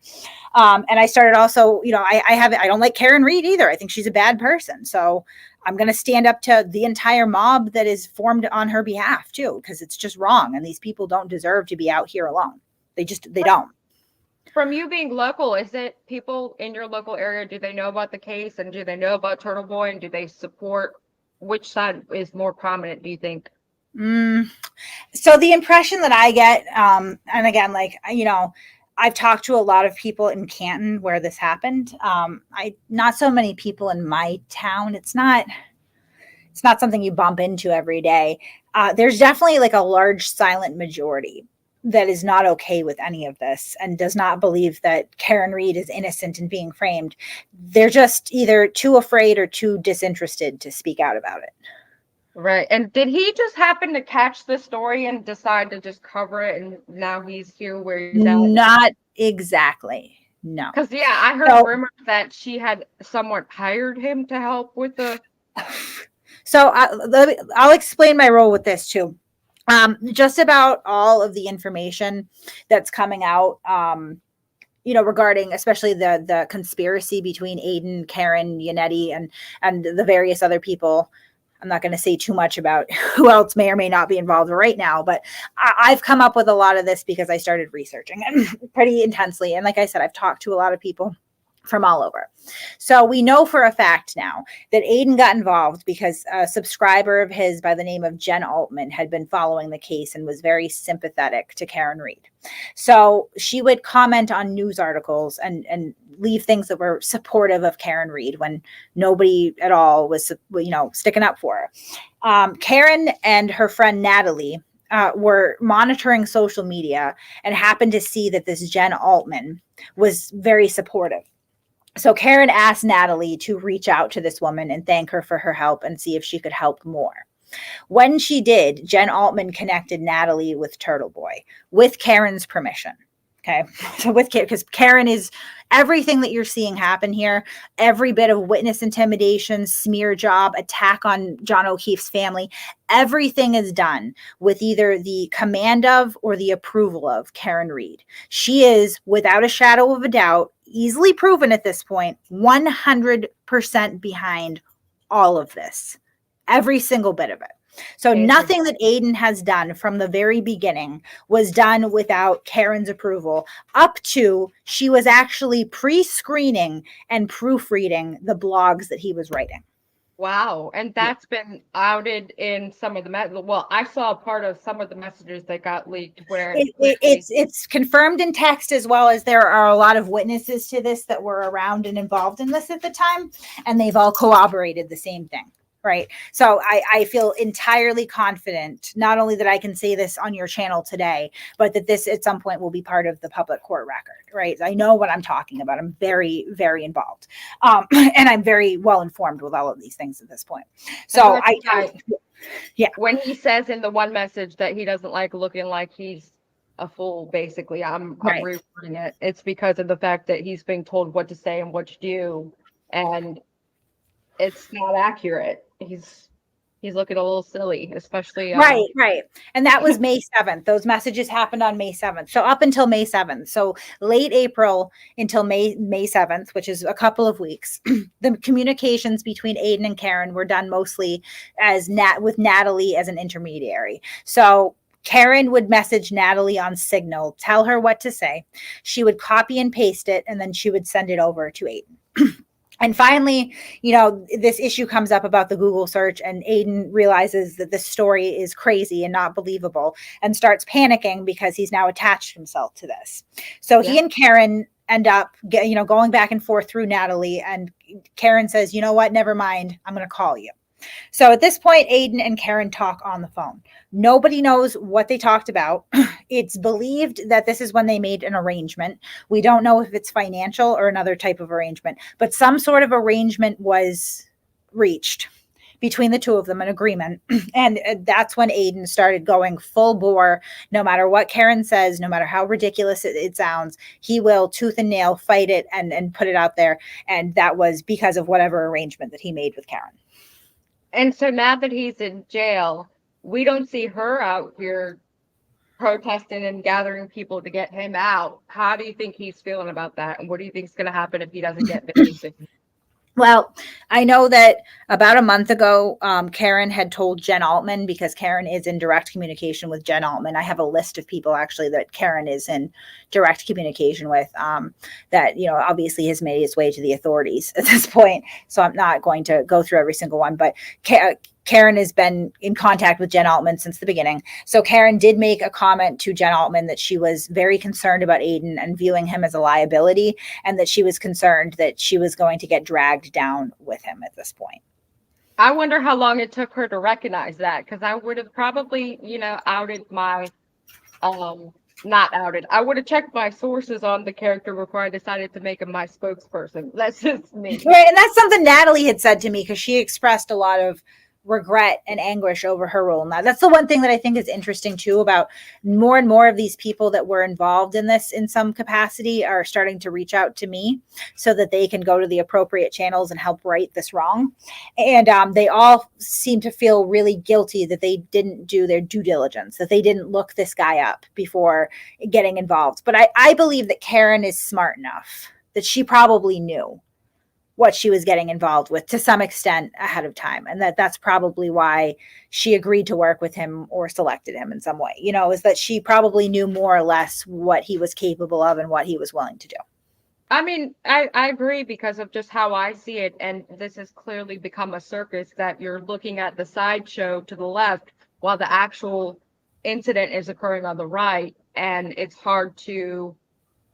And I started also, you know, I don't like Karen Reed either. I think she's a bad person. So I'm going to stand up to the entire mob that is formed on her behalf too, because it's just wrong. And these people don't deserve to be out here alone. They don't. From you being local, is it people in your local area, do they know about the case and do they know about Turtle Boy and do they support, which side is more prominent, do you think? So the impression that I get, and again, like, you know, I've talked to a lot of people in Canton where this happened. Not so many people in my town. It's not something you bump into every day. There's definitely like a large silent majority that is not okay with any of this and does not believe that Karen Reed is innocent and being framed. They're just either too afraid or too disinterested to speak out about it. Right. And did he just happen to catch the story and decide to just cover it and now he's here where he's at? Not exactly. No. Because, yeah, I heard rumors that she had someone hired him to help with the... So I'll explain my role with this too. Just about all of the information that's coming out, you know, regarding especially the conspiracy between Aiden, Karen, Yannetti, and the various other people. I'm not going to say too much about who else may or may not be involved right now, but I've come up with a lot of this because I started researching it pretty intensely. And like I said, I've talked to a lot of people from all over. So we know for a fact now that Aiden got involved because a subscriber of his by the name of Jen Altman had been following the case and was very sympathetic to Karen Reed. So she would comment on news articles and leave things that were supportive of Karen Reed when nobody at all was, sticking up for her. Karen and her friend Natalie were monitoring social media and happened to see that this Jen Altman was very supportive. So Karen asked Natalie to reach out to this woman and thank her for her help and see if she could help more. When she did, Jen Altman connected Natalie with Turtleboy with Karen's permission. Okay. So because Karen is everything that you're seeing happen here, every bit of witness intimidation, smear job, attack on John O'Keefe's family, everything is done with either the command of or the approval of Karen Reed. She is, without a shadow of a doubt, easily proven at this point, 100% behind all of this, every single bit of it. So nothing that Aiden has done from the very beginning was done without Karen's approval, up to she was actually pre-screening and proofreading the blogs that he was writing. Wow. And that's been outed in some of the well, I saw part of some of the messages that got leaked where it's confirmed in text, as well as there are a lot of witnesses to this that were around and involved in this at the time, and they've all corroborated the same thing. Right. So I feel entirely confident, not only that I can say this on your channel today, but that this at some point will be part of the public court record. Right. I know what I'm talking about. I'm very, very involved. And I'm very well informed with all of these things at this point. So yeah. When he says in the one message that he doesn't like looking like he's a fool, basically, I'm rewording it. It's because of the fact that he's being told what to say and what to do. And it's not accurate. He's looking a little silly, especially right. And that was May 7th. Those messages happened on May 7th. So up until May 7th. So late April until May 7th, which is a couple of weeks, the communications between Aiden and Karen were done mostly with Natalie as an intermediary. So Karen would message Natalie on Signal, tell her what to say. She would copy and paste it, and then she would send it over to Aiden. And finally, this issue comes up about the Google search, and Aiden realizes that this story is crazy and not believable and starts panicking because he's now attached himself to this. So he and Karen end up, going back and forth through Natalie, and Karen says, you know what, never mind, I'm going to call you. So at this point, Aiden and Karen talk on the phone. Nobody knows what they talked about. It's believed that this is when they made an arrangement. We don't know if it's financial or another type of arrangement, but some sort of arrangement was reached between the two of them, an agreement. And that's when Aiden started going full bore. No matter what Karen says, no matter how ridiculous it sounds, he will tooth and nail fight it and put it out there. And that was because of whatever arrangement that he made with Karen. And so now that he's in jail, we don't see her out here protesting and gathering people to get him out. How do you think he's feeling about that? And what do you think is going to happen if he doesn't get released? Well, I know that about a month ago, Karen had told Jen Altman, because Karen is in direct communication with Jen Altman. I have a list of people actually that Karen is in direct communication with, that, obviously has made its way to the authorities at this point. So I'm not going to go through every single one, but Karen has been in contact with Jen Altman since the beginning. So Karen did make a comment to Jen Altman that she was very concerned about Aiden and viewing him as a liability, and that she was concerned that she was going to get dragged down with him at this point. I wonder how long it took her to recognize that, because I would have probably, outed my, not outed. I would have checked my sources on the character before I decided to make him my spokesperson. That's just me. Right, and that's something Natalie had said to me, because she expressed a lot of regret and anguish over her role. Now, that's the one thing that I think is interesting too, about more and more of these people that were involved in this in some capacity are starting to reach out to me so that they can go to the appropriate channels and help right this wrong. And they all seem to feel really guilty that they didn't do their due diligence, that they didn't look this guy up before getting involved. But I believe that Karen is smart enough that she probably knew what she was getting involved with to some extent ahead of time. And that's probably why she agreed to work with him or selected him in some way, is that she probably knew more or less what he was capable of and what he was willing to do. I mean, I agree because of just how I see it. And this has clearly become a circus that you're looking at the sideshow to the left while the actual incident is occurring on the right. And it's hard to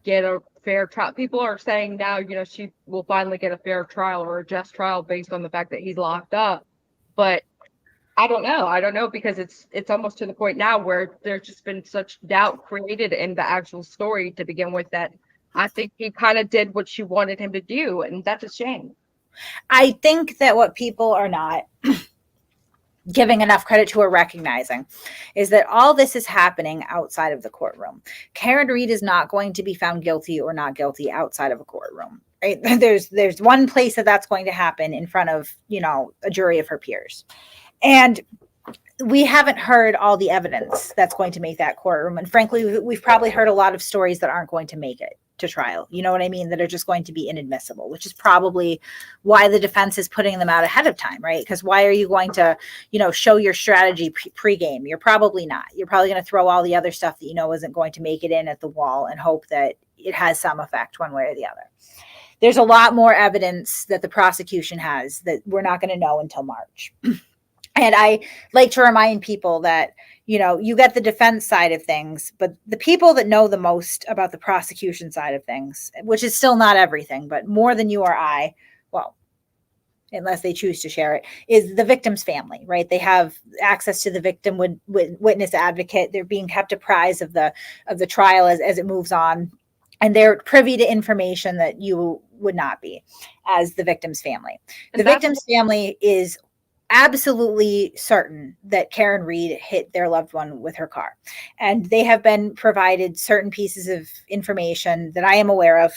get a fair trial. People are saying now, she will finally get a fair trial or a just trial based on the fact that he's locked up. But I don't know. I don't know because it's almost to the point now where there's just been such doubt created in the actual story to begin with that I think he kind of did what she wanted him to do, and that's a shame. I think that what people are not giving enough credit to or recognizing is that all this is happening outside of the courtroom. Karen Read is not going to be found guilty or not guilty outside of a courtroom. Right? There's one place that's going to happen in front of, a jury of her peers. And we haven't heard all the evidence that's going to make that courtroom. And frankly, we've probably heard a lot of stories that aren't going to make it to trial. You know what I mean? That are just going to be inadmissible, which is probably why the defense is putting them out ahead of time, right? Because why are you going to, show your strategy pregame? You're probably not. You're probably going to throw all the other stuff that isn't going to make it in at the wall and hope that it has some effect one way or the other. There's a lot more evidence that the prosecution has that we're not going to know until March. And I like to remind people that, you get the defense side of things, but the people that know the most about the prosecution side of things, which is still not everything, but more than you or I, well, unless they choose to share it, is the victim's family, right? They have access to the victim witness advocate. They're being kept apprised of the trial as it moves on. And they're privy to information that you would not be as the victim's family. The victim's family is absolutely certain that Karen Read hit their loved one with her car. And they have been provided certain pieces of information that I am aware of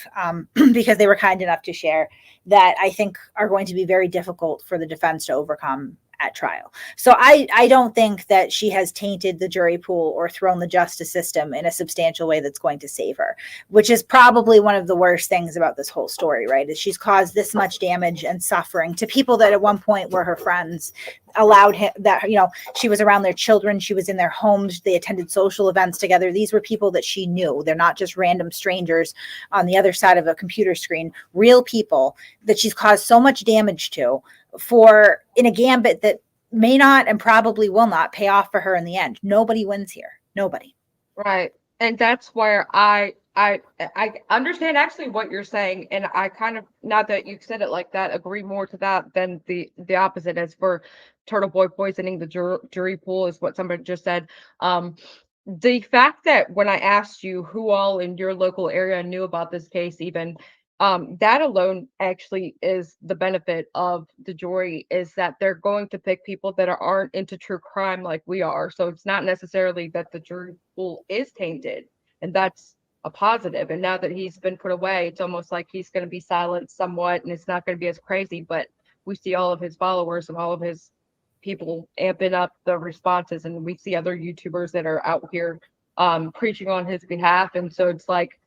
because they were kind enough to share that I think are going to be very difficult for the defense to overcome at trial. So I don't think that she has tainted the jury pool or thrown the justice system in a substantial way that's going to save her, which is probably one of the worst things about this whole story, right? Is she's caused this much damage and suffering to people that at one point were her friends, allowed him that, she was around their children. She was in their homes. They attended social events together. These were people that she knew. They're not just random strangers on the other side of a computer screen, real people that she's caused so much damage to for in a gambit that may not and probably will not pay off for her in the end. Nobody wins here. Nobody. Right. And that's where I understand actually what you're saying. And I kind of, now that you said it like that, agree more to that than the opposite. As for Turtle Boy poisoning the jury pool is what somebody just said. The fact that when I asked you who all in your local area knew about this case, even that alone actually is the benefit of the jury, is that they're going to pick people that aren't into true crime like we are. So it's not necessarily that the jury pool is tainted, and that's a positive. And now that he's been put away, it's almost like he's going to be silenced somewhat, and it's not going to be as crazy. But we see all of his followers and all of his people amping up the responses, and we see other YouTubers that are out here preaching on his behalf. And so it's like,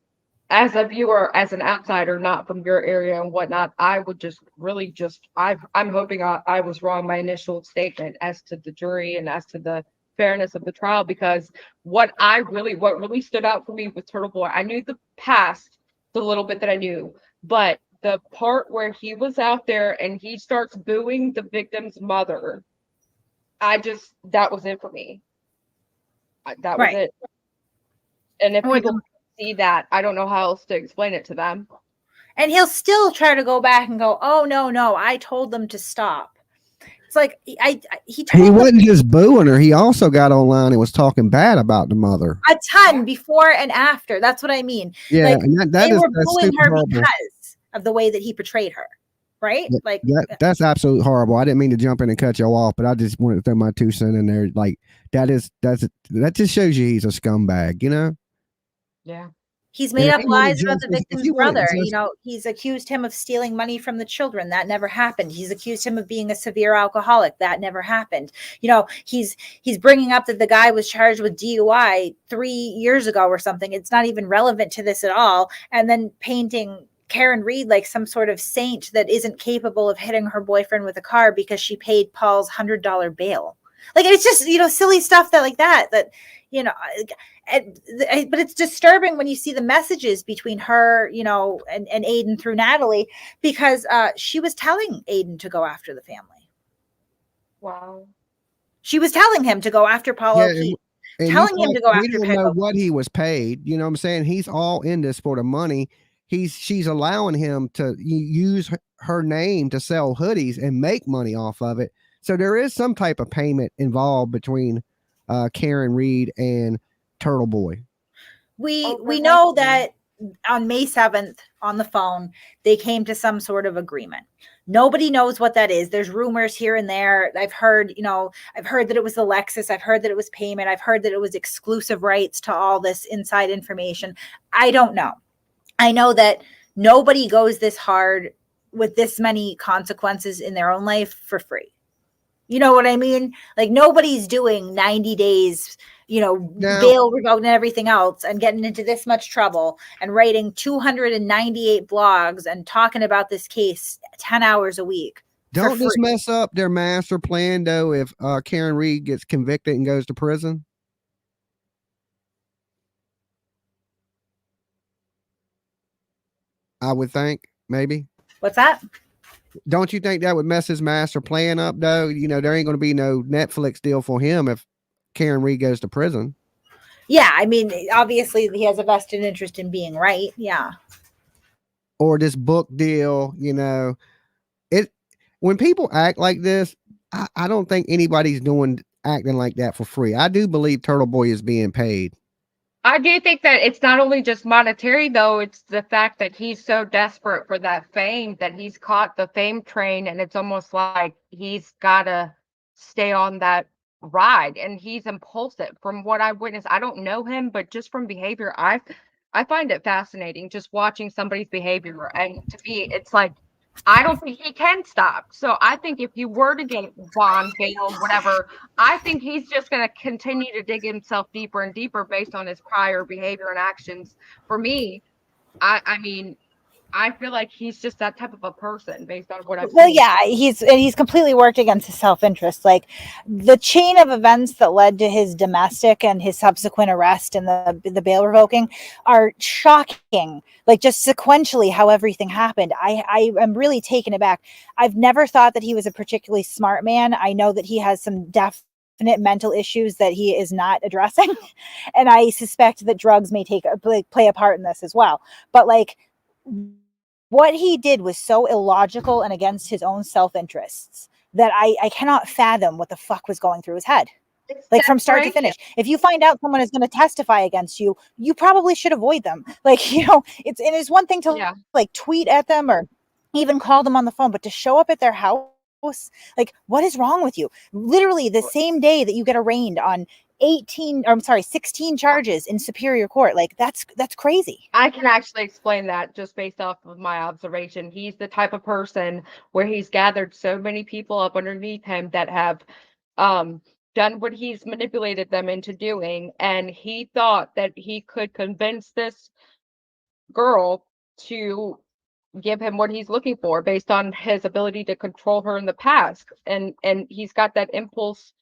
as a viewer, as an outsider, not from your area and whatnot, I would just really I'm hoping I was wrong my initial statement as to the jury and as to the fairness of the trial, because what really stood out for me with Turtle Boy, I knew the past, the little bit that I knew, but the part where he was out there and he starts booing the victim's mother, that was it for me. That was it. And if people see that, I don't know how else to explain it to them. And he'll still try to go back and go, oh no, I told them to stop. It's like he wasn't just booing her. He also got online and was talking bad about the mother a ton before and after. That's what I mean. Yeah, like, and they were booing her because of the way that he portrayed her. Right? Like that's absolutely horrible. I didn't mean to jump in and cut you off, but I just wanted to throw my 2 cents in there. Like that just shows you he's a scumbag, Yeah. He's made up lies about the victim's brother. He's accused him of stealing money from the children. That never happened. He's accused him of being a severe alcoholic. That never happened. He's bringing up that the guy was charged with DUI 3 years ago or something. It's not even relevant to this at all. And then painting Karen Read like some sort of saint that isn't capable of hitting her boyfriend with a car because she paid Paul's $100 bail. Like, it's just, silly stuff that you know, but it's disturbing when you see the messages between her, you know, and Aiden through Natalie, because she was telling Aiden to go after the family. Wow. She was telling him to go after Paul O'Keefe, telling him to go we after don't Peg know O'Keefe. what he was paid. You know what I'm saying? He's all in this for the money. She's allowing him to use her name to sell hoodies and make money off of it. So there is some type of payment involved between Karen Reed and Turtle Boy. We know that on May 7th on the phone, they came to some sort of agreement. Nobody knows what that is. There's rumors here and there. I've heard that it was the Lexus. I've heard that it was payment. I've heard that it was exclusive rights to all this inside information. I don't know. I know that nobody goes this hard with this many consequences in their own life for free. You know what I mean? Like, nobody's doing 90 days, you know, bail revoked and everything else, and getting into this much trouble and writing 298 blogs and talking about this case 10 hours a week. Don't this mess up their master plan, though, if Karen Reed gets convicted and goes to prison? I would think, maybe. What's that? Don't you think that would mess his master plan up, though? You know, there ain't going to be no Netflix deal for him if Karen Reed goes to prison. Yeah, I mean, obviously he has a vested interest in being right. Yeah. Or this book deal, you know. When people act like this, I don't think anybody's acting like that for free. I do believe Turtle Boy is being paid. I do think that it's not only just monetary, though. It's the fact that he's so desperate for that fame that he's caught the fame train, and it's almost like he's got to stay on that ride, and he's impulsive. From what I witnessed, I don't know him, but just from behavior, I find it fascinating just watching somebody's behavior. And to me, it's like, I don't think he can stop. So I think if you were to get bond, bail, whatever, I think he's just going to continue to dig himself deeper and deeper based on his prior behavior and actions. For me, I mean, I feel like he's just that type of a person based on what I've seen. Yeah, he's completely worked against his self-interest. Like, the chain of events that led to his domestic and his subsequent arrest and the bail revoking are shocking. Like, just sequentially how everything happened. I am really taken aback. I've never thought that he was a particularly smart man. I know that he has some definite mental issues that he is not addressing, and I suspect that drugs may play a part in this as well. But like, what he did was so illogical and against his own self-interests that I cannot fathom what the fuck was going through his head. Like, from start to finish. If you find out someone is going to testify against you, you probably should avoid them. Like, you know, it's one thing to like tweet at them or even call them on the phone, but to show up at their house, like, what is wrong with you? Literally the same day that you get arraigned on 16 charges in Superior Court. Like, that's crazy. I can actually explain that just based off of my observation. He's the type of person where he's gathered so many people up underneath him that have done what he's manipulated them into doing, and he thought that he could convince this girl to give him what he's looking for based on his ability to control her in the past, and he's got that impulse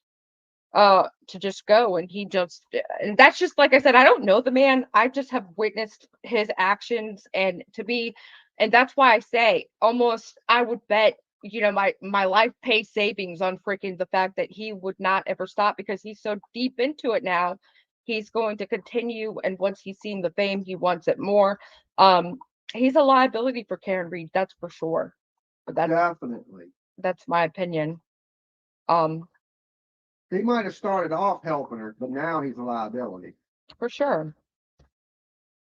to just go, and that's just, like I said, I don't know the man. I just have witnessed his actions, and that's why I say almost I would bet, you know, my life pay savings on freaking the fact that he would not ever stop, because he's so deep into it now. He's going to continue, and once he's seen the fame, he wants it more. He's a liability for Karen Reed, that's for sure. Definitely. That's my opinion. He might have started off helping her, but now he's a liability. For sure.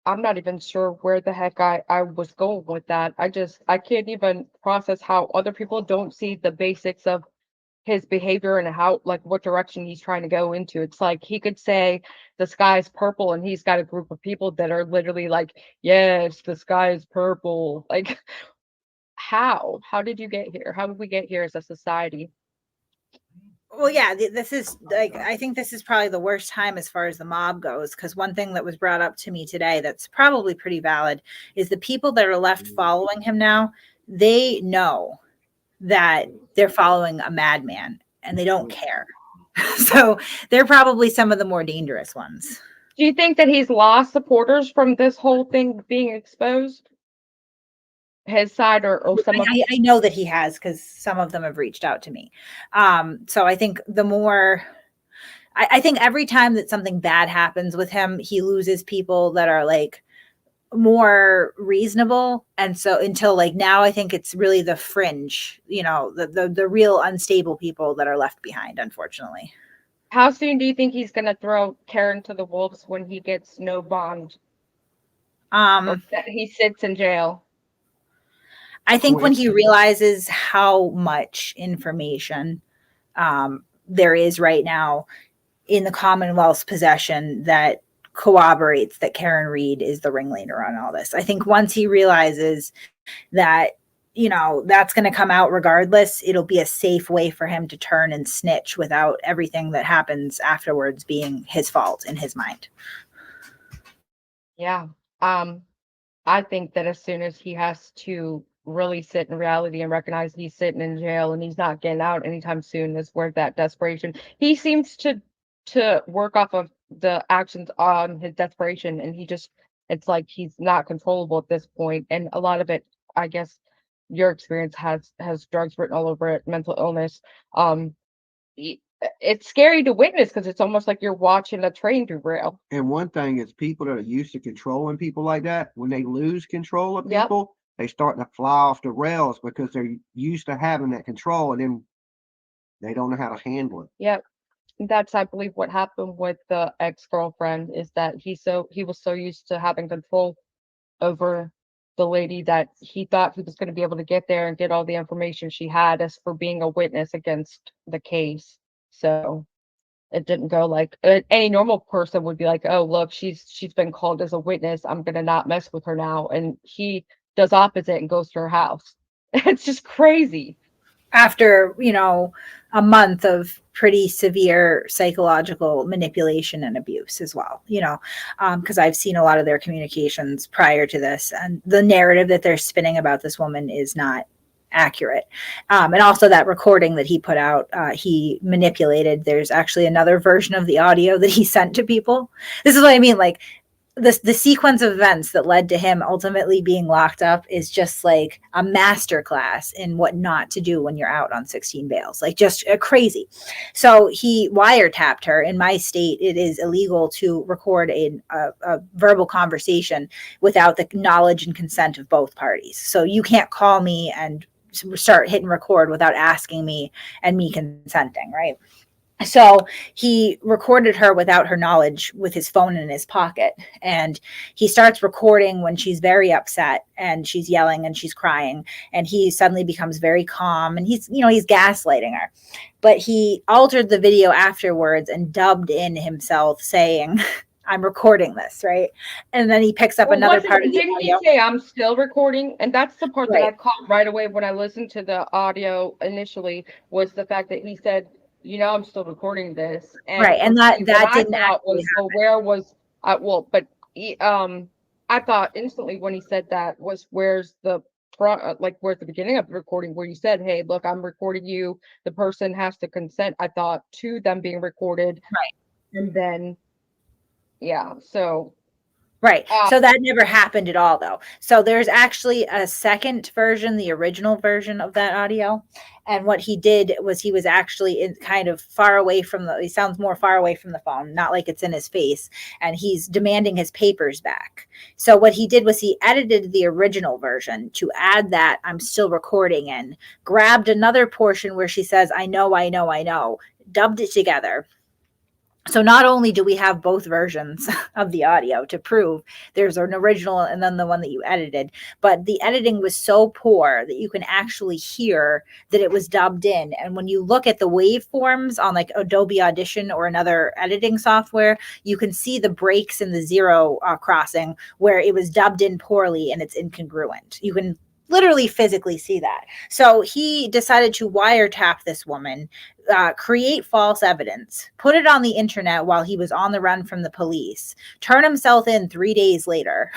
I'm not even sure where the heck I was going with that. I can't even process how other people don't see the basics of his behavior and how, like, what direction he's trying to go into. It's like he could say the sky's purple, and he's got a group of people that are literally like, yes, the sky is purple. Like, how did you get here? How did we get here as a society? Well, yeah, this is like, I think this is probably the worst time as far as the mob goes, because one thing that was brought up to me today that's probably pretty valid is the people that are left following him now, they know that they're following a madman and they don't care. So they're probably some of the more dangerous ones. Do you think that he's lost supporters from this whole thing being exposed? His side or some of I know that he has, because some of them have reached out to me. So I think the more, I think every time that something bad happens with him, he loses people that are like more reasonable. And so until like now, I think it's really the fringe, you know, the real unstable people that are left behind, unfortunately. How soon do you think he's gonna throw Karen to the wolves when he gets no bond? Or that he sits in jail? I think when he realizes how much information there is right now in the Commonwealth's possession that corroborates that Karen Read is the ringleader on all this. I think once he realizes that, you know, that's going to come out regardless, it'll be a safe way for him to turn and snitch without everything that happens afterwards being his fault in his mind. Yeah. I think that as soon as he has to really sit in reality and recognize he's sitting in jail and he's not getting out anytime soon is where that desperation, he seems to work off of the actions on his desperation, and he just, it's like he's not controllable at this point. And a lot of it, I guess your experience has drugs written all over it, mental illness. It's scary to witness because it's almost like you're watching a train derail. And one thing is, people that are used to controlling people like that, when they lose control of people, they start to fly off the rails because they're used to having that control, and then they don't know how to handle it. Yep. That's, I believe, what happened with the ex-girlfriend, is that he was so used to having control over the lady that he thought he was going to be able to get there and get all the information she had as for being a witness against the case. So it didn't go like any normal person would be like, oh, look, she's been called as a witness, I'm gonna not mess with her now. And he does opposite and goes to her house. It's just crazy. After, you know, a month of pretty severe psychological manipulation and abuse as well, you know, because I've seen a lot of their communications prior to this, and the narrative that they're spinning about this woman is not accurate. And also that recording that he put out, he manipulated. There's actually another version of the audio that he sent to people. This is what I mean. Like the sequence of events that led to him ultimately being locked up is just like a masterclass in what not to do when you're out on 16 bails, like just crazy. So he wiretapped her. In my state, it is illegal to record a verbal conversation without the knowledge and consent of both parties. So you can't call me and start hitting record without asking me and me consenting, right? So he recorded her without her knowledge with his phone in his pocket. And he starts recording when she's very upset and she's yelling and she's crying. And he suddenly becomes very calm, and he's gaslighting her. But he altered the video afterwards and dubbed in himself saying, I'm recording this, right? And then he picks up another part of the audio. Didn't he say, I'm still recording? And that's the part that I caught right away when I listened to the audio initially, was the fact that he said, you know, I'm still recording this. And and that didn't was, well, where was but he, I thought instantly when he said that was, where's the front, like where's the beginning of the recording where you said, hey, look, I'm recording you, the person has to consent, I thought, to them being recorded. And then so so that never happened at all, though. So there's actually a second version, the original version of that audio. And what he did was he was actually kind of far away from he sounds more far away from the phone, not like it's in his face. And he's demanding his papers back. So what he did was he edited the original version to add that I'm still recording in, grabbed another portion where she says, I know, dubbed it together. So not only do we have both versions of the audio to prove there's an original and then the one that you edited, but the editing was so poor that you can actually hear that it was dubbed in. And when you look at the waveforms on like Adobe Audition or another editing software, you can see the breaks in the zero crossing where it was dubbed in poorly and it's incongruent. You can literally physically see that. So he decided to wiretap this woman, create false evidence, put it on the internet while he was on the run from the police, turn himself in 3 days later,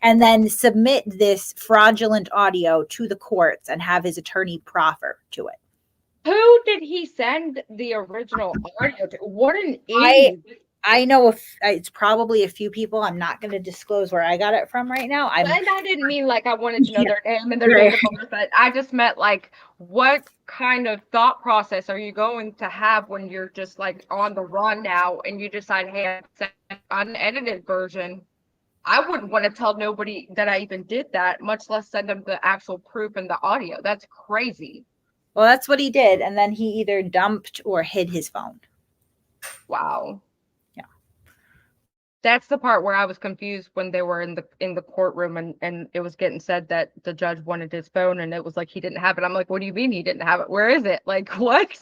and then submit this fraudulent audio to the courts and have his attorney proffer to it. Who did he send the original audio to? What an idiot. I know it's probably a few people. I'm not going to disclose where I got it from right now. And I didn't mean like I wanted to know their name and their date of birth, but I just meant like what kind of thought process are you going to have when you're just like on the run now and you decide, hey, I'm sending an unedited version. I wouldn't want to tell nobody that I even did that, much less send them the actual proof and the audio. That's crazy. Well, that's what he did. And then he either dumped or hid his phone. Wow. Yeah. That's the part where I was confused when they were in the courtroom and it was getting said that the judge wanted his phone and it was like he didn't have it. I'm like, what do you mean he didn't have it? Where is it? Like, what?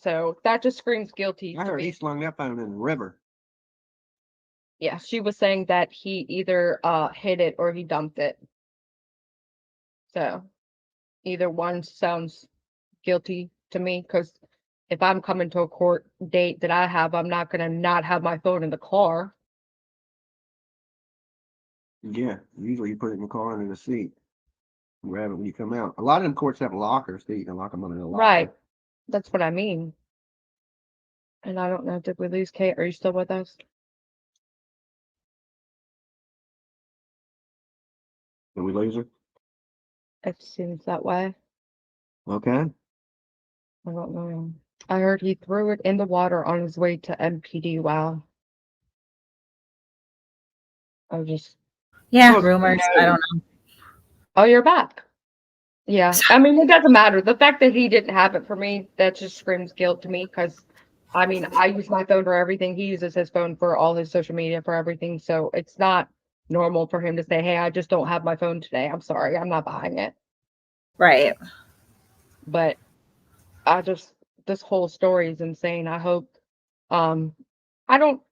So that just screams guilty. I heard he slung that phone in the river. Yeah, she was saying that he either hid it or he dumped it. So either one sounds guilty to me, because if I'm coming to a court date that I have, I'm not gonna not have my phone in the car. Yeah, usually you put it in the car under the seat. Grab it when you come out. A lot of them courts have lockers, so you can lock them under the locker. Right. That's what I mean. And I don't know, did we lose Kate? Are you still with us? Did we lose her? It seems that way. Okay. I don't know. I heard he threw it in the water on his way to MPD. Wow. I was just. Yeah, Well, rumors. I don't know. Oh, you're back. Yeah. I mean, it doesn't matter. The fact that he didn't have it for me, that just screams guilt to me, because I mean, I use my phone for everything. He uses his phone for all his social media, for everything. So it's not normal for him to say, hey, I just don't have my phone today. I'm sorry. I'm not buying it. Right. But this whole story is insane. I hope, I don't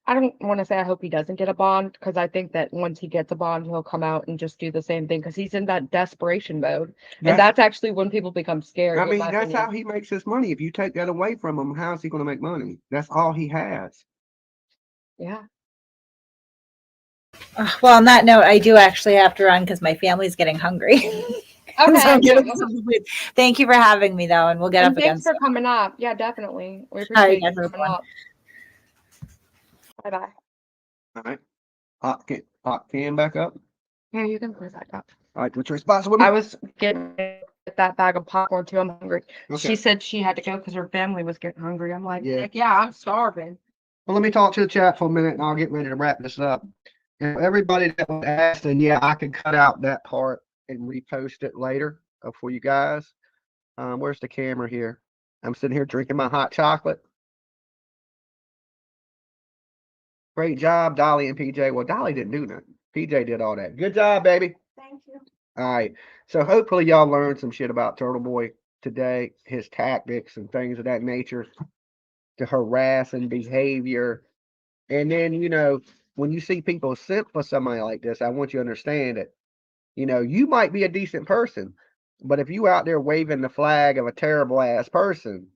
want to say I hope he doesn't get a bond, because I think that once he gets a bond, he'll come out and just do the same thing, because he's in that desperation mode. And that's actually when people become scared. I mean, that's how he makes his money. If you take that away from him, how's he going to make money? That's all he has. Yeah. Well, on that note, I do actually have to run because my family's getting hungry. Okay. So I'm getting some food. Thank you for having me, though, and we'll get up again. Thanks for coming up. Yeah, definitely. We All right, appreciate guys, you have coming fun. up. Bye-bye. All right. Hot can back up. Yeah, you can put that up. All right, what's your responsibility? I was getting that bag of popcorn too. I'm hungry. Okay. She said she had to go because her family was getting hungry. I'm like, Yeah. heck yeah, I'm starving. Well, let me talk to the chat for a minute and I'll get ready to wrap this up. And everybody that was asking, yeah, I could cut out that part and repost it later for you guys. Where's the camera here? I'm sitting here drinking my hot chocolate. Great job, Dolly and PJ. Well, Dolly didn't do nothing. PJ did all that. Good job, baby. Thank you. All right. So hopefully y'all learned some shit about Turtle Boy today, his tactics and things of that nature to harass and behavior. And then, you know, when you see people simp for somebody like this, I want you to understand it. You know, you might be a decent person, but if you out there waving the flag of a terrible ass person,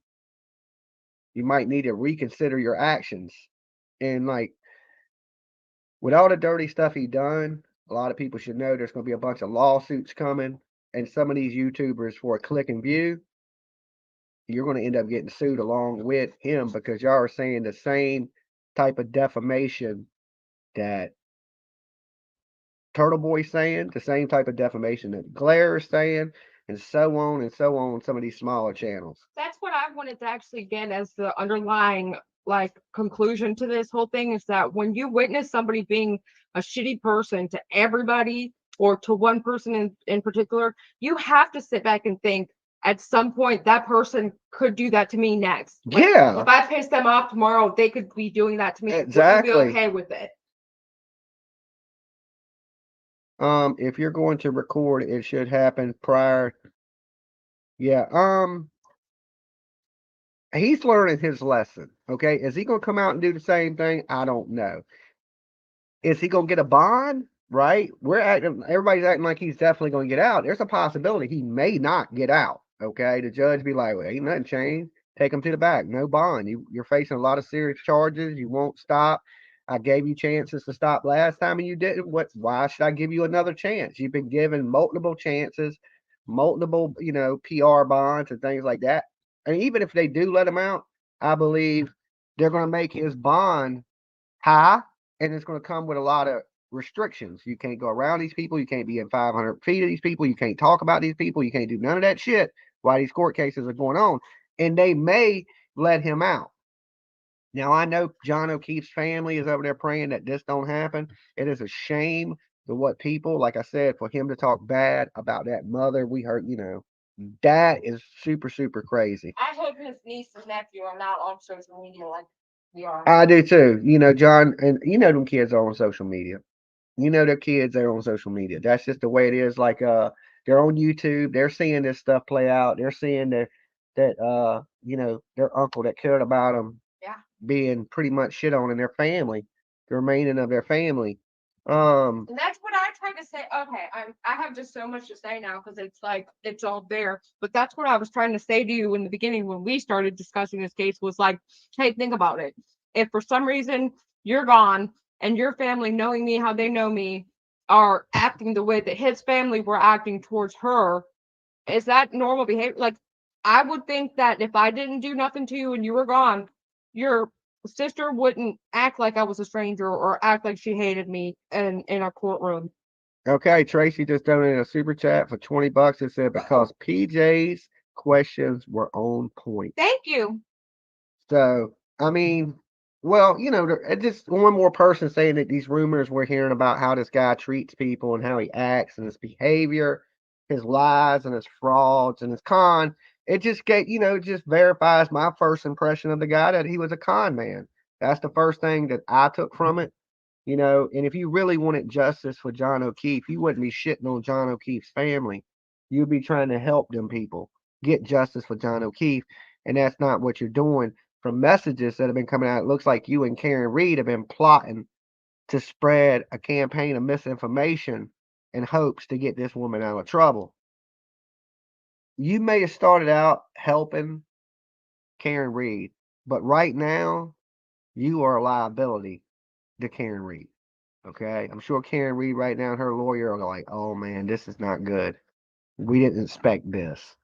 you might need to reconsider your actions. And like, with all the dirty stuff he done, a lot of people should know there's going to be a bunch of lawsuits coming, and some of these YouTubers for a click and view, you're going to end up getting sued along with him, because y'all are saying the same type of defamation that Turtle Boy's saying, the same type of defamation that Glare is saying, and so on some of these smaller channels. That's what I wanted to actually get as the underlying like conclusion to this whole thing, is that when you witness somebody being a shitty person to everybody or to one person in particular, you have to sit back and think, at some point that person could do that to me next. Like, yeah. If I piss them off tomorrow, they could be doing that to me. Exactly. Would you be okay with it? If you're going to record, it should happen prior. Yeah. He's learning his lesson. Okay. Is he going to come out and do the same thing? I don't know. Is he going to get a bond? Right? Everybody's acting like he's definitely going to get out. There's a possibility he may not get out. Okay. The judge be like, well, ain't nothing changed. Take him to the back. No bond. You're facing a lot of serious charges. You won't stop. I gave you chances to stop last time and you didn't. Why should I give you another chance? You've been given multiple chances multiple, you know, PR bonds and things like that. And even if they do let him out, I believe they're going to make his bond high, and it's going to come with a lot of restrictions. You can't go around these people. You can't be in 500 feet of these people. You can't talk about these people. You can't do none of that shit while these court cases are going on. And they may let him out. Now, I know John O'Keefe's family is over there praying that this don't happen. It is a shame to what people, like I said, for him to talk bad about that mother. We heard, you know, that is super, super crazy. I hope his niece and nephew are not on social media like we are. I do too. You know, John, and you know them kids are on social media. You know their kids are on social media. That's just the way it is. Like they're on YouTube. They're seeing this stuff play out. They're seeing that you know, their uncle that cared about them Yeah. being pretty much shit on in their family, the remaining of their family. And that's what I tried to say. Okay, I have just so much to say now because it's like it's all there. But that's what I was trying to say to you in the beginning when we started discussing this case was like, hey, think about it. If for some reason you're gone and your family, knowing me how they know me, are acting the way that his family were acting towards her, is that normal behavior? Like, I would think that if I didn't do nothing to you and you were gone, your sister wouldn't act like I was a stranger or act like she hated me in a courtroom. Okay, Tracy just donated a super chat for $20. It said because PJ's questions were on point. Thank you. So, I mean, well, you know, just one more person saying that these rumors we're hearing about how this guy treats people and how he acts and his behavior, his lies and his frauds and his con. It just you know, it just verifies my first impression of the guy that he was a con man. That's the first thing that I took from it, you know. And if you really wanted justice for John O'Keefe, you wouldn't be shitting on John O'Keefe's family. You'd be trying to help them people get justice for John O'Keefe, and that's not what you're doing. From messages that have been coming out, it looks like you and Karen Reed have been plotting to spread a campaign of misinformation in hopes to get this woman out of trouble. You may have started out helping Karen Reed, but right now you are a liability to Karen Reed. Okay, I'm sure Karen Reed right now and her lawyer are like, "Oh man, this is not good. We didn't expect this,"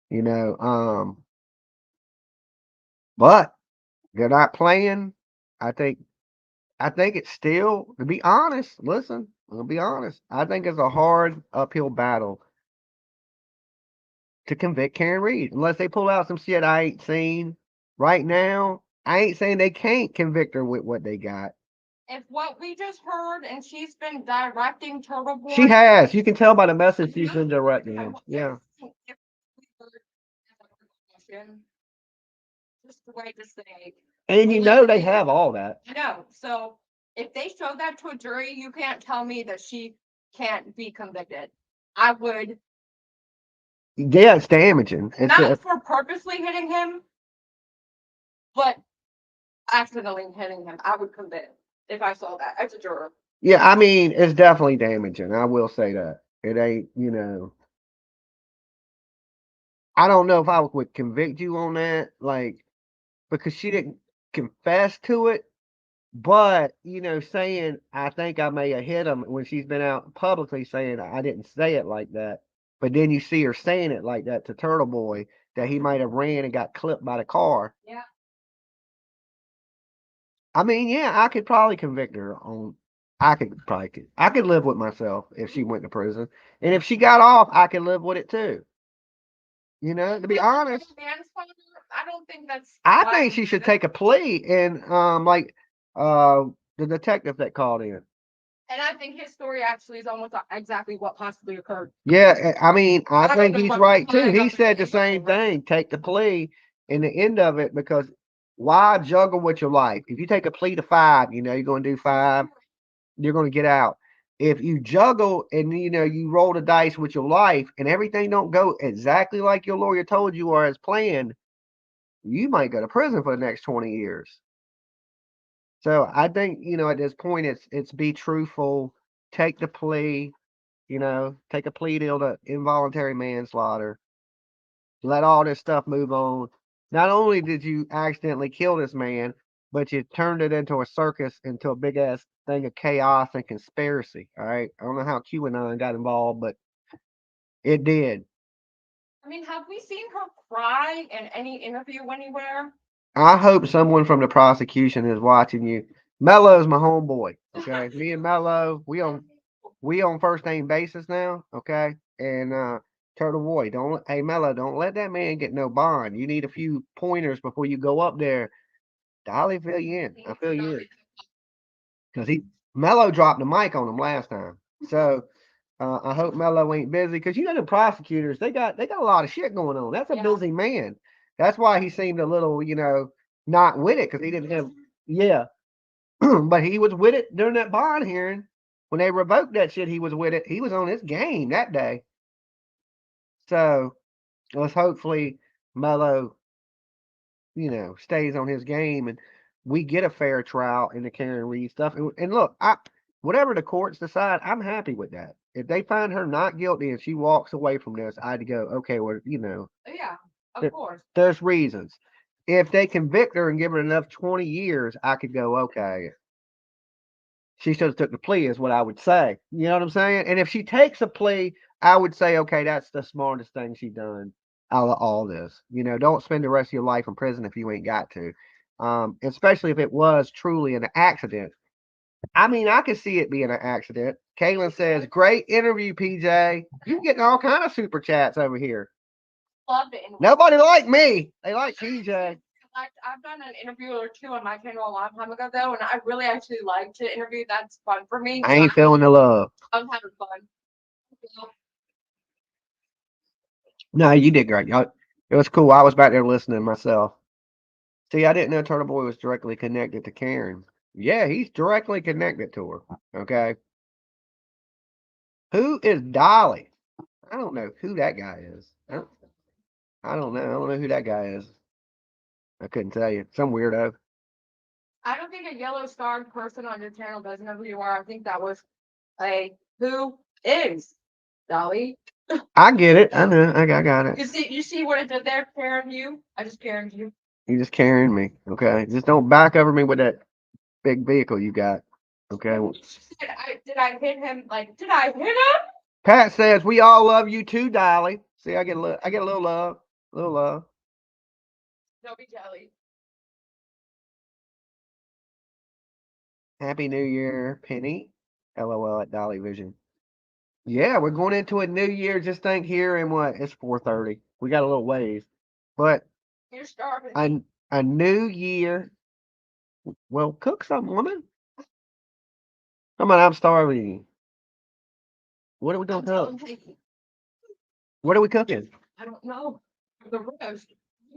you know. But they're not playing. I think it's still, to be honest, listen, I'm gonna be honest. I think it's a hard uphill battle to convict Karen Reed unless they pull out some shit I ain't seen right now. I ain't saying they can't convict her with what they got. If what we just heard and she's been directing Turtle Boy. She has. You can tell by the message she's been directing him. Yeah. Just the way to say. And you know they have all that. No. So if they show that to a jury, you can't tell me that she can't be convicted. I would. Yeah, it's damaging. It's Not for purposely hitting him, but accidentally hitting him. I would convict if I saw that as a juror. yeah, I mean, it's definitely damaging. I will say that. It ain't, you know. I don't know if I would convict you on that, like, because she didn't confess to it. But, you know, saying I think I may have hit him when she's been out publicly saying I didn't say it like that. But then you see her saying it like that to Turtle Boy that he might have ran and got clipped by the car. Yeah. I mean, yeah, I could probably convict her on. I could live with myself if she went to prison, and if she got off, I could live with it too. You know, to be honest, I don't think that's. I think she should take a plea and like the detective that called in. And I think his story actually is almost exactly what possibly occurred. Yeah, I mean, I think he's right too. I He got said the the same info, right? thing. Take the plea in the end of it because why juggle with your life? If you take a plea to 5, you know you're going to do 5. You're going to get out. If you juggle and you know you roll the dice with your life and everything don't go exactly like your lawyer told you or as planned, you might go to prison for the next 20 years. So I think, you know, at this point it's be truthful, take the plea, you know, take a plea deal to involuntary manslaughter. Let all this stuff move on. Not only did you accidentally kill this man, but you turned it into a circus, into a big ass thing of chaos and conspiracy. All right. I don't know how QAnon got involved, but it did. mean, have we seen her cry in any interview anywhere? I hope someone from the prosecution is watching you. Mello's my homeboy. Okay, me and Mello, we on first name basis now. Okay, and Turtle Boy, hey Mello, don't let that man get no bond. You need a few pointers before you go up there. Dolly fill you in. I feel you in. Because Mello dropped the mic on him last time. So I hope Mello ain't busy because the prosecutors, they got a lot of shit going on. That's a busy man. That's why he seemed a little, not with it, because he didn't have but he was with it during that bond hearing. When they revoked that shit, he was with it. He was on his game that day. So let's hopefully Mello, stays on his game and we get a fair trial in the Karen Reed stuff. And look, whatever the courts decide, I'm happy with that. If they find her not guilty and she walks away from this, I'd go, okay, well, Yeah, of course. There's reasons. If they convict her and give her enough 20 years, I could go, okay. She should have took the plea is what I would say. You know what I'm saying? And if she takes a plea, I would say, okay, that's the smartest thing she done out of all this. Don't spend the rest of your life in prison if you ain't got to. Especially if it was truly an accident. I mean, I could see it being an accident. Kaylin says, great interview, PJ. You're getting all kind of super chats over here. Loved it. Nobody like me. They like PJ. I've done an interview or two on my channel a long time ago, though, and I really actually like to interview. That's fun for me. I ain't feeling the love. I'm having fun. No, you did great. It was cool. I was back there listening myself. See, I didn't know Turtle Boy was directly connected to Karen. Yeah, he's directly connected to her. Okay. Who is Dolly? I don't know who that guy is. I don't know. I don't know who that guy is. I couldn't tell you. Some weirdo. I don't think a yellow starred person on your channel doesn't know who you are. I think that was who is Dolly. I get it. I know. I got it. You see what it did there, Karen? I just Karen you. You just carrying me. Okay. Just don't back over me with that big vehicle you got. Okay. Did I hit him? Did I hit him? Pat says we all love you too, Dolly. See, I get a little love. A little love. Don't be jelly. Happy New Year, Penny. LOL at Dolly Vision. Yeah, we're going into a new year. Just think here in what? It's 4:30. We got a little ways. But you're starving. A new year. Well, cook something, woman. Come on, I'm starving. What are we gonna cook? What are we cooking? I don't know. The roast.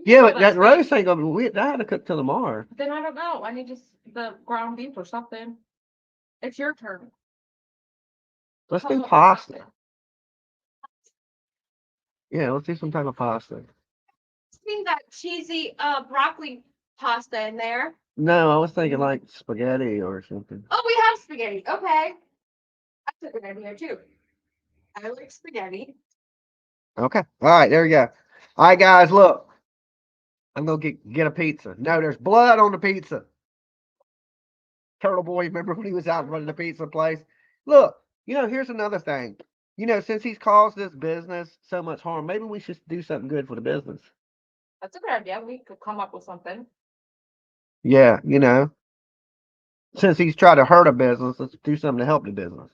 Yeah, but that roast ain't gonna be. I had to cook till tomorrow. Then I don't know. I need just the ground beef or something. It's your turn. Let's do pasta. Yeah, let's do some type of pasta. See that cheesy broccoli pasta in there? No, I was thinking like spaghetti or something. Oh, we have spaghetti. Okay. That's a good idea too. I like spaghetti. Okay. All right, there we go. All right, guys, look. I'm gonna get a pizza. No, there's blood on the pizza. Turtle Boy, remember when he was out running the pizza place? Look, here's another thing. Since he's caused this business so much harm, maybe we should do something good for the business. That's a good idea. We could come up with something. Yeah, since he's tried to hurt a business, let's do something to help the business.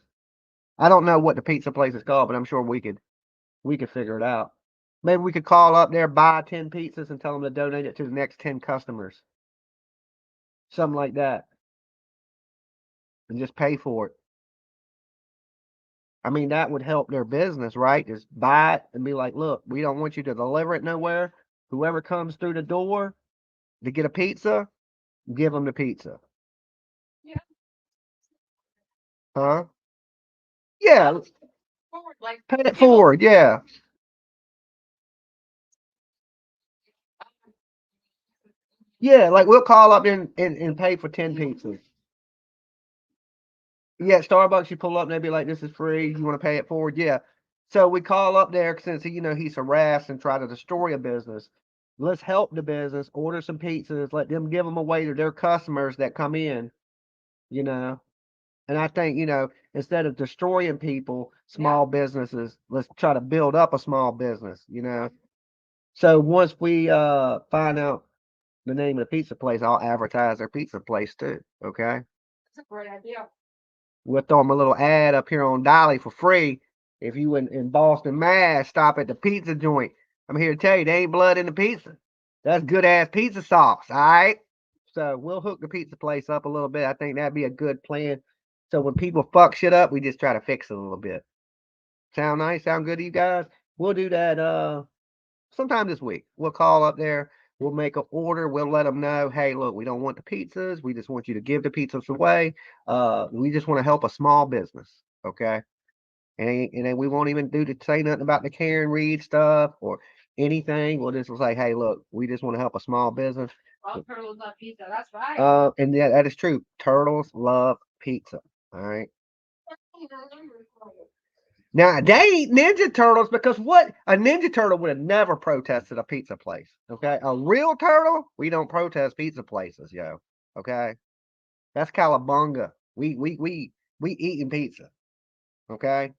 I don't know what the pizza place is called, but I'm sure we could figure it out. Maybe we could call up there, buy 10 pizzas, and tell them to donate it to the next 10 customers. Something like that. And just pay for it. I mean, that would help their business, right? Just buy it and be like, look, we don't want you to deliver it nowhere. Whoever comes through the door to get a pizza, give them the pizza. Yeah. Huh? Yeah. Forward, pay it forward, yeah. Yeah, like we'll call up and pay for 10 pizzas. Yeah, Starbucks, you pull up and they'd be like, this is free. You want to pay it forward? Yeah. So we call up there since he's harassed and try to destroy a business. Let's help the business, order some pizzas, let them give them away to their customers that come in, And I think, instead of destroying people, small businesses, let's try to build up a small business, So once we find out the name of the pizza place, I'll advertise their pizza place too. Okay. That's a great idea. We'll throw them a little ad up here on Dolly for free. If you in Boston, Mass, stop at the pizza joint. I'm here to tell you, there ain't blood in the pizza. That's good ass pizza sauce. All right. So we'll hook the pizza place up a little bit. I think that'd be a good plan. So when people fuck shit up, we just try to fix it a little bit. Sound nice? Sound good to you guys? We'll do that sometime this week. We'll call up there. We'll make an order. We'll let them know, hey, look, we don't want the pizzas. We just want you to give the pizzas away. We just want to help a small business. Okay. And then we won't even say nothing about the Karen Reed stuff or anything. We'll just say, hey, look, we just want to help a small business. All turtles love pizza. That's right. And yeah, that is true. Turtles love pizza. All right. Now they ain't Ninja Turtles because what a Ninja Turtle would have never protested a pizza place. Okay, a real turtle, we don't protest pizza places, yo. Okay, that's Calabunga. We eating pizza. Okay,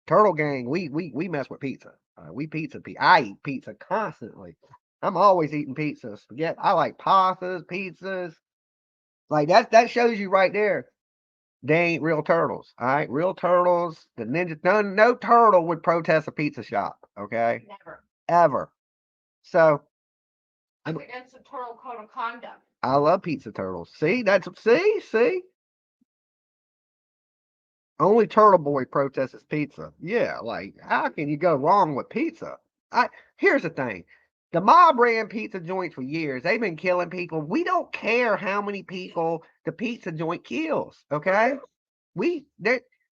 Turtle Gang, we mess with pizza. We pizza. I eat pizza constantly. I'm always eating pizzas. Yeah, I like pastas, pizzas. Like that shows you right there. They ain't real turtles. All right, real turtles. The ninja, no turtle would protest a pizza shop. Okay, Never. ever. So I'm against the turtle code of conduct. I love pizza turtles. See, see. Only Turtle Boy protests pizza. Yeah, like how can you go wrong with pizza? Here's the thing. The mob ran pizza joints for years. They've been killing people. We don't care how many people the pizza joint kills. Okay,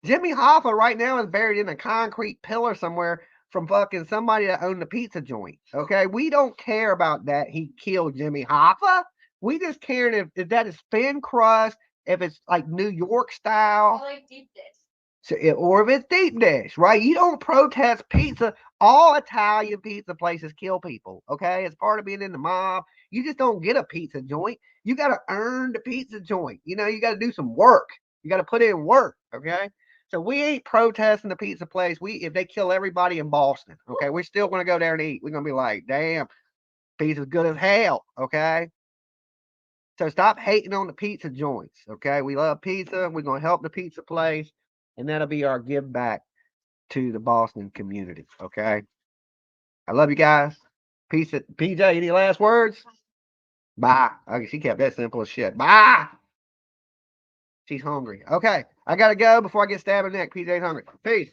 Jimmy Hoffa right now is buried in a concrete pillar somewhere from fucking somebody that owned the pizza joint. Okay, we don't care about that. He killed Jimmy Hoffa. We just care if that is thin crust, if it's like New York style. I like deep dish. So, or if it's deep dish, right? You don't protest pizza. All Italian pizza places kill people, okay? It's part of being in the mob. You just don't get a pizza joint. You got to earn the pizza joint. You got to do some work. You got to put in work, okay? So we ain't protesting the pizza place. If they kill everybody in Boston, okay, we're still going to go there and eat. We're going to be like, damn, pizza's good as hell, okay? So stop hating on the pizza joints, okay? We love pizza. We're going to help the pizza place. And that'll be our give back to the Boston community. Okay. I love you guys. Peace. PJ, any last words? Bye. Okay, she kept that simple as shit. Bye. She's hungry. Okay. I gotta go before I get stabbed in the neck. PJ's hungry. Peace.